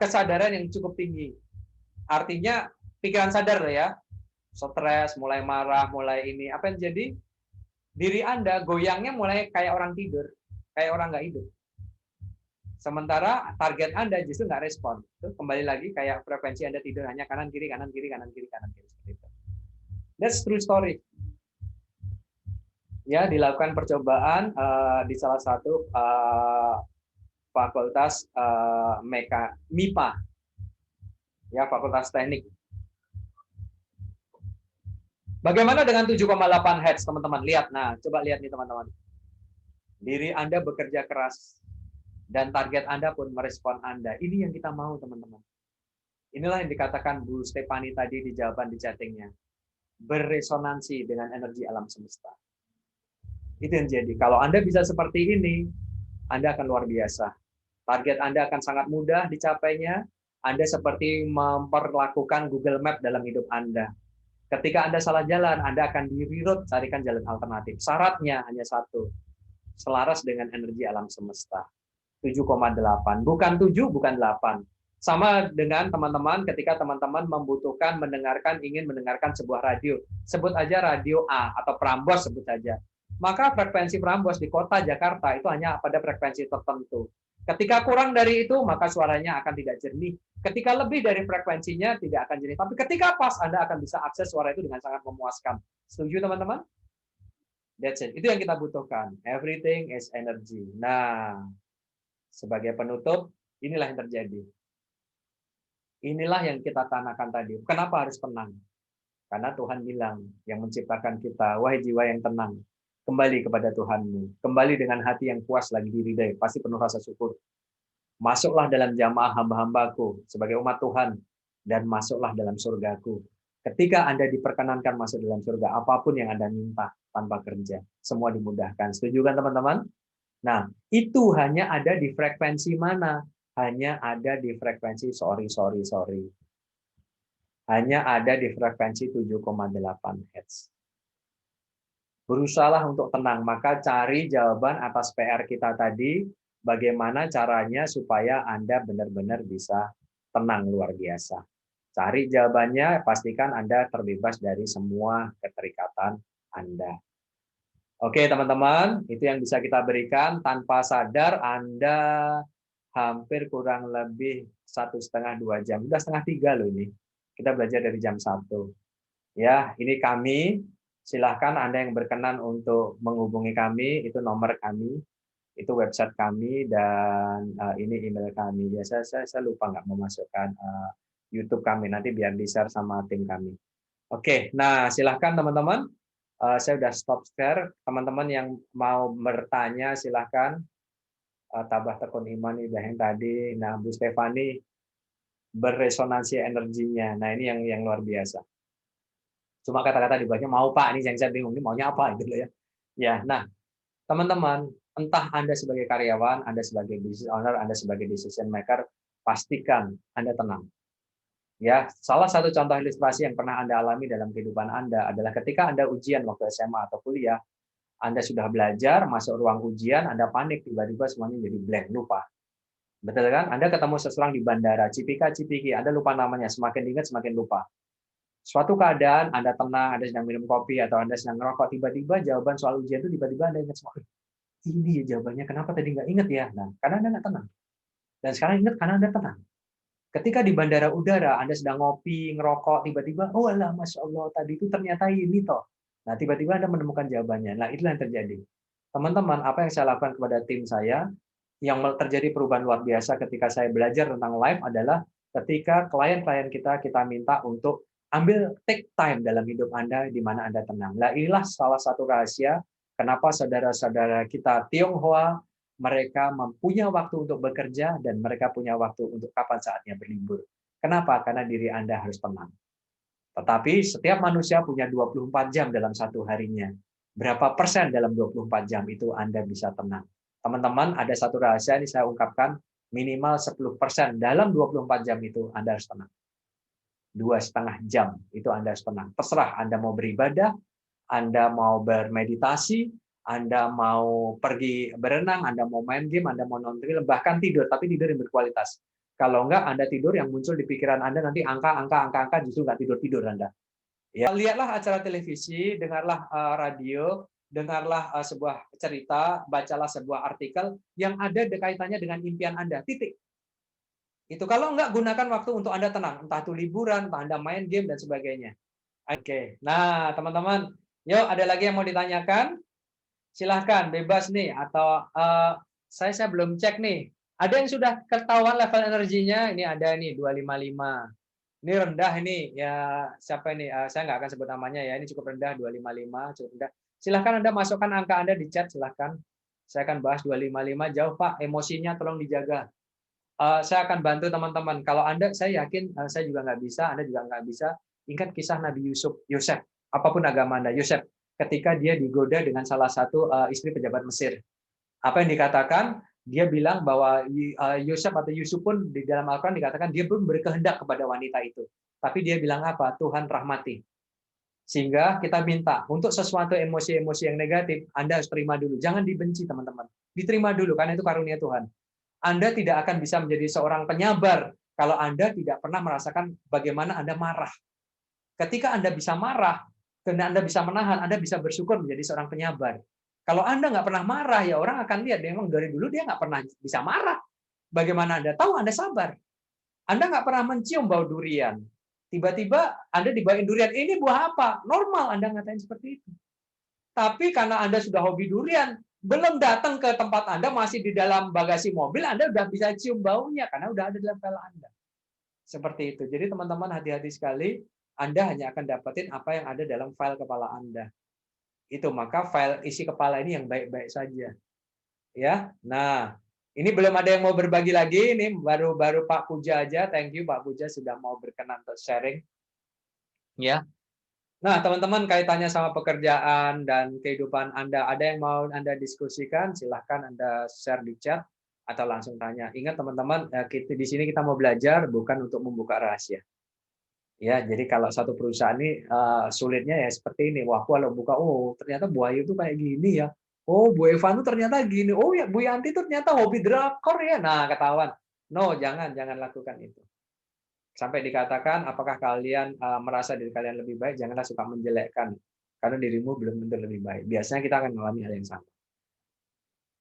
kesadaran yang cukup tinggi. Artinya pikiran sadar ya. Stres, mulai marah, mulai ini. Apa yang jadi? Diri Anda goyangnya mulai kayak orang tidur, kayak orang nggak hidup. Sementara target Anda justru nggak respon. Itu kembali lagi kayak frekuensi Anda tidur hanya kanan kiri seperti itu. That's true story. Ya, dilakukan percobaan di salah satu fakultas MIPA, ya, fakultas teknik. Bagaimana dengan 7,8 Hz, teman-teman? Lihat, nah, coba lihat nih teman-teman. Diri Anda bekerja keras dan target Anda pun merespon Anda. Ini yang kita mau, teman-teman. Inilah yang dikatakan Bu Stefani tadi di jawaban di chattingnya. Beresonansi dengan energi alam semesta. Itu yang jadi. Kalau Anda bisa seperti ini, Anda akan luar biasa. Target Anda akan sangat mudah dicapainya. Anda seperti memperlakukan Google Map dalam hidup Anda. Ketika Anda salah jalan, Anda akan di-reroute, carikan jalan alternatif. Syaratnya hanya satu, selaras dengan energi alam semesta. 7,8. Bukan 7, bukan 8. Sama dengan teman-teman ketika teman-teman ingin mendengarkan sebuah radio. Sebut aja radio A atau Prambors sebut saja. Maka frekuensi Prambors di kota Jakarta itu hanya pada frekuensi tertentu. Ketika kurang dari itu, maka suaranya akan tidak jernih. Ketika lebih dari frekuensinya, tidak akan jernih. Tapi ketika pas, Anda akan bisa akses suara itu dengan sangat memuaskan. Setuju, teman-teman? That's it. Itu yang kita butuhkan. Everything is energy. Nah, sebagai penutup, inilah yang terjadi. Inilah yang kita tanamkan tadi. Kenapa harus tenang? Karena Tuhan bilang, yang menciptakan kita, wahai jiwa yang tenang, kembali kepada Tuhanmu. Kembali dengan hati yang puas lagi diridai. Pasti penuh rasa syukur. Masuklah dalam jamaah hamba-hambaku sebagai umat Tuhan. Dan masuklah dalam surgaku. Ketika Anda diperkenankan masuk dalam surga, apapun yang Anda minta tanpa kerja. Semua dimudahkan. Setuju kan teman-teman? Nah, itu hanya ada di frekuensi mana? Hanya ada di frekuensi sorry. Hanya ada di frekuensi 7,8 Hz. Berusahalah untuk tenang, maka cari jawaban atas PR kita tadi, bagaimana caranya supaya Anda benar-benar bisa tenang luar biasa. Cari jawabannya, pastikan Anda terbebas dari semua keterikatan Anda. Oke teman-teman, itu yang bisa kita berikan. Tanpa sadar Anda hampir kurang lebih 1,5-2 jam. Udah 2:30 loh ini. Kita belajar dari jam 1. Ya, ini kami. Silahkan Anda yang berkenan untuk menghubungi kami, itu nomor kami, itu website kami, dan ini email kami. Ya, saya lupa nggak memasukkan YouTube kami, nanti biar di-share sama tim kami. Oke, nah silahkan teman-teman. Saya udah stop share. Teman-teman yang mau bertanya, silahkan. Tabah tekun iman udah yang tadi. Nah, Bu Stefani beresonansi energinya. Nah, ini yang luar biasa. Cuma kata-kata dibuatnya mau Pak, ini yang saya bingung, ini maunya apa gitu ya. Ya, nah teman-teman, entah Anda sebagai karyawan, Anda sebagai business owner, Anda sebagai decision maker, pastikan Anda tenang. Ya, salah satu contoh ilustrasi yang pernah Anda alami dalam kehidupan Anda adalah ketika Anda ujian waktu SMA atau kuliah, Anda sudah belajar, masuk ruang ujian, Anda panik, tiba-tiba semuanya jadi blank, lupa. Betul kan? Anda ketemu seseorang di bandara, cipika-cipiki, Anda lupa namanya, semakin ingat semakin lupa. Suatu keadaan Anda tenang, Anda sedang minum kopi, atau Anda sedang ngerokok, tiba-tiba jawaban soal ujian itu tiba-tiba Anda ingat semua. Ini ya jawabannya, kenapa tadi nggak ingat ya? Nah, karena Anda nggak tenang. Dan sekarang ingat karena Anda tenang. Ketika di bandara udara, Anda sedang ngopi, ngerokok, tiba-tiba, oh alah, Masya Allah, tadi itu ternyata ini toh. Nah, tiba-tiba Anda menemukan jawabannya. Nah, itulah yang terjadi. Teman-teman, apa yang saya lakukan kepada tim saya, yang terjadi perubahan luar biasa ketika saya belajar tentang live adalah ketika klien-klien kita minta untuk ambil take time dalam hidup Anda di mana Anda tenang. Nah, inilah salah satu rahasia kenapa saudara-saudara kita Tionghoa mereka mempunyai waktu untuk bekerja dan mereka punya waktu untuk kapan saatnya berlibur. Kenapa? Karena diri Anda harus tenang. Tetapi setiap manusia punya 24 jam dalam satu harinya. Berapa persen dalam 24 jam itu Anda bisa tenang? Teman-teman, ada satu rahasia ini saya ungkapkan, minimal 10% dalam 24 jam itu Anda harus tenang. 2,5 jam itu Anda harus tenang. Terserah Anda mau beribadah, Anda mau bermeditasi, Anda mau pergi berenang, Anda mau main game, Anda mau nonton film, bahkan tidur, tapi tidur yang berkualitas. Kalau enggak, Anda tidur yang muncul di pikiran Anda nanti angka, justru nggak tidur-tidur Anda. Ya, lihatlah acara televisi, dengarlah radio, dengarlah sebuah cerita, bacalah sebuah artikel yang ada kaitannya dengan impian Anda. Titik. Itu kalau enggak, gunakan waktu untuk Anda tenang, entah itu liburan, entah Anda main game dan sebagainya. Oke. Nah, teman-teman, yuk ada lagi yang mau ditanyakan? Silahkan, bebas nih. Atau saya belum cek nih. Ada yang sudah ketahuan level energinya? Ini ada nih, 255. Ini rendah ini. Ya, siapa ini? Saya nggak akan sebut namanya ya. Ini cukup rendah, 255. Cukup rendah. Silahkan Anda masukkan angka Anda di chat, silahkan. Saya akan bahas 255. Jauh, Pak. Emosinya tolong dijaga. Saya akan bantu teman-teman. Kalau Anda, saya yakin, saya juga nggak bisa, Anda juga nggak bisa. Ingat kisah Nabi Yusuf, apapun agama Anda, Yusuf. Ketika dia digoda dengan salah satu istri pejabat Mesir. Apa yang dikatakan? Dia bilang bahwa Yusuf pun di dalam Al-Quran dikatakan dia pun berkehendak kepada wanita itu. Tapi dia bilang apa? Tuhan rahmati. Sehingga kita minta untuk sesuatu emosi-emosi yang negatif, Anda harus terima dulu. Jangan dibenci, teman-teman. Diterima dulu, karena itu karunia Tuhan. Anda tidak akan bisa menjadi seorang penyabar kalau Anda tidak pernah merasakan bagaimana Anda marah. Ketika Anda bisa marah, karena Anda bisa menahan, Anda bisa bersyukur menjadi seorang penyabar. Kalau Anda nggak pernah marah, ya orang akan lihat, memang dari dulu dia nggak pernah bisa marah. Bagaimana Anda tahu Anda sabar? Anda nggak pernah mencium bau durian. Tiba-tiba Anda dibawain durian, ini buah apa? Normal Anda ngatain seperti itu. Tapi karena Anda sudah hobi durian, belum datang ke tempat Anda, masih di dalam bagasi mobil, Anda udah bisa cium baunya, karena udah ada di level Anda. Seperti itu. Jadi teman-teman hati-hati sekali, Anda hanya akan dapetin apa yang ada dalam file kepala Anda. Itu, maka file isi kepala ini yang baik-baik saja. Ya, nah, ini belum ada yang mau berbagi lagi, ini baru Pak Puja aja. Thank you Pak Puja sudah mau berkenan untuk sharing. Ya. Nah, teman-teman, kaitannya sama pekerjaan dan kehidupan Anda, ada yang mau Anda diskusikan, silahkan Anda share di chat atau langsung tanya. Ingat teman-teman, di sini kita mau belajar bukan untuk membuka rahasia. Ya, jadi kalau satu perusahaan ini sulitnya ya seperti ini. Wah, kalau buka, oh ternyata Bu Ayu tuh kayak gini ya. Oh, Bu Evan tuh ternyata gini. Oh ya, Bu Yanti tuh ternyata hobi drakor ya. Nah, ketahuan. No, jangan lakukan itu. Sampai dikatakan, apakah kalian merasa diri kalian lebih baik, janganlah suka menjelekkan. Karena dirimu belum tentu lebih baik. Biasanya kita akan mengalami hal yang sama.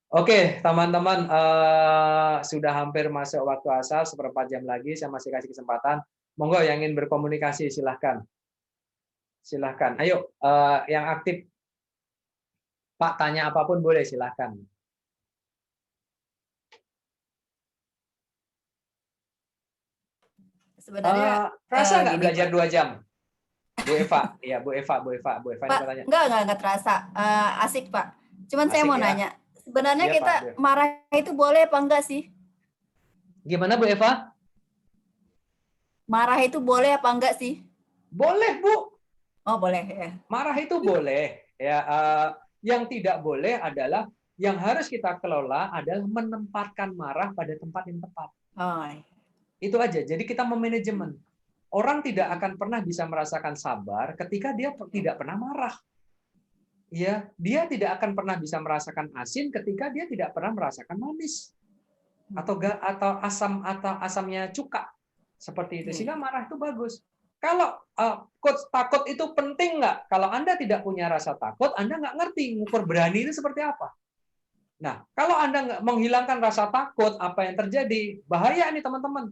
Oke, teman-teman, sudah hampir masuk waktu asal, 1/4 jam lagi, saya masih kasih kesempatan. Monggo yang ingin berkomunikasi, silahkan. Silahkan. Ayo, yang aktif. Pak, tanya apapun boleh, silahkan. Sebenarnya terasa nggak belajar 2 jam? Bu Eva, iya Bu Eva Pak, tanya. Enggak terasa. Asik Pak. Cuman saya mau nanya, sebenarnya Iya, kita Pak. marah itu boleh apa enggak sih? Gimana Bu Eva? Marah itu boleh apa enggak sih? Boleh Bu. Oh boleh ya. Marah itu boleh. Ya, yang tidak boleh adalah yang harus kita kelola adalah menempatkan marah pada tempat yang tepat. Oh. Itu aja. Jadi kita memanajemen. Orang tidak akan pernah bisa merasakan sabar ketika dia tidak pernah marah. Ya, dia tidak akan pernah bisa merasakan asin ketika dia tidak pernah merasakan manis. Atau asamnya cuka. Seperti itu. Sehingga marah itu bagus. Kalau takut itu penting nggak? Kalau Anda tidak punya rasa takut, Anda nggak ngerti ngukur berani itu seperti apa. Nah, kalau Anda nggak menghilangkan rasa takut, apa yang terjadi? Bahaya nih teman-teman.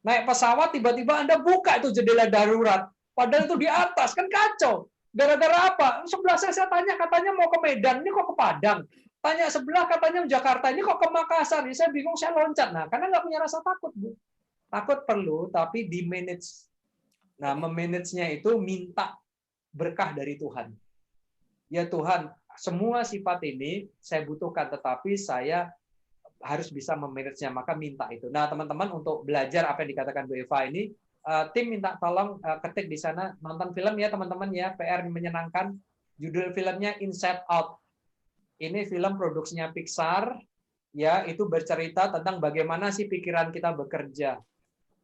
Naik pesawat, tiba-tiba Anda buka itu jendela darurat. Padahal itu di atas, kan kacau. Gara-gara apa? Sebelah saya tanya, katanya mau ke Medan, ini kok ke Padang. Tanya sebelah, katanya Jakarta, ini kok ke Makassar. Saya bingung, saya loncat. Nah, karena nggak punya rasa takut, Bu. Takut perlu, tapi di-manage. Nah, memanage-nya itu minta berkah dari Tuhan. Ya Tuhan, semua sifat ini saya butuhkan, tetapi saya harus bisa memanage-nya, maka minta itu. Nah, teman-teman untuk belajar apa yang dikatakan Bu Eva ini, tim minta tolong ketik di sana, nonton film ya teman-teman ya, PR menyenangkan. Judul filmnya Inside Out. Ini film produksinya Pixar, ya itu bercerita tentang bagaimana sih pikiran kita bekerja.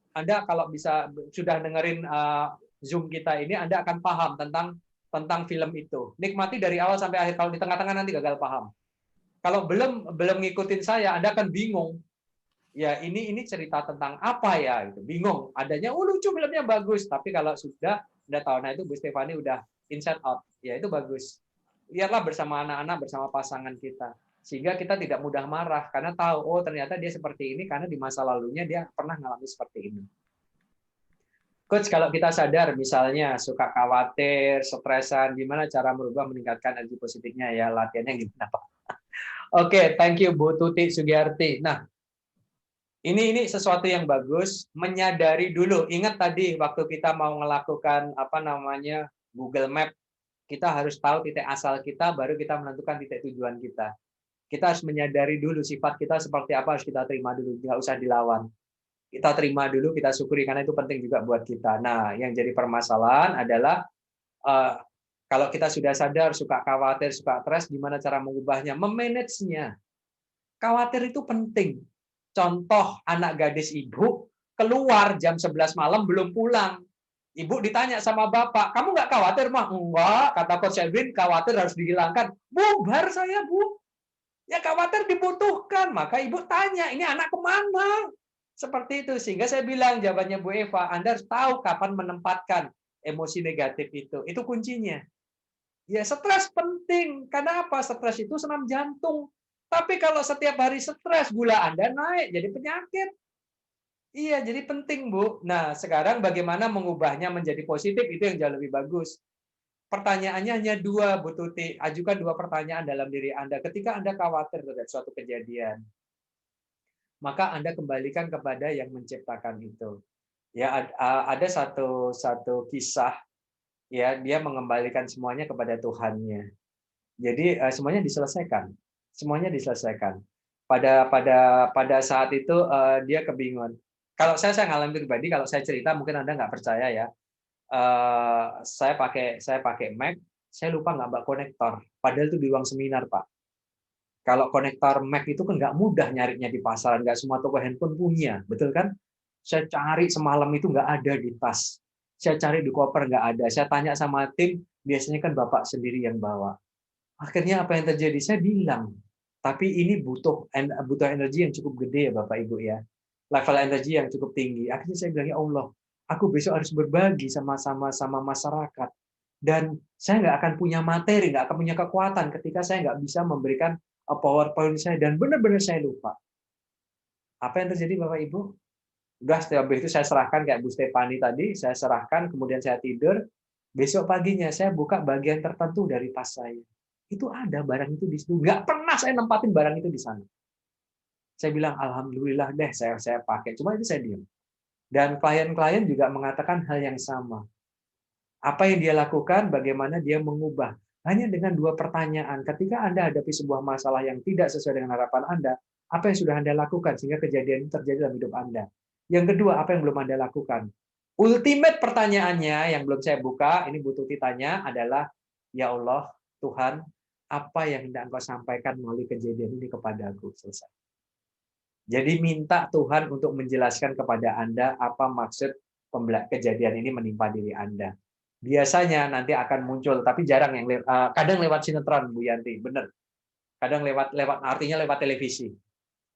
Anda kalau bisa sudah dengerin Zoom kita ini, Anda akan paham tentang film itu. Nikmati dari awal sampai akhir. Kalau di tengah-tengah nanti gagal paham. Kalau belum ngikutin saya, Anda akan bingung. Ya, ini cerita tentang apa ya? Itu bingung. Adanya, lucu filmnya bagus. Tapi kalau sudah Anda tahu, nah itu Bu Stefani udah Inside Out. Ya, itu bagus. Lihatlah bersama anak-anak, bersama pasangan kita. Sehingga kita tidak mudah marah. Karena tahu, ternyata dia seperti ini karena di masa lalunya dia pernah mengalami seperti ini. Coach, kalau kita sadar misalnya suka khawatir, stresan, gimana cara merubah meningkatkan energi positifnya ya? Latihannya gimana, Pak? Oke, thank you Bu Tuti Sugiyarti. Nah, ini sesuatu yang bagus, menyadari dulu. Ingat tadi waktu kita mau melakukan Google Map, kita harus tahu titik asal kita, baru kita menentukan titik tujuan kita. Kita harus menyadari dulu sifat kita seperti apa, harus kita terima dulu, nggak usah dilawan. Kita terima dulu, kita syukuri, karena itu penting juga buat kita. Nah, yang jadi permasalahan adalah kalau kita sudah sadar, suka khawatir, suka stres, gimana cara mengubahnya? Memanage-nya. Khawatir itu penting. Contoh, anak gadis ibu keluar jam 11 malam belum pulang. Ibu ditanya sama bapak, kamu nggak khawatir, Mah? Enggak, kata Coach Edwin, khawatir harus dihilangkan. Bubar saya, Bu. Ya khawatir dibutuhkan. Maka ibu tanya, ini anak kemana? Seperti itu. Sehingga saya bilang, jawabannya Bu Eva, Anda harus tahu kapan menempatkan emosi negatif itu. Itu kuncinya. Ya, stres penting. Karena apa? Stres itu senam jantung. Tapi kalau setiap hari stres, gula Anda naik, jadi penyakit. Iya, jadi penting, Bu. Nah, sekarang bagaimana mengubahnya menjadi positif, itu yang jauh lebih bagus. Pertanyaannya hanya 2, Bu Tuti. Ajukan 2 pertanyaan dalam diri Anda. Ketika Anda khawatir terhadap suatu kejadian, maka Anda kembalikan kepada yang menciptakan itu. Ya, ada satu kisah, ya dia mengembalikan semuanya kepada Tuhannya. Jadi semuanya diselesaikan. Pada saat itu dia kebingungan. Kalau saya ngalamin pribadi, kalau saya cerita mungkin Anda nggak percaya ya. Saya pakai Mac, saya lupa nggak bawa konektor. Padahal itu di ruang seminar, Pak. Kalau konektor Mac itu kan nggak mudah nyarinya di pasaran, nggak semua toko handphone punya, betul kan? Saya cari semalam itu nggak ada di tas. Saya cari di koper nggak ada. Saya tanya sama tim, biasanya kan Bapak sendiri yang bawa. Akhirnya apa yang terjadi? Saya bilang, tapi ini butuh energi yang cukup gede ya Bapak Ibu ya. Level energi yang cukup tinggi. Akhirnya saya bilang, ya Allah, aku besok harus berbagi sama masyarakat. Dan saya nggak akan punya materi, nggak akan punya kekuatan ketika saya nggak bisa memberikan PowerPoint saya. Dan benar-benar saya lupa. Apa yang terjadi Bapak Ibu? Udah setelah itu saya serahkan kayak Bu Stefani tadi, saya serahkan, kemudian saya tidur. Besok paginya saya buka bagian tertentu dari tas saya. Itu ada barang itu di situ. Nggak pernah saya nempatin barang itu di sana. Saya bilang, alhamdulillah deh saya pakai. Cuma itu saya diam. Dan klien-klien juga mengatakan hal yang sama. Apa yang dia lakukan, bagaimana dia mengubah. Hanya dengan 2 pertanyaan. Ketika Anda hadapi sebuah masalah yang tidak sesuai dengan harapan Anda, apa yang sudah Anda lakukan sehingga kejadian itu terjadi dalam hidup Anda? Yang kedua, apa yang belum Anda lakukan? Ultimate pertanyaannya yang belum saya buka, ini Bu Tuti tanya adalah, ya Allah, Tuhan, apa yang hendak Engkau sampaikan melalui kejadian ini kepada aku? Selesai. Jadi minta Tuhan untuk menjelaskan kepada Anda apa maksud kejadian ini menimpa diri Anda. Biasanya nanti akan muncul, tapi jarang yang kadang lewat sinetron, Bu Yanti, benar. Kadang artinya lewat televisi.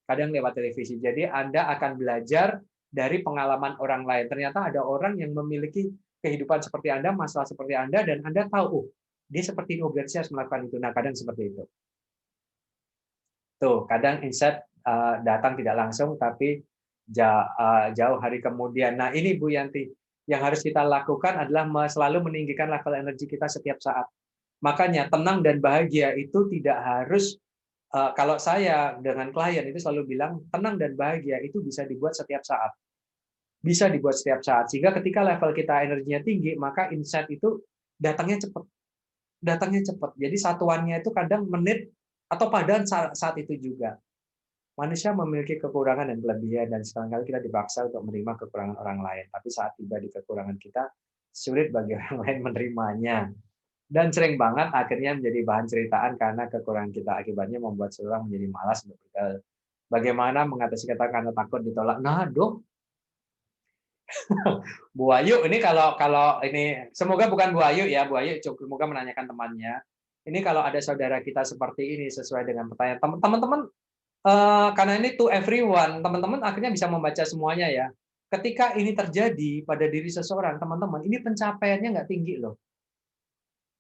Kadang lewat televisi. Jadi Anda akan belajar dari pengalaman orang lain. Ternyata ada orang yang memiliki kehidupan seperti Anda, masalah seperti Anda, dan Anda tahu, oh, dia seperti itu, berarti saya harus melakukan itu. Nah, kadang seperti itu. Tuh, kadang insight datang tidak langsung, tapi jauh hari kemudian. Nah, ini Bu Yanti, yang harus kita lakukan adalah selalu meninggikan level energi kita setiap saat. Makanya tenang dan bahagia itu tidak harus, kalau saya dengan klien itu selalu bilang, tenang dan bahagia itu bisa dibuat setiap saat. Bisa dibuat setiap saat. Sehingga ketika level kita energinya tinggi, maka insight itu datangnya cepat. Datangnya cepat. Jadi satuannya itu kadang menit atau padahal saat itu juga. Manusia memiliki kekurangan dan kelebihan, dan sekali kita dipaksa untuk menerima kekurangan orang lain. Tapi saat tiba di kekurangan kita, sulit bagi orang lain menerimanya. Dan sering banget akhirnya menjadi bahan ceritaan karena kekurangan kita. Akibatnya membuat seorang menjadi malas untuk bergaul. Bagaimana mengatasi kata karena takut ditolak? Nah, dong. Bu Ayu, ini kalau ini, semoga bukan Bu Ayu ya, Bu Ayu semoga menanyakan temannya. Ini kalau ada saudara kita seperti ini sesuai dengan pertanyaan teman-teman, karena ini to everyone, teman-teman akhirnya bisa membaca semuanya ya. Ketika ini terjadi pada diri seseorang, teman-teman, ini pencapaiannya nggak tinggi loh.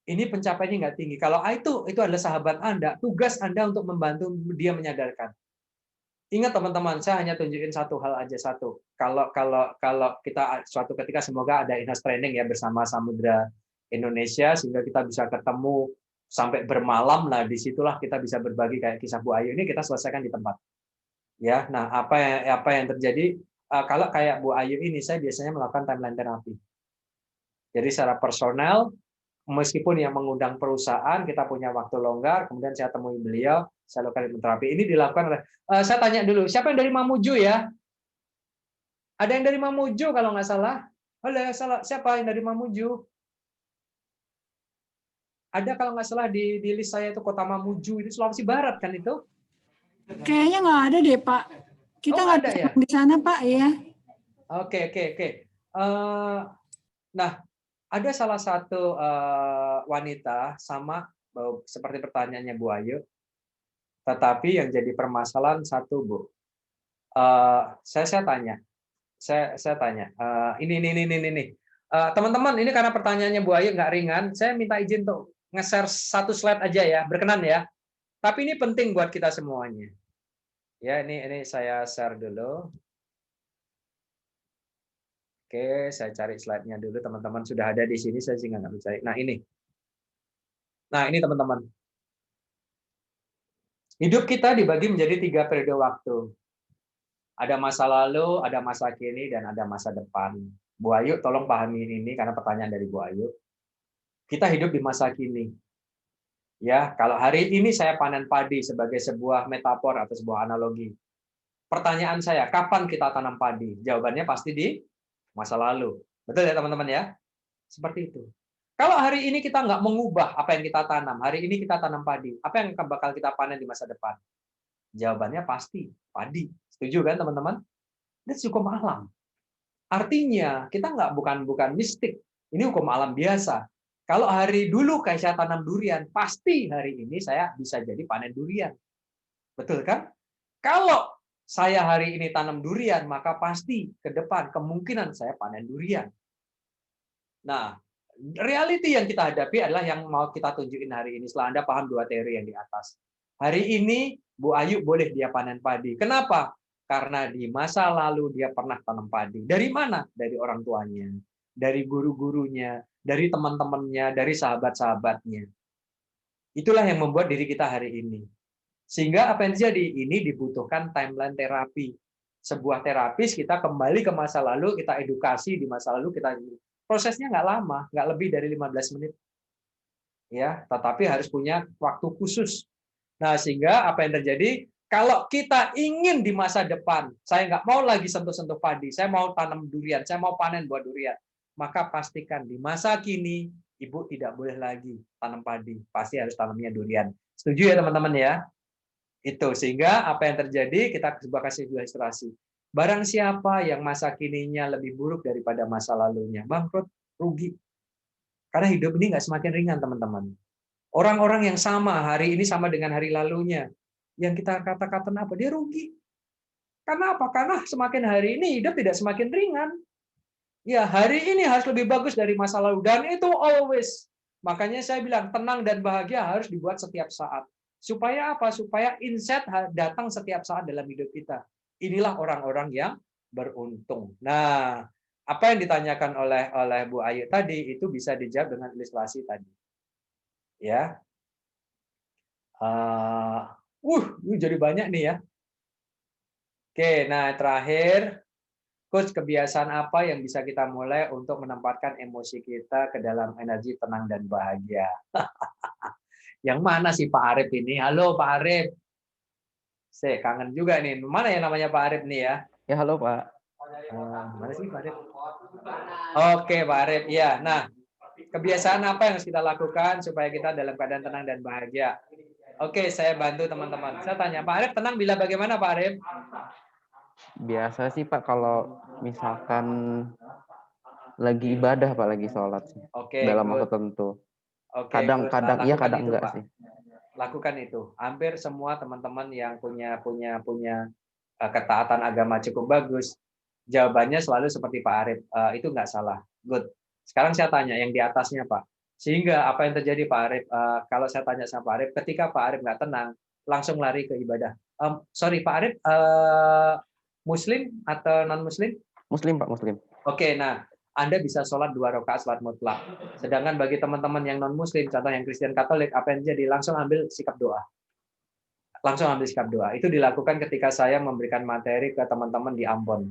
Ini pencapaiannya nggak tinggi. Kalau itu adalah sahabat Anda, tugas Anda untuk membantu dia menyadarkan. Ingat teman-teman, saya hanya tunjukin satu hal aja satu. Kalau kita suatu ketika semoga ada Inas Training ya bersama Samudra Indonesia sehingga kita bisa ketemu sampai bermalam, nah disitulah kita bisa berbagi kayak kisah Bu Ayu ini, kita selesaikan di tempat. Ya, nah apa yang terjadi kalau kayak Bu Ayu ini, saya biasanya melakukan timeline terapi. Jadi secara personal, meskipun yang mengundang perusahaan, kita punya waktu longgar, kemudian saya temui beliau, saya lakukan terapi. Ini dilakukan oleh, saya tanya dulu, siapa yang dari Mamuju ya? Ada yang dari Mamuju kalau nggak salah? Siapa yang dari Mamuju? Ada kalau nggak salah di list saya itu Kota Mamuju, itu Sulawesi Barat kan itu? Kayaknya nggak ada deh Pak. Kita nggak ada ya? di sana Pak ya. Oke. Nah, ada salah satu wanita sama seperti pertanyaannya Bu Ayu, tetapi yang jadi permasalahan satu Bu. Saya tanya, ini. Teman-teman, ini karena pertanyaannya Bu Ayu nggak ringan, saya minta izin untuk nge-share satu slide aja ya, berkenan ya. Tapi ini penting buat kita semuanya. Ya, ini saya share dulu. Oke, saya cari slide-nya dulu, teman-teman. Sudah ada di sini, saya sih nggak bisa cari. Nah, ini teman-teman. Hidup kita dibagi menjadi 3 periode waktu. Ada masa lalu, ada masa kini, dan ada masa depan. Bu Ayu, tolong pahami ini karena pertanyaan dari Bu Ayu. Kita hidup di masa kini. Ya, kalau hari ini saya panen padi sebagai sebuah metafor atau sebuah analogi. Pertanyaan saya, kapan kita tanam padi? Jawabannya pasti di masa lalu. Betul ya teman-teman ya? Seperti itu. Kalau hari ini kita nggak mengubah apa yang kita tanam, hari ini kita tanam padi, apa yang bakal kita panen di masa depan? Jawabannya pasti padi. Setuju kan teman-teman? Itu hukum alam. Artinya kita bukan mistik. Ini hukum alam biasa. Kalau hari dulu kayak saya tanam durian, pasti hari ini saya bisa jadi panen durian. Betul kan? Kalau saya hari ini tanam durian, maka pasti ke depan kemungkinan saya panen durian. Nah, reality yang kita hadapi adalah yang mau kita tunjukin hari ini. Setelah Anda paham 2 teori yang di atas. Hari ini Bu Ayu boleh dia panen padi. Kenapa? Karena di masa lalu dia pernah tanam padi. Dari mana? Dari orang tuanya, dari guru-gurunya, dari teman-temannya, dari sahabat-sahabatnya. Itulah yang membuat diri kita hari ini. Sehingga apa yang terjadi? Ini dibutuhkan timeline terapi. Sebuah terapis kita kembali ke masa lalu, kita edukasi di masa lalu, kita prosesnya nggak lama, nggak lebih dari 15 menit. Ya, tetapi harus punya waktu khusus. Nah, sehingga apa yang terjadi? Kalau kita ingin di masa depan, saya nggak mau lagi sentuh-sentuh padi, saya mau tanam durian, saya mau panen buah durian, maka pastikan di masa kini Ibu tidak boleh lagi tanam padi, pasti harus tanamnya durian. Setuju ya teman-teman ya? Itu sehingga apa yang terjadi, kita coba kasih ilustrasi. Barang siapa yang masa kininya lebih buruk daripada masa lalunya, bangkrut, rugi. Karena hidup ini nggak semakin ringan, teman-teman. Orang-orang yang sama hari ini sama dengan hari lalunya, yang kita kata-kata apa? Dia rugi. Karena apa? Karena semakin hari ini hidup tidak semakin ringan. Ya, hari ini harus lebih bagus dari masa lalu. Dan itu always. Makanya saya bilang, tenang dan bahagia harus dibuat setiap saat. Supaya apa? Supaya insight datang setiap saat dalam hidup kita. Inilah orang-orang yang beruntung. Nah, apa yang ditanyakan oleh Bu Ayu tadi, itu bisa dijawab dengan ilustrasi tadi. Ya. Ini jadi banyak nih ya. Oke, nah terakhir, Coach, kebiasaan apa yang bisa kita mulai untuk menempatkan emosi kita ke dalam energi tenang dan bahagia? Yang mana sih Pak Arif ini? Halo Pak Arif. Saya kangen juga nih. Mana ya namanya Pak Arif nih ya? Ya, halo Pak. Mana sih Pak Arif? Oke Pak Arif. Ya, nah kebiasaan apa yang harus kita lakukan supaya kita dalam keadaan tenang dan bahagia? Oke, saya bantu teman-teman. Saya tanya Pak Arif, tenang bila bagaimana Pak Arif? Biasa sih Pak kalau misalkan lagi ibadah Pak, lagi sholat sih. Oke, Dalam good. waktu tertentu. Oke, Kadang-kadang iya, lakukan kadang itu, enggak Pak. sih. Lakukan itu. Hampir semua teman-teman yang punya ketaatan agama cukup bagus, jawabannya selalu seperti Pak Arif. Itu nggak salah. Good. Sekarang saya tanya yang di atasnya, Pak. Sehingga apa yang terjadi Pak Arif? Kalau saya tanya sama Pak Arif, ketika Pak Arif nggak tenang, langsung lari ke ibadah. Sorry Pak Arif, Muslim atau non Muslim? Muslim Pak, Muslim. Oke, nah Anda bisa sholat 2 rakaat sholat mutlak. Sedangkan bagi teman-teman yang non Muslim, contoh yang Kristen Katolik, apa yang jadi? Langsung ambil sikap doa. Langsung ambil sikap doa. Itu dilakukan ketika saya memberikan materi ke teman-teman di Ambon.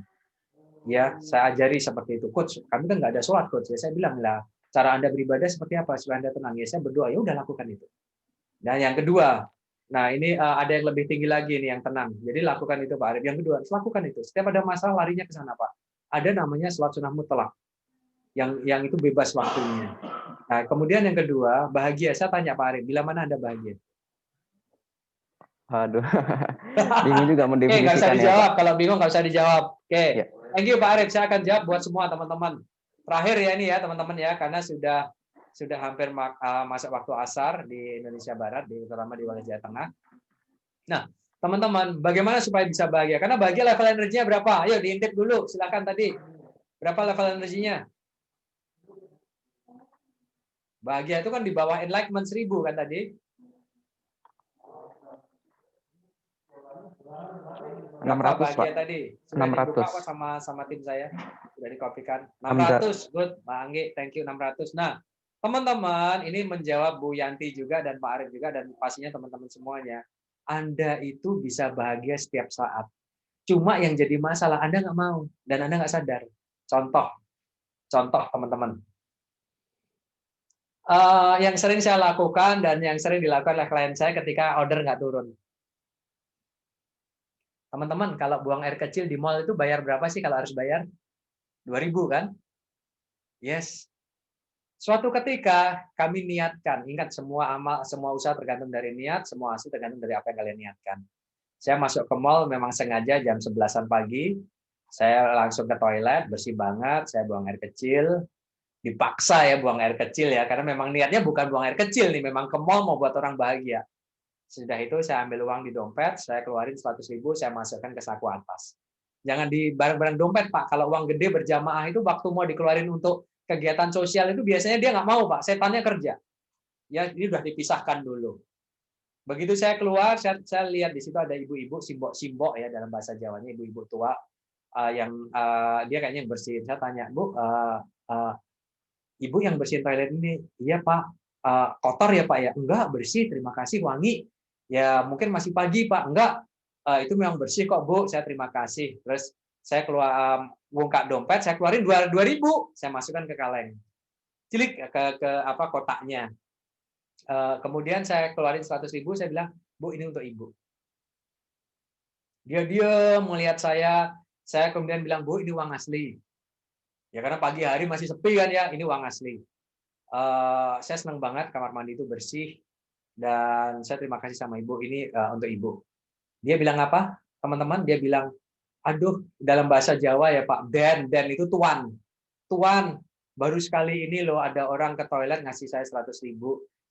Ya, saya ajari seperti itu. Coach, kami kan nggak ada sholat, Coach. Ya, saya bilang lah, cara Anda beribadah seperti apa supaya Anda tenang? Ya, saya berdoa. Ya udah lakukan itu. Dan yang kedua, nah ini ada yang lebih tinggi lagi nih yang tenang. Jadi lakukan itu Pak Arif. Yang kedua, lakukan itu. Setiap ada masalah larinya ke sana Pak. Ada namanya sholat sunnah mutlak. Yang itu bebas waktunya. Nah, kemudian yang kedua, bahagia. Saya tanya Pak Arif, bila mana Anda bahagia? Aduh, bingung juga mendefinisikan. Nggak usah dijawab. Ya, kalau bingung nggak usah dijawab. Oke, ya. Thank you Pak Arif. Saya akan jawab buat semua teman-teman. Terakhir ya ini ya teman-teman ya, karena sudah hampir masuk waktu asar di Indonesia Barat, terutama di Wilayah Jawa Tengah. Nah, teman-teman, bagaimana supaya bisa bahagia? Karena bahagia level energinya berapa? Ayo diintip dulu. Silakan tadi. Berapa level energinya? Bahagia itu kan di bawah enlightenment 1000 kan tadi. 600 Pak. Tadi. 600. Sama tim saya sudah dikopikan. 600. Good, Pak Anggi. Thank you 600. Nah, teman-teman, ini menjawab Bu Yanti juga dan Pak Arif juga dan pastinya teman-teman semuanya. Anda itu bisa bahagia setiap saat. Cuma yang jadi masalah Anda nggak mau dan Anda nggak sadar. Contoh teman-teman. Yang sering saya lakukan dan yang sering dilakukan oleh klien saya ketika order nggak turun. Teman-teman, kalau buang air kecil di mall itu bayar berapa sih kalau harus bayar? 2.000 kan? Yes. Suatu ketika kami niatkan, ingat semua usaha tergantung dari niat, semua hasil tergantung dari apa yang kalian niatkan. Saya masuk ke mall memang sengaja jam 11-an pagi, saya langsung ke toilet, bersih banget, saya buang air kecil, dipaksa ya buang air kecil ya, karena memang niatnya bukan buang air kecil nih, memang ke mall mau buat orang bahagia. Sudah itu saya ambil uang di dompet, saya keluarin 100.000, saya masukkan ke saku atas. Jangan di barang-barang dompet Pak, kalau uang gede berjamaah itu waktu mau dikeluarin untuk kegiatan sosial itu biasanya dia nggak mau Pak, setannya kerja. Ya ini udah dipisahkan dulu. Begitu saya keluar, saya lihat di situ ada ibu-ibu simbok ya dalam bahasa Jawanya, ibu-ibu tua yang dia kayaknya yang bersihin. Saya tanya, Bu, Ibu yang bersihin toilet ini, iya Pak, kotor ya Pak ya? Enggak, bersih, terima kasih, wangi. Ya mungkin masih pagi Pak, enggak, itu memang bersih kok Bu, saya terima kasih. Terus saya keluar buka dompet, saya keluarin 2.000, saya masukkan ke kaleng, cilik ke kotaknya. Kemudian saya keluarin 100.000, saya bilang, Bu ini untuk Ibu. Dia melihat saya kemudian bilang, Bu ini uang asli. Ya karena pagi hari masih sepi kan ya, ini uang asli. Saya senang banget kamar mandi itu bersih dan saya terima kasih sama Ibu, ini untuk Ibu. Dia bilang apa? Teman-teman, dia bilang, aduh, dalam bahasa Jawa ya Pak, Dan itu tuan. Tuan, baru sekali ini loh ada orang ke toilet ngasih saya 100.000.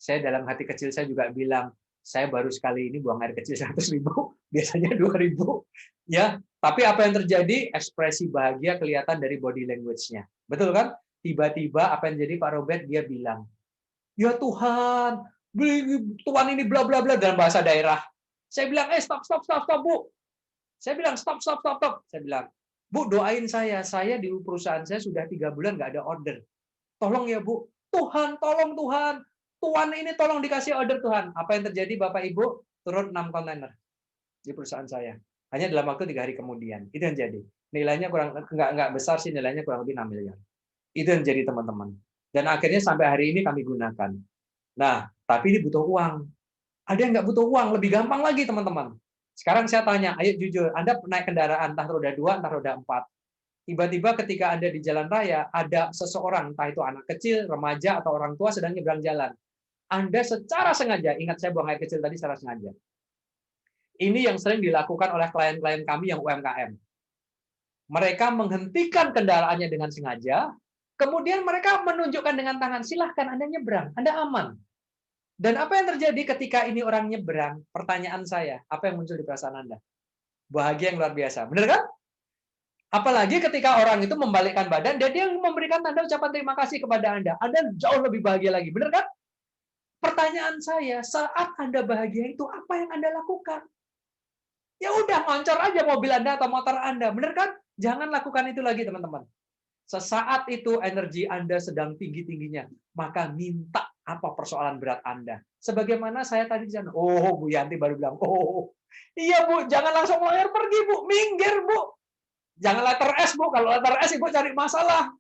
Saya dalam hati kecil saya juga bilang, saya baru sekali ini buang air kecil 100.000, biasanya 2.000. Ya, tapi apa yang terjadi? Ekspresi bahagia kelihatan dari body language-nya. Betul kan? Tiba-tiba apa yang jadi Pak Robert, dia bilang, ya Tuhan, Tuhan ini bla bla bla dalam bahasa daerah. Saya bilang, stop Bu. Saya bilang, stop. Saya bilang, Bu, doain saya di perusahaan saya sudah 3 bulan nggak ada order. Tolong ya Bu, Tuhan, tolong Tuhan. Tuhan ini tolong dikasih order Tuhan. Apa yang terjadi Bapak Ibu? Turun 6 kontainer di perusahaan saya. Hanya dalam waktu 3 hari kemudian. Itu yang jadi. Nilainya nggak besar sih, nilainya kurang lebih 6 miliar. Itu yang jadi teman-teman. Dan akhirnya sampai hari ini kami gunakan. Nah, tapi ini butuh uang. Ada yang nggak butuh uang, lebih gampang lagi teman-teman. Sekarang saya tanya, ayo jujur, Anda naik kendaraan, entah roda 2, entah roda 4. Tiba-tiba ketika Anda di jalan raya, ada seseorang, entah itu anak kecil, remaja, atau orang tua sedang nyebrang jalan. Anda secara sengaja, ingat saya buang air kecil tadi secara sengaja. Ini yang sering dilakukan oleh klien-klien kami yang UMKM. Mereka menghentikan kendaraannya dengan sengaja, kemudian mereka menunjukkan dengan tangan, silahkan Anda nyebrang, Anda aman. Dan apa yang terjadi ketika ini orang nyebrang? Pertanyaan saya, apa yang muncul di perasaan Anda? Bahagia yang luar biasa, benar kan? Apalagi ketika orang itu membalikkan badan dan dia memberikan tanda ucapan terima kasih kepada Anda jauh lebih bahagia lagi, benar kan? Pertanyaan saya, saat Anda bahagia itu apa yang Anda lakukan? Ya udah, ngoncor aja mobil Anda atau motor Anda, benar kan? Jangan lakukan itu lagi, teman-teman. Sesaat itu energi Anda sedang tinggi-tingginya, maka minta apa persoalan berat Anda. Sebagaimana saya tadi di sana, oh Bu Yanti baru bilang, oh iya Bu, jangan langsung lawyer pergi Bu, minggir Bu. Jangan letter S Bu, kalau letter S Ibu cari masalah.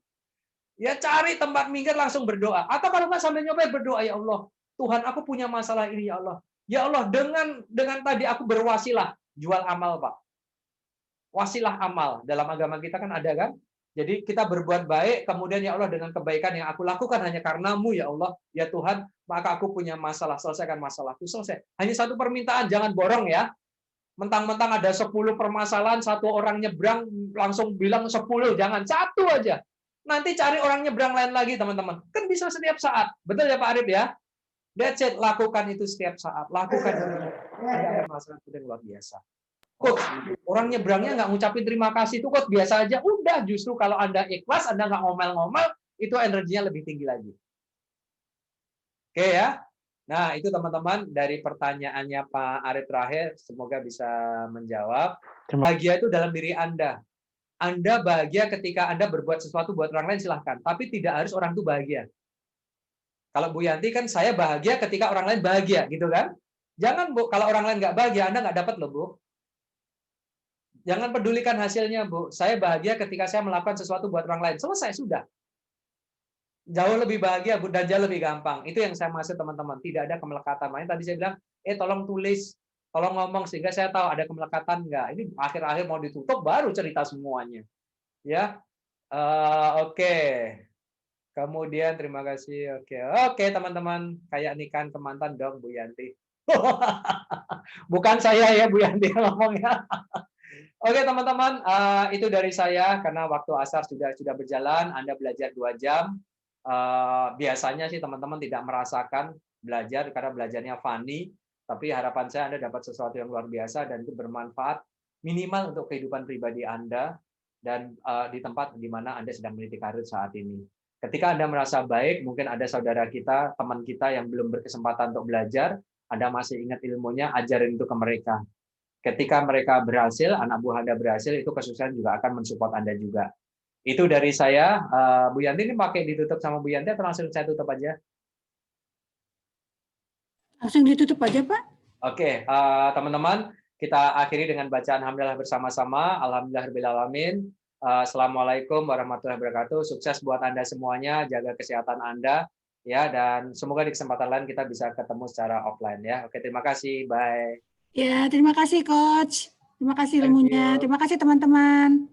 Ya cari tempat minggir langsung berdoa. Atau kalau nggak sambil nyopet berdoa, ya Allah, Tuhan aku punya masalah ini ya Allah. Ya Allah, dengan tadi aku berwasilah, jual amal Pak. Wasilah amal, dalam agama kita kan ada kan? Jadi kita berbuat baik, kemudian ya Allah dengan kebaikan yang aku lakukan hanya karenamu ya Allah, ya Tuhan, maka aku punya masalah, selesaikan masalahku, selesai. Hanya satu permintaan, jangan borong ya. Mentang-mentang ada 10 permasalahan, satu orang nyebrang langsung bilang 10, jangan, satu aja. Nanti cari orang nyebrang lain lagi teman-teman. Kan bisa setiap saat. Betul ya Pak Arif ya? That's it, lakukan itu setiap saat. Lakukan itu. Ada masalah yang luar biasa. Coach, orang nyebrangnya nggak ngucapin terima kasih itu coach biasa aja. Udah, justru kalau Anda ikhlas, Anda nggak ngomel-ngomel, itu energinya lebih tinggi lagi. Oke ya. Nah, itu teman-teman dari pertanyaannya Pak Arif terakhir, semoga bisa menjawab. Bahagia itu dalam diri Anda. Anda bahagia ketika Anda berbuat sesuatu buat orang lain, silahkan. Tapi tidak harus orang itu bahagia. Kalau Bu Yanti kan saya bahagia ketika orang lain bahagia, gitu kan? Jangan Bu, kalau orang lain nggak bahagia, Anda nggak dapat loh Bu. Jangan pedulikan hasilnya, Bu. Saya bahagia ketika saya melakukan sesuatu buat orang lain. Selesai, sudah. Jauh lebih bahagia, Bu, dan jauh lebih gampang. Itu yang saya maksud, teman-teman. Tidak ada kemelekatan. Makanya tadi saya bilang, tolong tulis, tolong ngomong, sehingga saya tahu ada kemelekatan nggak. Ini akhir-akhir mau ditutup, baru cerita semuanya. Ya, oke. Kemudian, terima kasih. Oke, teman-teman. Kayak nikahan kemantan dong, Bu Yanti. Bukan saya ya, Bu Yanti yang ngomongnya. Oke teman-teman, itu dari saya karena waktu asar sudah berjalan. Anda belajar 2 jam. Biasanya sih teman-teman tidak merasakan belajar karena belajarnya funny. Tapi harapan saya Anda dapat sesuatu yang luar biasa dan itu bermanfaat minimal untuk kehidupan pribadi Anda dan di tempat di mana Anda sedang meniti karir saat ini. Ketika Anda merasa baik, mungkin ada saudara kita, teman kita yang belum berkesempatan untuk belajar, Anda masih ingat ilmunya, ajarin itu ke mereka. Ketika mereka berhasil, anak buah Anda berhasil, itu kesuksesan juga akan mensupport Anda juga. Itu dari saya. Bu Yanti ini pakai ditutup sama Bu Yanti atau langsung saya tutup aja? Langsung ditutup aja, Pak. Oke, teman-teman, kita akhiri dengan bacaan Alhamdulillah bersama-sama. Alhamdulillahirrahmanirrahim. Assalamualaikum warahmatullahi wabarakatuh. Sukses buat Anda semuanya, jaga kesehatan Anda, ya, dan semoga di kesempatan lain kita bisa ketemu secara offline ya. Oke, terima kasih. Bye. Ya, terima kasih Coach. Terima kasih ilmunya. Terima kasih teman-teman.